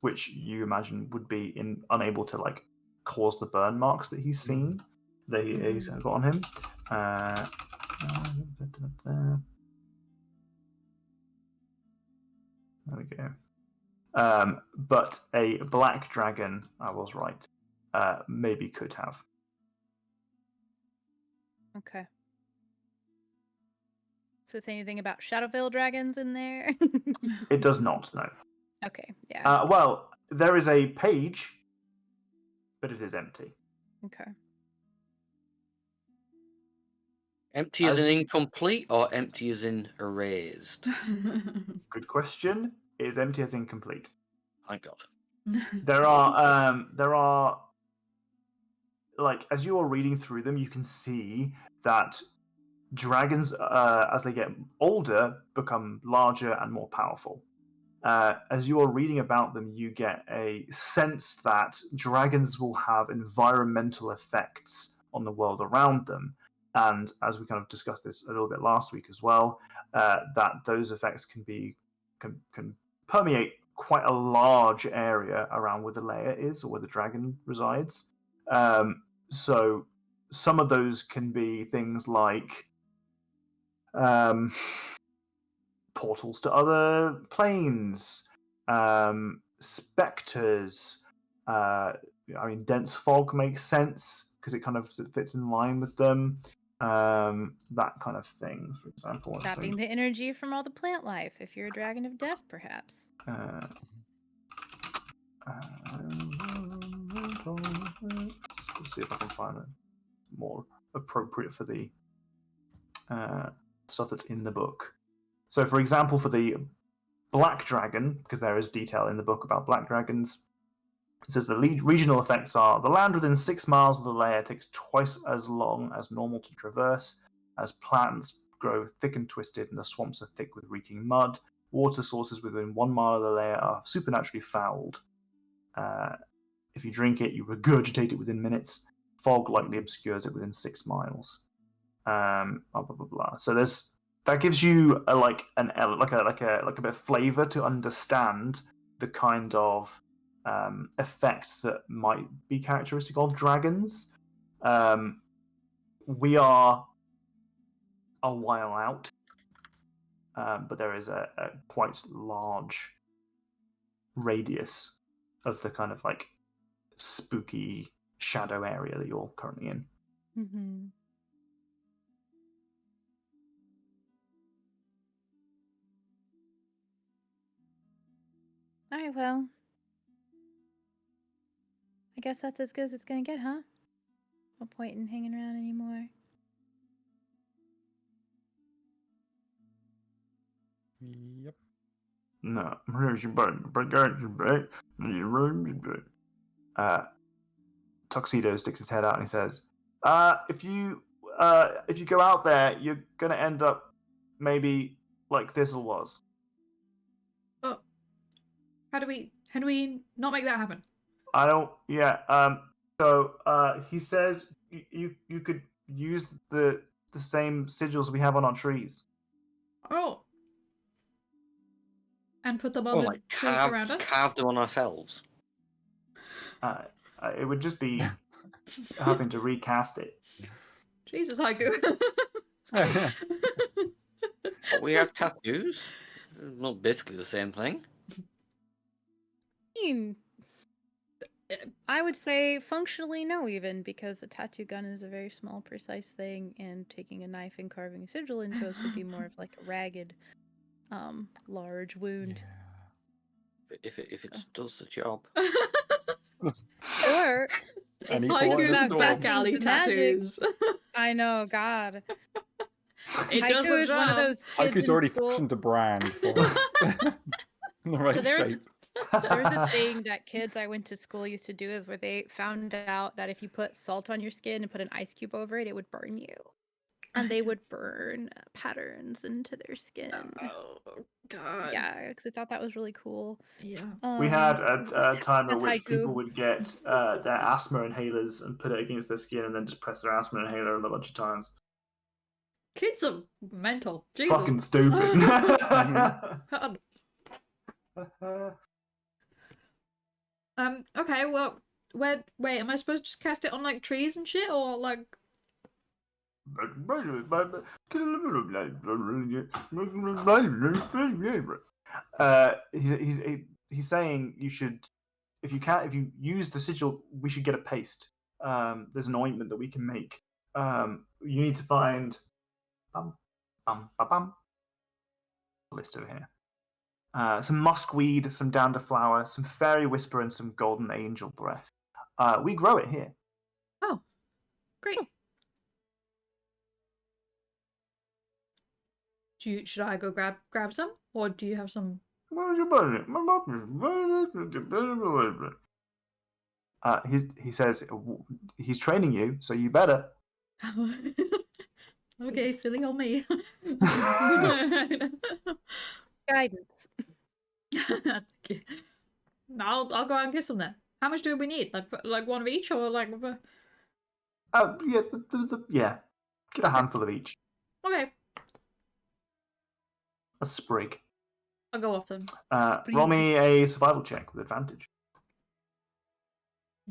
which you imagine would be unable to like cause the burn marks that he's seen that he's got on him. There we go. But a black dragon, I was right, maybe could have. Okay. Does it say anything about Shadowvale dragons in there? It does not, no. Okay, yeah. Well, there is a page, but it is empty. Okay. Empty as As- in incomplete or empty as in erased? Good question. It is empty as incomplete. Thank God. There are like as you are reading through them, you can see that dragons, as they get older, become larger and more powerful. As you are reading about them, you get a sense that dragons will have environmental effects on the world around them. And as we kind of discussed this a little bit last week as well, that those effects can permeate quite a large area around where the lair is or where the dragon resides. So some of those can be things like portals to other planes, specters. I mean, dense fog makes sense because it kind of fits in line with them. That kind of thing, for example. Zapping the energy from all the plant life if you're a dragon of death, perhaps. Let's see if I can find it more appropriate for the stuff that's in the book. So, for example, for the black dragon, because there is detail in the book about black dragons, it says the regional effects are the land within 6 miles of the lair takes twice as long as normal to traverse, as plants grow thick and twisted and the swamps are thick with reeking mud. Water sources within 1 mile of the lair are supernaturally fouled. If you drink it, you regurgitate it within minutes. Fog likely obscures it within 6 miles. Blah blah blah blah. So that gives you a bit of flavor to understand the kind of effects that might be characteristic of dragons. We are a while out, but there is a quite large radius of the kind of like spooky shadow area that you're currently in. Mm-hmm. All right, well, I guess that's as good as it's gonna get, huh? No point in hanging around anymore. Yep. No. Tuxedo sticks his head out and he says, if you go out there, you're gonna end up maybe like Thistle was." Oh, how do we not make that happen? I don't. Yeah. So he says you could use the same sigils we have on our trees. Oh, and put them on Oh, the like trees around us. carved them on ourselves. It would just be having to recast it. Jesus, Haiku. But we have tattoos. Not basically the same thing. I would say functionally no, even because a tattoo gun is a very small, precise thing, and taking a knife and carving a sigil into us would be more of like a ragged, large wound. If it does the job. Or And if he it's fought in the Haiku's about storm. back casting alley the magic- tattoos. I know, God. It does Haiku the is one of job. those kids Haiku's in already school. fashioned a brand for us. In the right there was shape. There was a thing that kids I went to school used to do is where they found out that if you put salt on your skin and put an ice cube over it, it would burn you. And they would burn patterns into their skin. Oh God. Yeah, because I thought that was really cool. Yeah. We had a time at that's which Haiku. people would get their asthma inhalers and put it against their skin and then just press their asthma inhaler a bunch of times. Kids are mental. Jesus. Fucking stupid. God. Okay, well, wait, am I supposed to just cast it on like trees and shit, or like? He's saying you should, if you use the sigil, we should get a paste. There's an ointment that we can make. You need to find list over here. Some muskweed, some danderflower, some fairy whisper, and some golden angel breath. We grow it here. Oh, great. Should I go grab some, or do you have some? He says he's training you, so you better. Okay, silly on me. Guidance. I'll go out and get some then. How much do we need? Like one of each, or like? Yeah, yeah. Get a handful of each. Okay, A sprig. I'll go off them. Roll me a survival check with advantage.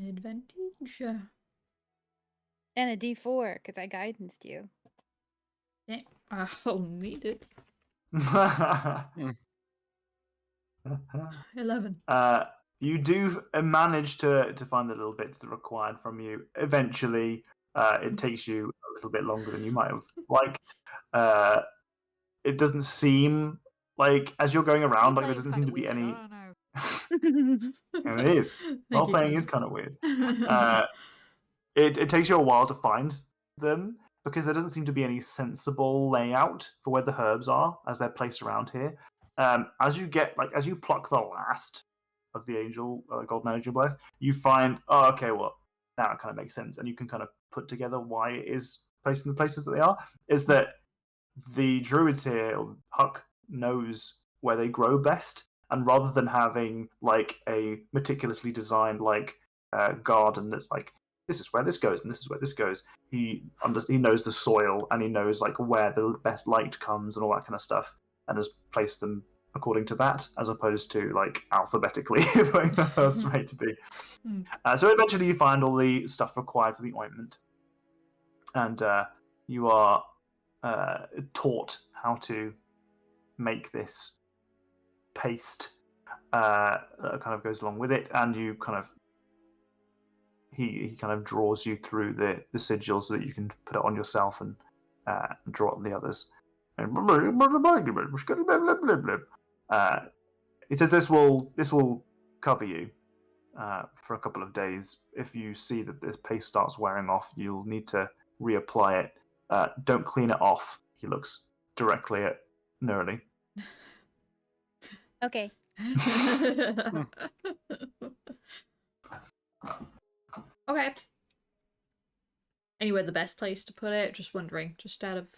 Advantage. And a D4, because I guidanced you. Yeah, I'll need it. 11. You do manage to find the little bits that are required from you. Eventually, it takes you a little bit longer than you might have liked. It doesn't seem like, as you're going around, like there doesn't seem to be any. And it is. Role playing is kind of weird. It takes you a while to find them because there doesn't seem to be any sensible layout for where the herbs are as they're placed around here. As you pluck the last of the golden angel breath, you find, oh, okay, well, now it kind of makes sense, and you can kind of put together why it is placed in the places that they are. Is that the druids here, or Huck, knows where they grow best, and rather than having like a meticulously designed garden that's like, this is where this goes and this is where this goes, he knows the soil and he knows like where the best light comes and all that kind of stuff, and has placed them according to that, as opposed to like alphabetically putting the herbs right to be. So eventually you find all the stuff required for the ointment, and you are taught how to make this paste that kind of goes along with it, and you kind of he kind of draws you through the sigil so that you can put it on yourself and draw it on the others. He says this will cover you for a couple of days. If you see that this paste starts wearing off, you'll need to reapply it. Don't clean it off. He looks directly at Nerly. Okay. Okay. Anywhere the best place to put it? Just wondering. Just out of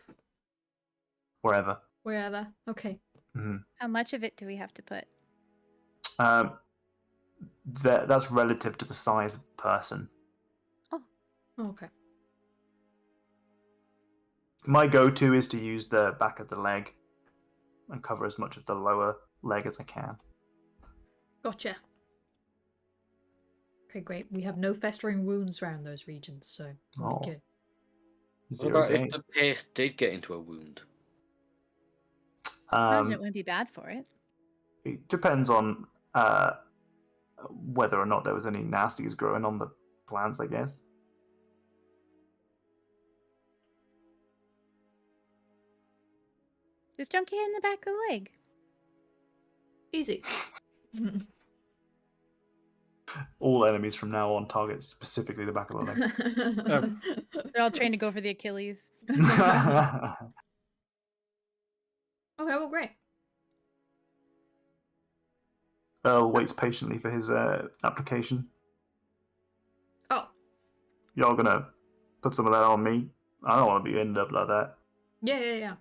Wherever. wherever. Okay. Mm-hmm. How much of it do we have to put? That's relative to the size of the person. Oh, okay. My go-to is to use the back of the leg and cover as much of the lower leg as I can. Gotcha. Okay, great. We have no festering wounds around those regions, so we'll be good. What 0 about days. if the paste did get into a wound? I imagine it wouldn't be bad for it. It depends on whether or not there was any nasties growing on the plants, I guess. Just don't get in the back of the leg. Easy. All enemies from now on target specifically the back of the leg. They're all trained to go for the Achilles. Okay, well, great. Earl waits patiently for his application. Oh. Y'all gonna put some of that on me? I don't want to be ended up like that. Yeah.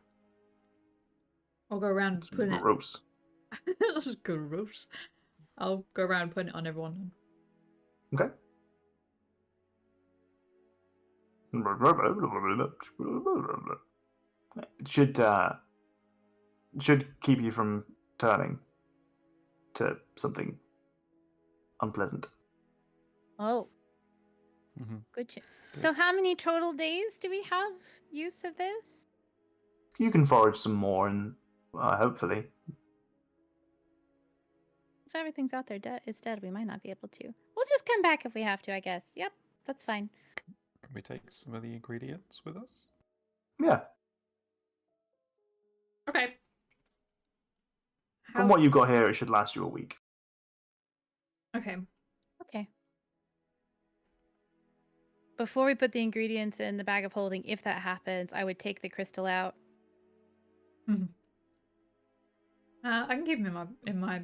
I'll go around putting Gross. it. This is gross. I'll go around putting it on everyone. Okay. It should keep you from turning to something unpleasant. Oh. Mm-hmm. Good. So how many total days do we have use of this? You can forage some more, and hopefully. If everything's out there is dead, we might not be able to. We'll just come back if we have to, I guess. Yep, that's fine. Can we take some of the ingredients with us? Yeah. Okay. From what you've got here, it should last you a week. Okay. Okay. Before we put the ingredients in the bag of holding, if that happens, I would take the crystal out. I can keep him in my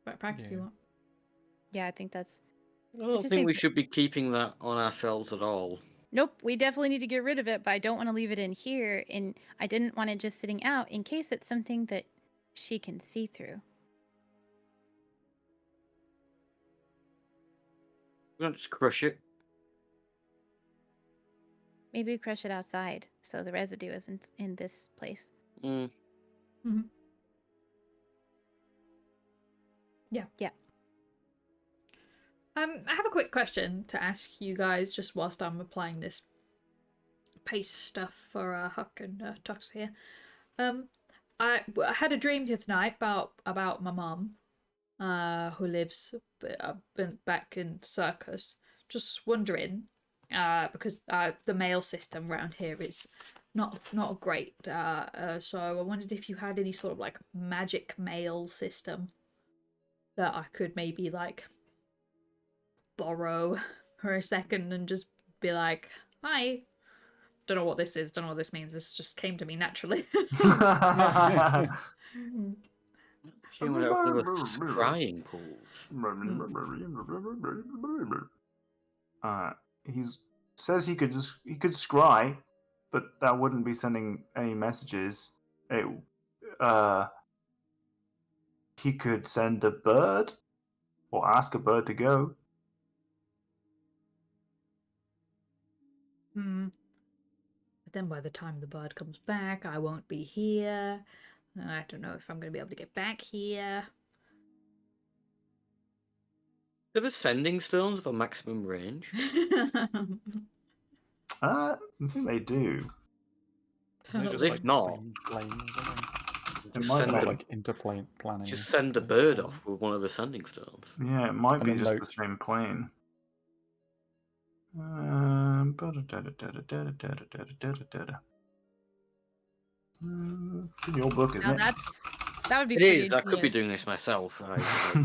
backpack if you want. Yeah, I think that's... I don't just think think we that- should be keeping that on ourselves at all. Nope, we definitely need to get rid of it, but I don't want to leave it in here, and I didn't want it just sitting out in case it's something that she can see through. We don't just crush it. Maybe we crush it outside, so the residue isn't in this place. Mm. Yeah. Yeah. I have a quick question to ask you guys just whilst I'm applying this paste stuff for Huck and Tux here. I had a dream the other night about my mum, who lives back in Circus. Just wondering, because the mail system around here is not great. So I wondered if you had any sort of like magic mail system that I could maybe like borrow for a second and just be like, hi. Don't know what this is, don't know what this means. This just came to me naturally. She went up with scrying pools. He says he could scry, but that wouldn't be sending any messages. He could send a bird or ask a bird to go. But then by the time the bird comes back, I won't be here. I don't know if I'm going to be able to get back here. Are the sending stones of a maximum range? I think they do. Isn't it just If like not, same plane or something? Just might send About a, like interplane planning. just send a bird off with one of the sending stones. Yeah, it might And be a just the note. same plane. Your book, isn't Now it? that would be It pretty is. I could be ingenious. doing this myself. I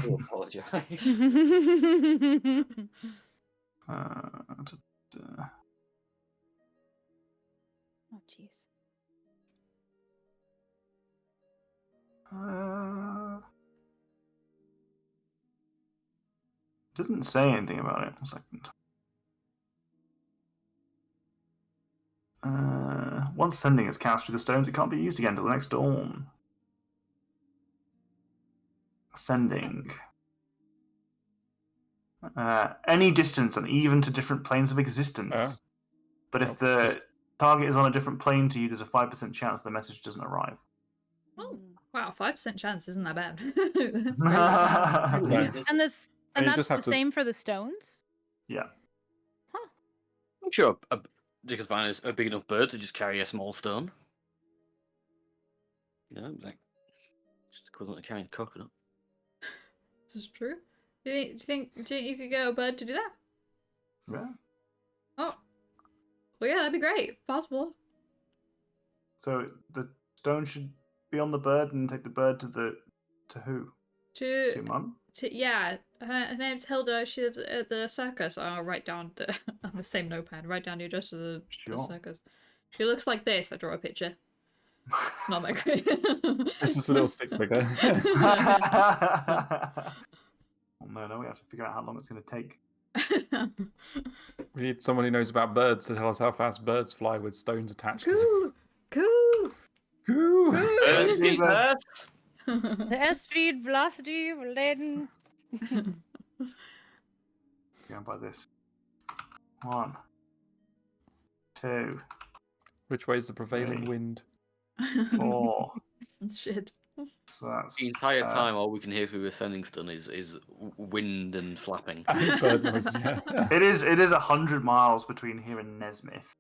do apologise. Oh, jeez. Doesn't say anything about it. 1 second. Once sending is cast through the stones, it can't be used again until the next dawn. Sending. Any distance and even to different planes of existence. But if the target is on a different plane to you, there's a 5% chance the message doesn't arrive. Oh, wow, 5% chance isn't that bad. That's great. And this And you that's just the have to- same for the stones? Yeah. I'm sure you could find a big enough bird to just carry a small stone. Yeah, like just equivalent to carrying a coconut. This is true. Do you think you could get a bird to do that? Yeah. Oh, well, yeah, that'd be great. If possible. So the stone should be on the bird and take the bird to who? To To Mum? yeah, her name's Hilda. She lives at the circus. I'll write down on the same notepad. Write down the address of the Sure. circus. She looks like this. I draw a picture. It's not that great. This is a little stick figure. Oh no, we have to figure out how long it's going to take. We need someone who knows about birds to tell us how fast birds fly with stones attached to them. Coo, coo. Coo! Birds need Jesus. birds. The S-speed velocity laden. Going by this. 1, 2, Which way is the prevailing Three. wind? 4. Shit. So that's The entire time, all we can hear through the sending stone is wind and flapping. Bird noises, yeah. It is 100 miles between here and Nesmith.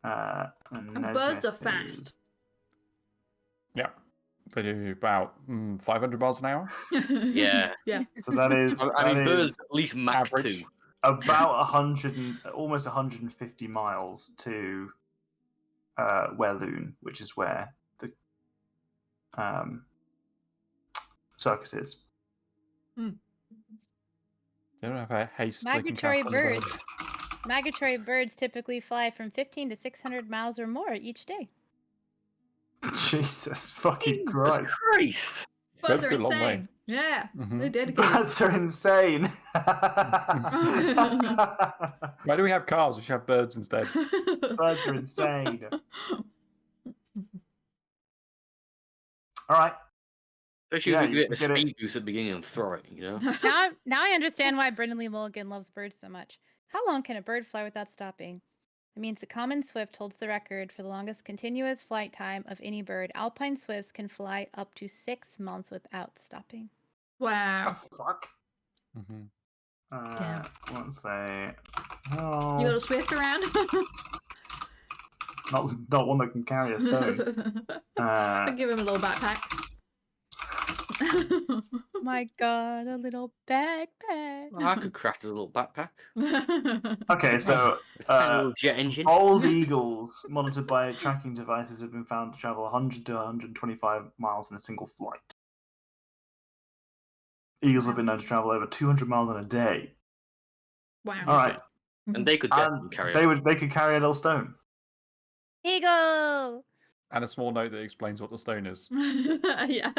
And And birds are Nesmith fast. Yeah. They do about 500 miles an hour. Yeah. Yeah. So that is. I mean, that birds is at least Mach average. 2. about 100, almost 150 miles to Walloon, which is where the circuses. They don't have a haste they can Migratory cast on the bird. birds. Migratory birds typically fly from 15 to 600 miles or more each day. Jesus fucking Jesus Christ. Christ! Birds Birds are go a long way. insane. Yeah, Mhm. they're dedicated. Birds are insane. Why do we have cars? We should have birds instead. Birds are insane. All right. Especially Yeah, if you you get the get it. speed boost at the beginning and throw it, you know? Now I understand why Brendan Lee Mulligan loves birds so much. How long can a bird fly without stopping? It means the common swift holds the record for the longest continuous flight time of any bird. Alpine swifts can fly up to 6 months without stopping. Wow. The fuck? Mhm. Damn. Let's say. You Oh, got a swift around? not one that can carry a stone. I'll give him a little backpack. My god, a little backpack. Well, I could craft a little backpack. Okay, so A tiny little jet engine. bald eagles monitored by tracking devices have been found to travel 100 to 125 miles in a single flight. Eagles have been known to travel over 200 miles in a day. Wow. All right, And they could definitely carry they could carry a little stone. Eagle! And a small note that explains what the stone is. Yeah.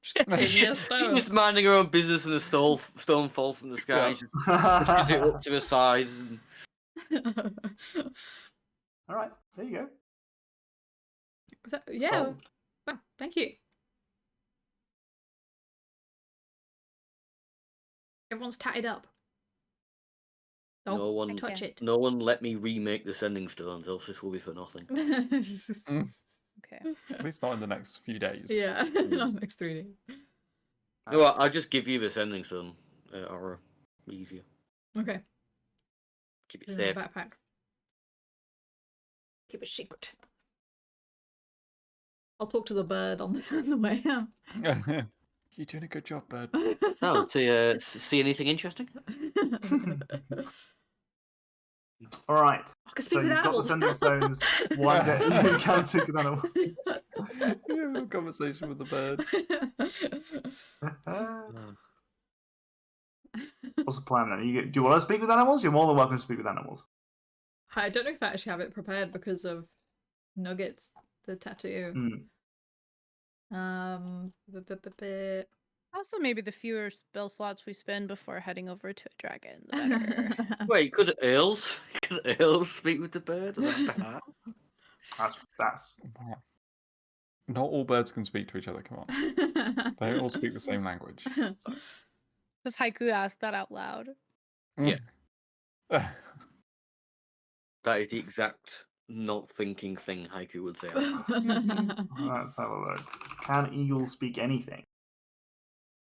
Titania She's stone. just minding her own business and a stone falls from the sky. Yeah. She pushes it up to the sides. And... All right, there you go. Yeah. Solved. Wow, thank you. Everyone's tatted up. Don't No one, touch it. no one let me remake the sending stones, else this will be for nothing. Okay. At least not in the next few days. Yeah, not next 3 days. You know what, I'll just give you the sending stone, Aura. Easier. Okay. Keep it Put it in safe. the backpack. Keep it secret. I'll talk to the bird on the way out. You're doing a good job, bird. Oh, see anything interesting? All right. I can So speak with you've got the animals. sending stones. Why don't you can speak with animals? You have a conversation with the bird. What's the plan then? Do you want to speak with animals? You're more than welcome to speak with animals. I don't know if I actually have it prepared because of Nuggets, the tattoo. Also, maybe the fewer spell slots we spend before heading over to a dragon, the better. Wait, could earls speak with the bird? That's Wow. Not all birds can speak to each other, come on. They don't all speak the same language. Does Haiku ask that out loud? Yeah. That is the exact not thinking thing Haiku would say. Let's have a look. Can eagles speak anything?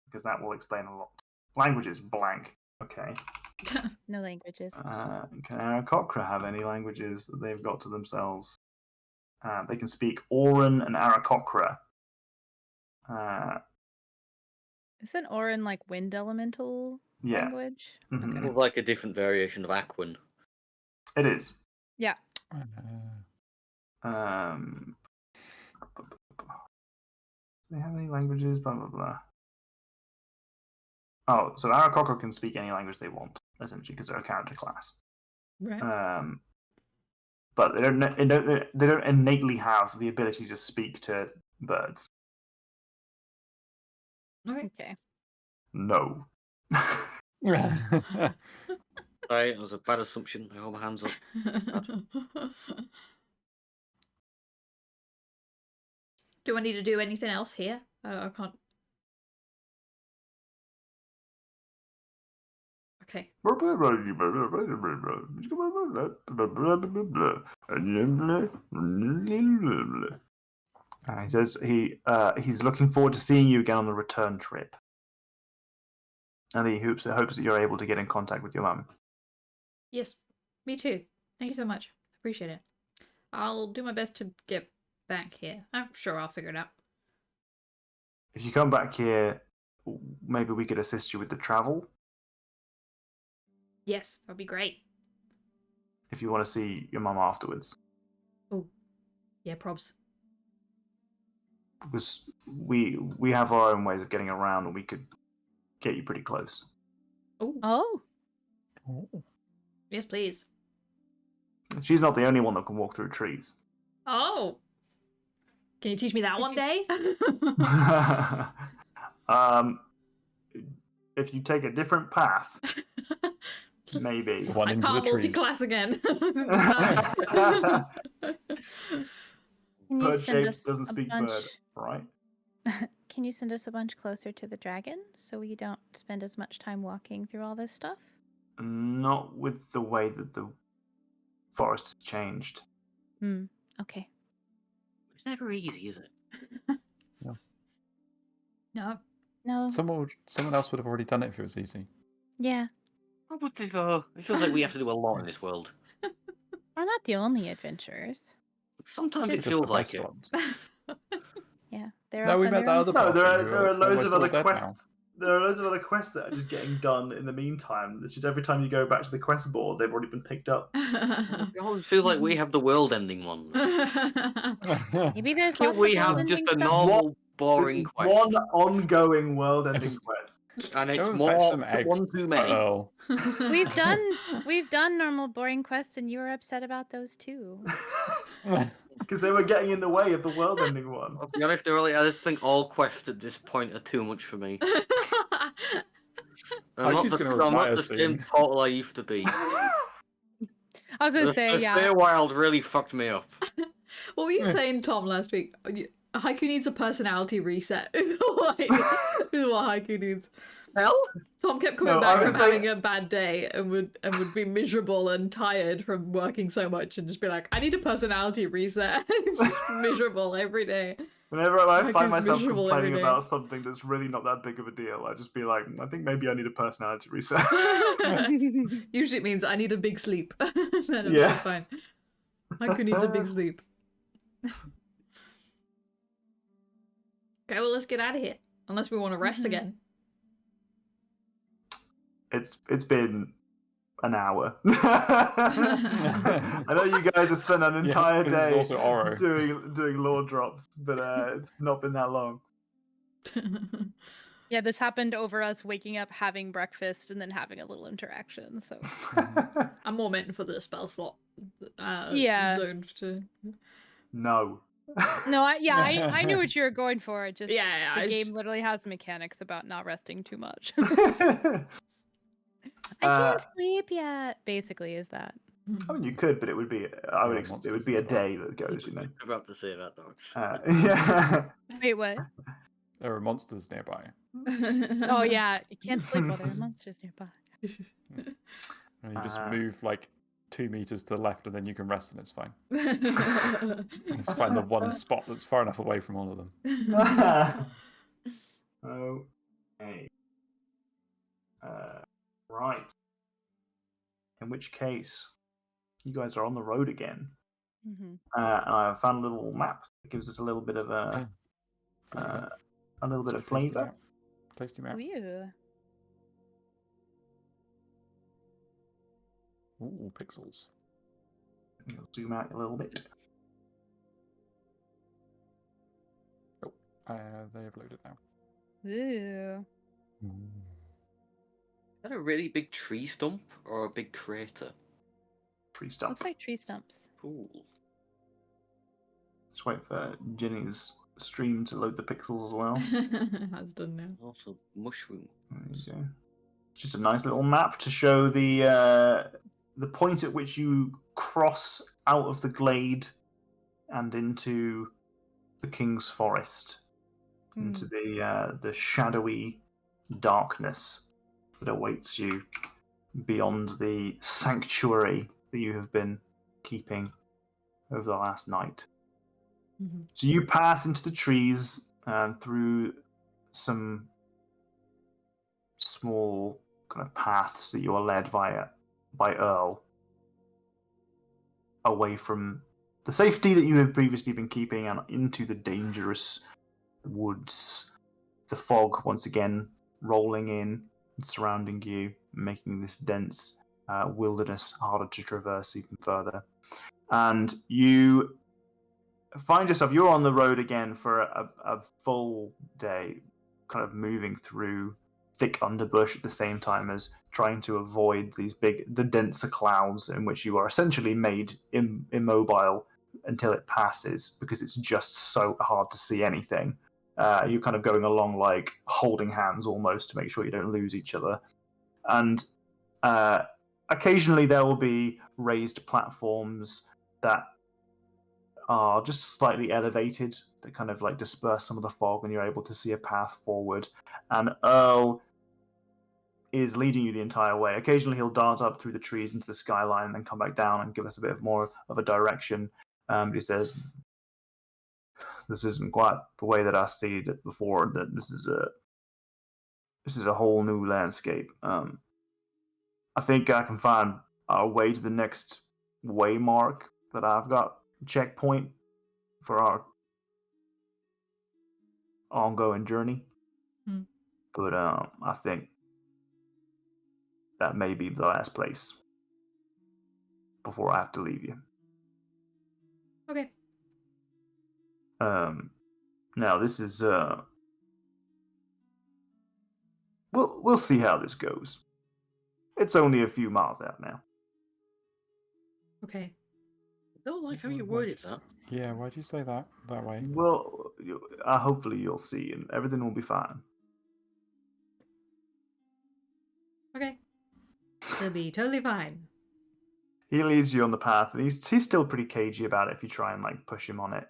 Because that will explain a lot. Languages blank. Okay. No languages. Can Aarakocra have any languages that they've got to themselves? They can speak Auran and Aarakocra. Isn't Orin like wind elemental Yeah. language? Mhm. Or like a different variation of Aquan. It is. Yeah. Do they have any languages? Blah blah blah. Oh, so Aarakocra can speak any language they want, essentially, because they're a character class. Right. But they don't innately have the ability to speak to birds. Okay. No. Right, that was a bad assumption. I hold my hands up. Do I need to do anything else here? I can't. Okay. He says he's looking forward to seeing you again on the return trip. And he hopes that you're able to get in contact with your mum. Yes, me too. Thank you so much. Appreciate it. I'll do my best to get back here. I'm sure I'll figure it out. If you come back here, maybe we could assist you with the travel. Yes, that'd be great. If you want to see your mum afterwards. Oh, yeah, probs. because we have our own ways of getting around, and we could get you pretty close. Oh, Oh, Oh. yes, please. She's not the only one that can walk through trees. Oh, can you teach me that Could one you- day? If you take a different path, maybe. One I into can't the trees. multi-class again. can you Bird send shape us doesn't a speak bunch? bird, right? Can you send us a bunch closer to the dragon so we don't spend as much time walking through all this stuff? Not with the way that the forest has changed. Okay. It's never easy, is it? No. No. Someone else would have already done it if it was easy. Yeah. Oh, but it feels like we have to do a lot in this world. We're not the only adventurers. Sometimes Just it Just feels the like best it. ones. Yeah. They're No, off we on met their the own. other No, party there who are loads almost of all other dead quests. There are loads of other quests that are just getting done in the meantime. It's just every time you go back to the quest board, they've already been picked up. It always feels like we have the world-ending ones. now. Maybe there's Can't lots we of have world just ending a stuff. normal, boring There's quest? one ongoing world-ending Just- quest. And it's Go and fetch more some eggs one too for many. Earl. We've done normal boring quests and you were upset about those too. Because they were getting in the way of the world-ending one. I'll be honest, early, I just think all quests at this point are too much for me. I'm not He's the, gonna I'm not retire the same soon. turtle I used to be. I was gonna say, yeah. Feywild really fucked me up. What were you saying, Tom, last week? Haiku needs a personality reset. Is what Haiku needs. Hell? Tom kept coming No, back I from was saying- having a bad day and would be miserable and tired from working so much and just be like, I need a personality reset. It's just miserable every day. Whenever I Like, find it's myself miserable every complaining day. about something that's really not that big of a deal, I just be like, I think maybe I need a personality reset. Usually it means I need a big sleep. Then I'm Yeah. fine. Haiku needs a big sleep. Okay, well, let's get out of here. Unless we want to rest Mhm. again. It's been an hour. I know you guys have spent an entire this is day also Oro. doing lore drops, but it's not been that long. Yeah, this happened over us waking up, having breakfast, and then having a little interaction. So I'm more meant for the spell slot Yeah. zone to... No. no, I knew what you were going for. Just Yeah, the it's- game literally has mechanics about not resting too much. I I can't sleep yet. Basically, is that? mean, you could, but it would be. It would be a day that goes, you know. I'm about to say that, dogs. Yeah. Wait, what? There are monsters nearby. Oh yeah, you can't sleep while there are monsters nearby. And you just Uh, move like 2 meters to the left and then you can rest and it's fine. Just find the one spot that's far enough away from all of them. Okay. Right. In which case, you guys are on the road again. Mm-hmm. And I found a little map that gives us a little bit of a little bit of flavour. Tasty map. Ooh. Ooh, pixels. You'll zoom out a little bit. They have loaded now. Ooh. Is that a really big tree stump or a big crater? Tree stump. Looks like tree stumps. Cool. Let's wait for Ginny's stream to load the pixels as well. Has done now. Also, mushroom. There you go. It's just a nice little map to show the point at which you cross out of the glade and into the King's Forest, into the shadowy darkness that awaits you beyond the sanctuary that you have been keeping over the last night. Mhm. So you pass into the trees through some small kind of paths that you are led by Earl away from the safety that you had previously been keeping and into the dangerous woods. The fog once again rolling in and surrounding you, making this dense wilderness harder to traverse even further. And you find yourself, you're on the road again for a full day, kind of moving through thick underbush at the same time as trying to avoid the denser clouds in which you are essentially made immobile until it passes because it's just so hard to see anything. You're kind of going along like holding hands almost to make sure you don't lose each other. And occasionally there will be raised platforms that are just slightly elevated that kind of like disperse some of the fog and you're able to see a path forward. And Earl is leading you the entire way. Occasionally he'll dart up through the trees into the skyline and then come back down and give us a bit more of a direction. He says, "This isn't quite the way that I see it before. That this is a whole new landscape. I think I can find our way to the next waymark that I've got checkpoint for our ongoing journey. But I think that may be the last place before I have to leave you." Okay. Now this is we'll see how this goes. It's only a few miles out now. Okay. I don't like how you Why'd worded you that. Yeah, why'd you say that way? Well, hopefully you'll see, and everything will be fine. Okay. It'll be totally fine. He leads you on the path, and he's still pretty cagey about it if you try and like push him on it.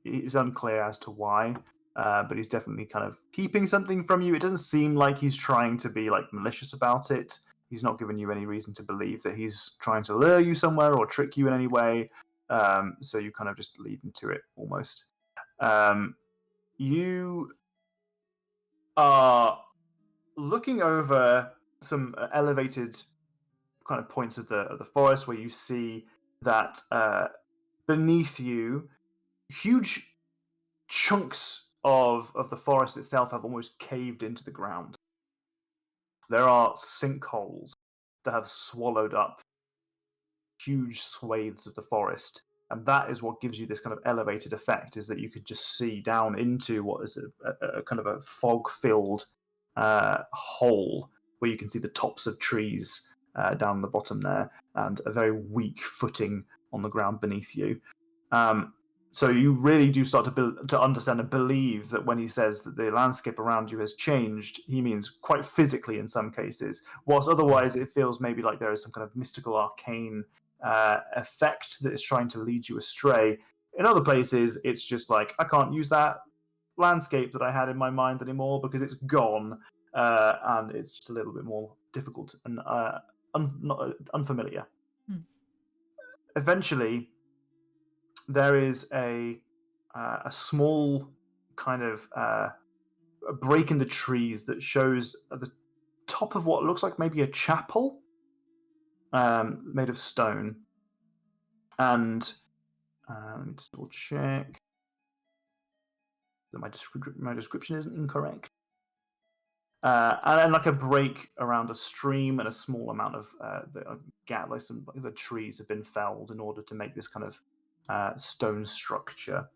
It's unclear as to why, but he's definitely kind of keeping something from you. It doesn't seem like he's trying to be like malicious about it. He's not giving you any reason to believe that he's trying to lure you somewhere or trick you in any way. So you kind of just leave him to it almost. You are looking over some elevated kind of points of the forest where you see that beneath you, huge chunks of the forest itself have almost caved into the ground. There are sinkholes that have swallowed up huge swathes of the forest, and that is what gives you this kind of elevated effect, is that you could just see down into what is a kind of a fog-filled hole where you can see the tops of trees down the bottom there, and a very weak footing on the ground beneath you. So you really do start to understand and believe that when he says that the landscape around you has changed, he means quite physically in some cases, whilst otherwise it feels maybe like there is some kind of mystical arcane effect that is trying to lead you astray. In other places, it's just like, I can't use that landscape that I had in my mind anymore because it's gone, and it's just a little bit more difficult and unfamiliar. Eventually, there is a small kind of a break in the trees that shows at the top of what looks like maybe a chapel made of stone. And let me just double check that my description isn't incorrect. And then like a break around a stream and a small amount of the trees have been felled in order to make this kind of stone structure.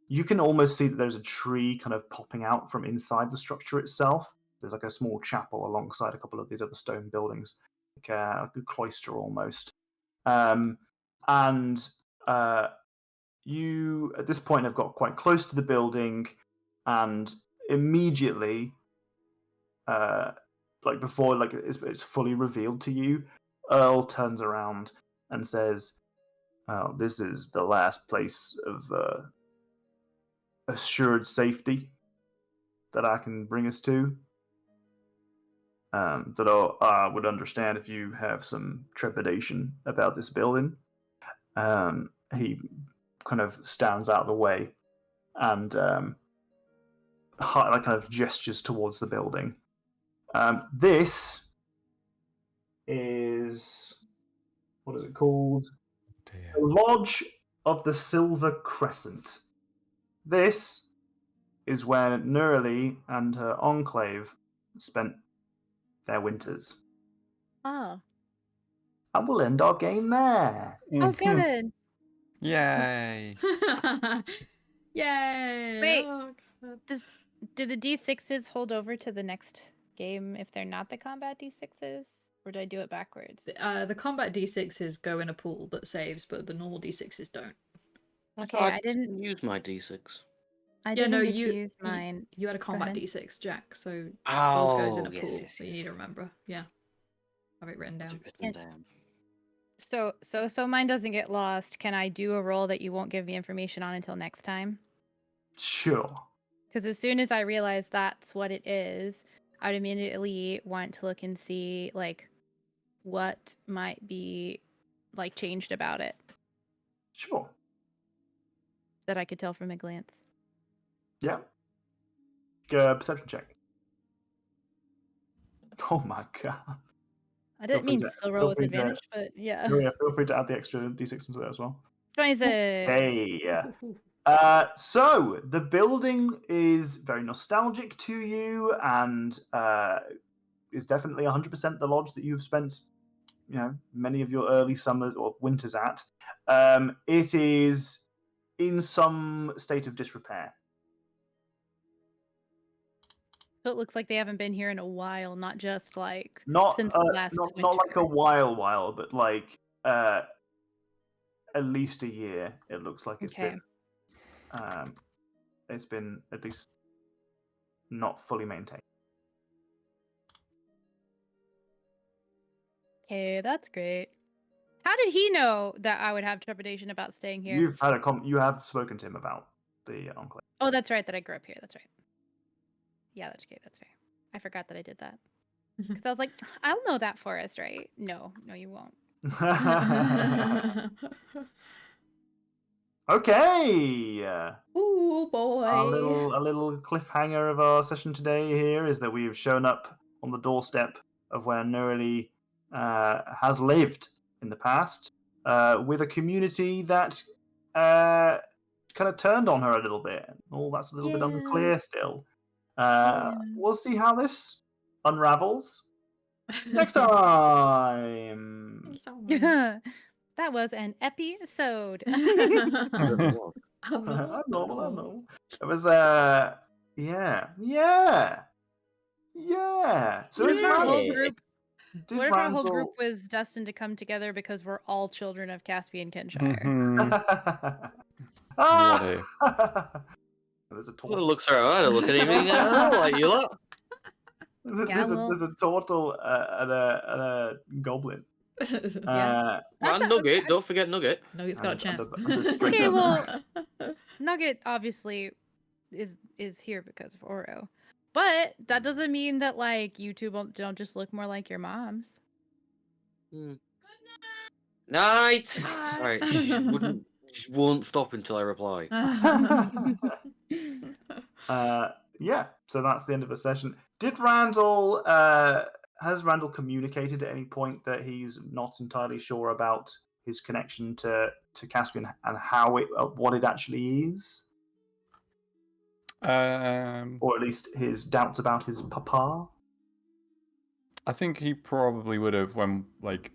You can almost see that there's a tree kind of popping out from inside the structure itself. There's like a small chapel alongside a couple of these other stone buildings, like a cloister almost. You at this point have got quite close to the building, and immediately, like before, like it's fully revealed to you, Earl turns around and says, "Oh, this is the last place of assured safety that I can bring us to. That I would understand if you have some trepidation about this building." He kind of stands out of the way and kind of gestures towards the building. This is, what is it called? Dear. The Lodge of the Silver Crescent. This is where Nurali and her enclave spent their winters. Oh. And we'll end our game there. Oh, good. Yay! Yay! Wait. Oh, God. Do the D6s hold over to the next game if they're not the combat D6s? Or do I do it backwards? The combat d6s go in a pool that saves, but the normal d6s don't. Okay, I I didn't use my d6. I Yeah, didn't no, get to you use mine. you had a combat ahead. d6, Jack. So yours Oh, goes in a yes, pool. yes, So you need to yes. remember. Yeah, have it written What's down. it written down? So mine doesn't get lost. Can I do a roll that you won't give me information on until next time? Sure. Because as soon as I realize that's what it is, I'd immediately want to look and see like what might be like changed about it Sure. that I could tell from a glance. Yeah. Perception check. Oh my god. I didn't free mean to- to still feel roll with free to- advantage, but yeah. Oh, yeah, feel free to add the extra d6 into that as well. 26. Hey. So the building is very nostalgic to you, and is definitely 100% the lodge that you've spent, many of your early summers or winters at. It is in some state of disrepair. So it looks like they haven't been here in a while, not just like Not since the last not winter. like a while, but like at least a year. It looks like Okay. it's been at least not fully maintained. Okay, that's great. How did he know that I would have trepidation about staying here? You've had you have spoken to him about the enclave. Oh, that's right, that I grew up here. That's right. Yeah, that's okay. That's fair. I forgot that I did that. Because I was like, I'll know that forest, right? No, you won't. Okay. Oh boy. A little cliffhanger of our session today here is that we have shown up on the doorstep of where Nurali has lived in the past, with a community that kind of turned on her a little bit. All that's a little bit Yeah. unclear still. Yeah. We'll see how this unravels next time. That was an episode. I I know. It was yeah. So What if our whole Yeah. group? did What if our whole Randall- group was destined to come together because we're all children of Caspian Kinshire? What if? There's a Well, it turtle. looks alright. I look at him and I don't like you lot. There's a turtle and a goblin. Yeah. That's And Nugget, don't forget Nugget. No, it's got a and chance. the straight Okay, up- well, Nugget obviously is here because of Oro, but that doesn't mean that like you two don't just look more like your moms. Night. Sorry, she won't stop until I reply. Yeah, so that's the end of the session. Did Randall has Randall communicated at any point that he's not entirely sure about his connection to Caspian and how what it actually is, or at least his doubts about his papa? I think he probably would have when like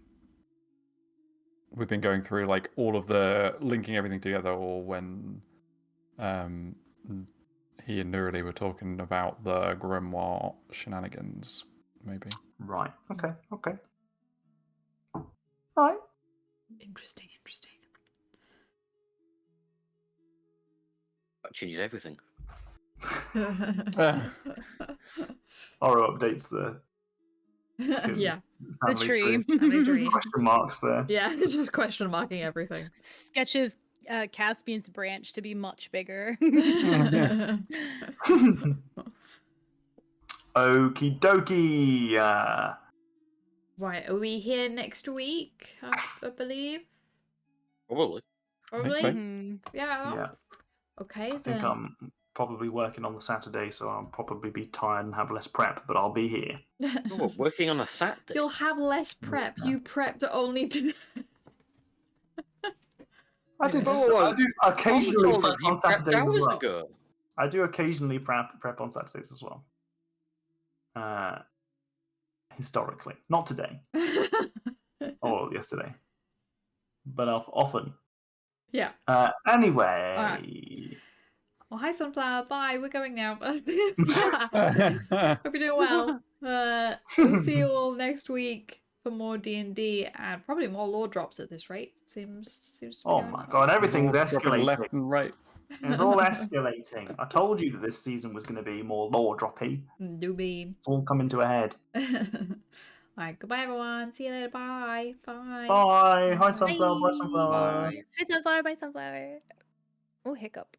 we've been going through like all of the linking everything together, or when he and Nurali were talking about the grimoire shenanigans, maybe. Right. Okay. All right. Interesting. That changes everything. Oro updates the Yeah. The family tree. Family tree. Question marks there. Yeah, just question marking everything. Sketches Caspian's branch to be much bigger. Okie dokie. Right, are we here next week? I believe. Probably. Probably. so. Mhm. Yeah. Yeah, Okay I think then. I'm probably working on the Saturday, so I'll probably be tired and have less prep, but I'll be here. Oh, working on a Saturday. You'll have less prep. Yeah. You prepped only to. I do Oh, occasionally told us prep you on prepped Saturdays as hours well. ago. I do occasionally prep on Saturdays as well. Historically, not today or yesterday, but often. Yeah. Anyway. Well, hi Sunflower. Bye. We're going now. Hope you're doing well. We'll see you all next week for more D&D and probably more lore drops at this rate. Seems to be Oh going my well. god, everything's Lore dropping escalating. left and right. It's all escalating. I told you that this season was going to be more lore droppy. Do mean. It's all coming to a head. Alright, goodbye everyone. See you later. Bye. Bye. Bye. Hi, Sunflower. Bye, Sunflower. Bye. Hi, Sunflower. Bye, Sunflower. Oh, hiccup.